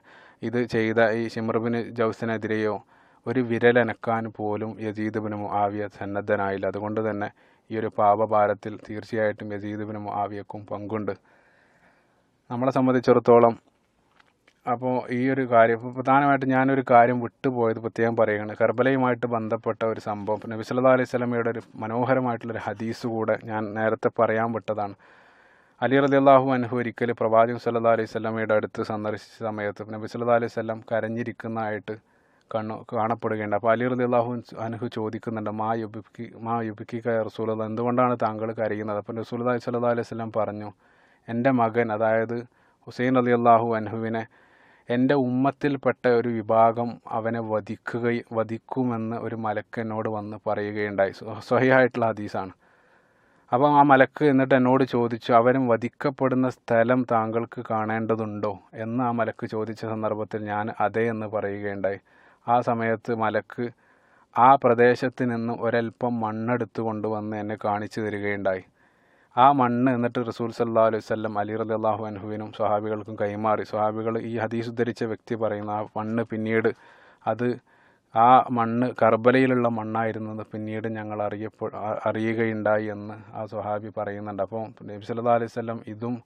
ഇത് ചെയ്ത ഈ ശിംർ ബിൻ ജൗസിനെതിരെയോ ഒരു വിരലനക്കാൻ പോലും യസീദ് ഇബ്നു മുആവിയ സന്നദ്ധനായില്ല. അതുകൊണ്ട് തന്നെ ഈ ഒരു പാപഭാരത്തിൽ തീർച്ചയായിട്ടും യസീദ് ഇബ്നു മുആവിയക്കും പങ്കുണ്ട്. നമ്മളെ സംബന്ധിച്ചിടത്തോളം അപ്പോൾ ഈ ഒരു കാര്യം പ്രധാനമായിട്ട് ഞാനൊരു കാര്യം വിട്ടുപോയത് പ്രത്യേകം പറയുകയാണ്. കർബലയുമായിട്ട് ബന്ധപ്പെട്ട ഒരു സംഭവം നബി സല്ലല്ലാഹു അലൈഹി വസല്ലമയുടെ ഒരു മനോഹരമായിട്ടുള്ളൊരു ഹദീസ് കൂടെ ഞാൻ നേരത്തെ പറയാൻ വിട്ടതാണ്. അലി റളിയല്ലാഹു അൻഹു ഒരിക്കൽ പ്രവാചകൻ സല്ലല്ലാഹു അലൈഹി വസല്ലമയുടെ അടുത്ത് സന്ദർശിച്ച സമയത്ത് നബി സല്ലല്ലാഹു അലൈഹി വസല്ലം കരഞ്ഞിരിക്കുന്നതായിട്ട് കാണപ്പെടുകയുണ്ട്. അപ്പോൾ അലി റളിയല്ലാഹു അൻഹു ചോദിക്കുന്നുണ്ട്, മാ യുബ്കിക യാ റസൂലല്ലാഹ്, എന്തുകൊണ്ടാണ് താങ്കൾ കരയുന്നത്? അപ്പോൾ റസൂലുള്ളാഹി സ്വല്ലല്ലാഹു അലൈഹി വസല്ലം പറഞ്ഞു, എൻ്റെ മകൻ അതായത് ഹുസൈൻ റളിയല്ലാഹു അൻഹുവിനെ എൻ്റെ ഉമ്മത്തിൽപ്പെട്ട ഒരു വിഭാഗം അവനെ വധിക്കുമെന്ന് ഒരു മലക്ക് എന്നോട് വന്ന് പറയുകയുണ്ടായി. സ്വഹീഹായിട്ടുള്ള ഹദീസാണ്. അപ്പം ആ മലക്ക് എന്നിട്ട് എന്നോട് ചോദിച്ചു, അവൻ വധിക്കപ്പെടുന്ന സ്ഥലം താങ്കൾക്ക് കാണേണ്ടതുണ്ടോ എന്ന് ആ മലക്ക് ചോദിച്ച സന്ദർഭത്തിൽ ഞാൻ അതെ എന്ന് പറയുകയുണ്ടായി. ആ സമയത്ത് മലക്ക് ആ പ്രദേശത്ത് നിന്ന് ഒരൽപ്പം മണ്ണെടുത്ത് കൊണ്ടുവന്ന് എന്നെ കാണിച്ചു തരികയുണ്ടായി. ആ മണ്ണ് എന്നിട്ട് റസൂൽ സല്ലല്ലാഹു അലൈഹി വസല്ലം അലി റളിയല്ലാഹു അൻഹുവിനും സ്വഹാബികൾക്കും കൈമാറി. സ്വഹാബികൾ ഈ ഹദീസ് ഉദ്ധരിച്ച വ്യക്തി പറയുന്ന ആ മണ്ണ് പിന്നീട് ആ മണ്ണ് കർബലയിലുള്ള മണ്ണായിരുന്നത് പിന്നീട് ഞങ്ങൾ അറിയുകയുണ്ടായി എന്ന് ആ സ്വഹാബി പറയുന്നുണ്ട്. അപ്പോൾ നബി സല്ലല്ലാഹു അലൈഹി വസല്ലം ഇതും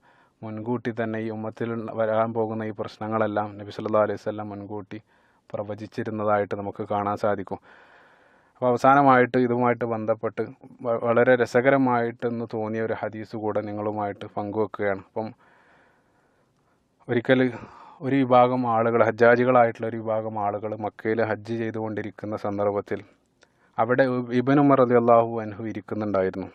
മുൻകൂട്ടി തന്നെ ഈ ഉമ്മത്തിൽ വരാൻ പോകുന്ന ഈ പ്രശ്നങ്ങളെല്ലാം നബി സല്ലല്ലാഹു അലൈഹി വസല്ലം മുൻകൂട്ടി പ്രവചിച്ചിരുന്നതായിട്ട് നമുക്ക് കാണാൻ സാധിക്കും. അപ്പോൾ അവസാനമായിട്ട് ഇതുമായിട്ട് ബന്ധപ്പെട്ട് വളരെ രസകരമായിട്ടെന്ന് തോന്നിയ ഒരു ഹദീസ് കൂടെ നിങ്ങളുമായിട്ട് പങ്കുവെക്കുകയാണ്. അപ്പം ഒരിക്കൽ ഒരു വിഭാഗം ആളുകൾ, ഹജ്ജാജികളായിട്ടുള്ള ഒരു വിഭാഗം ആളുകൾ മക്കയിൽ ഹജ്ജ് ചെയ്തുകൊണ്ടിരിക്കുന്ന സന്ദർഭത്തിൽ അവിടെ ഇബ്നു ഉമർ റളിയല്ലാഹു അൻഹു ഇരിക്കുന്നുണ്ടായിരുന്നു.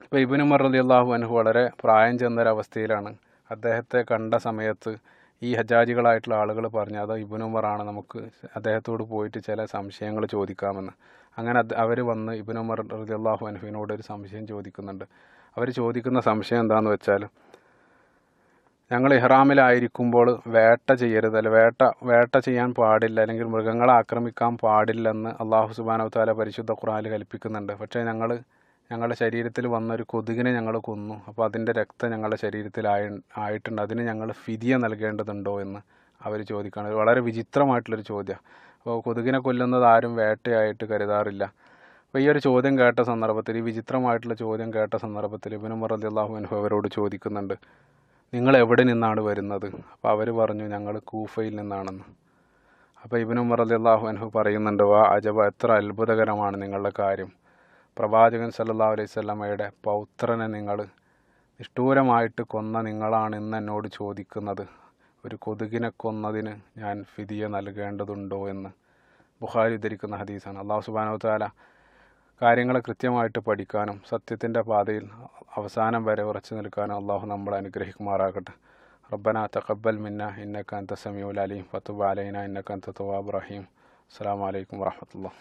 അപ്പോൾ ഇബ്നു ഉമർ റളിയല്ലാഹു അൻഹു വളരെ പ്രായം ചെന്നൊരവസ്ഥയിലാണ്. അദ്ദേഹത്തെ കണ്ട സമയത്ത് ഈ ഹജ്ജാജികളായിട്ടുള്ള ആളുകൾ പറഞ്ഞു, അത് ഇബ്നു ഉമറാണ്, നമുക്ക് അദ്ദേഹത്തോട് പോയിട്ട് ചില സംശയങ്ങൾ ചോദിക്കാമെന്ന്. അങ്ങനെ അവർ വന്ന് ഇബ്നു ഉമർ റളിയല്ലാഹു അൻഹുവിനോട് ഒരു സംശയം ചോദിക്കുന്നുണ്ട്. അവർ ചോദിക്കുന്ന സംശയം എന്താണെന്ന് വെച്ചാൽ, ഞങ്ങൾ ഇഹ്റാമിലായിരിക്കുമ്പോൾ വേട്ട ചെയ്യരുത്, അല്ല വേട്ട ചെയ്യാൻ പാടില്ല, അല്ലെങ്കിൽ മൃഗങ്ങളെ ആക്രമിക്കാൻ പാടില്ലെന്ന് അള്ളാഹു സുബ്ഹാനഹു വ തആല പരിശുദ്ധ ഖുർആനിൽ കൽപ്പിക്കുന്നുണ്ട്. പക്ഷേ ഞങ്ങളുടെ ശരീരത്തിൽ വന്നൊരു കൊതുകിനെ ഞങ്ങൾ കൊന്നു, അപ്പോൾ അതിൻ്റെ രക്തം ഞങ്ങളുടെ ശരീരത്തിൽ ആയിട്ടുണ്ട്, അതിന് ഞങ്ങൾ ഫിദിയ നൽകേണ്ടതുണ്ടോ എന്ന് അവർ ചോദിക്കുകയാണ്. വളരെ വിചിത്രമായിട്ടുള്ളൊരു ചോദ്യം. അപ്പോൾ കൊതുകിനെ കൊല്ലുന്നത് ആരും വേട്ടയായിട്ട് കരുതാറില്ല. അപ്പോൾ ഈ ഒരു ചോദ്യം കേട്ട സന്ദർഭത്തിൽ, ഈ വിചിത്രമായിട്ടുള്ള ചോദ്യം കേട്ട സന്ദർഭത്തിൽ ഇബ്നു ഉമർ റളിയല്ലാഹു അൻഹു അവരോട് ചോദിക്കുന്നുണ്ട്, നിങ്ങൾ എവിടെ നിന്നാണ് വരുന്നത്? അപ്പോൾ അവർ പറഞ്ഞു, ഞങ്ങൾ കൂഫയിൽ നിന്നാണെന്ന്. അപ്പോൾ ഇബ്നു ഉമർ റളിയല്ലാഹു അൻഹു പറയുന്നുണ്ട്, വാ അജബ, എത്ര അത്ഭുതകരമാണ് നിങ്ങളുടെ കാര്യം. പ്രവാചകൻ സല്ലല്ലാഹു അലൈഹി വസല്ലമയുടെ പൗത്രനെ നിങ്ങൾ നിഷ്ഠൂരമായിട്ട് കൊന്ന നിങ്ങളാണ് ഇന്ന് എന്നോട് ചോദിക്കുന്നത്, ഒരു കൊതുകിനെ കൊന്നതിന് ഞാൻ ഫിദിയ നൽകേണ്ടതുണ്ടോ എന്ന്. ബുഖാരി ഉദ്ധരിക്കുന്ന ഹദീസാണ്. അല്ലാഹു സുബ്ഹാനഹു വ തആല കാര്യങ്ങളെ കൃത്യമായിട്ട് പഠിക്കാനും സത്യത്തിൻ്റെ പാതയിൽ അവസാനം വരെ ഉറച്ചു നിൽക്കാനും അള്ളാഹു നമ്മളെ അനുഗ്രഹിക്കുമാറാകട്ടെ. റബ്ബനാ തഖബ്ബൽ മിന്നാ ഇന്നക അൻത സമീഉൽ അലീം വതുബ് അലൈനാ ഇന്നക അൻത തവ്വാബുർ റഹീം. അസ്സലാമു അലൈക്കും വറഹ്മത്തുള്ളാഹി.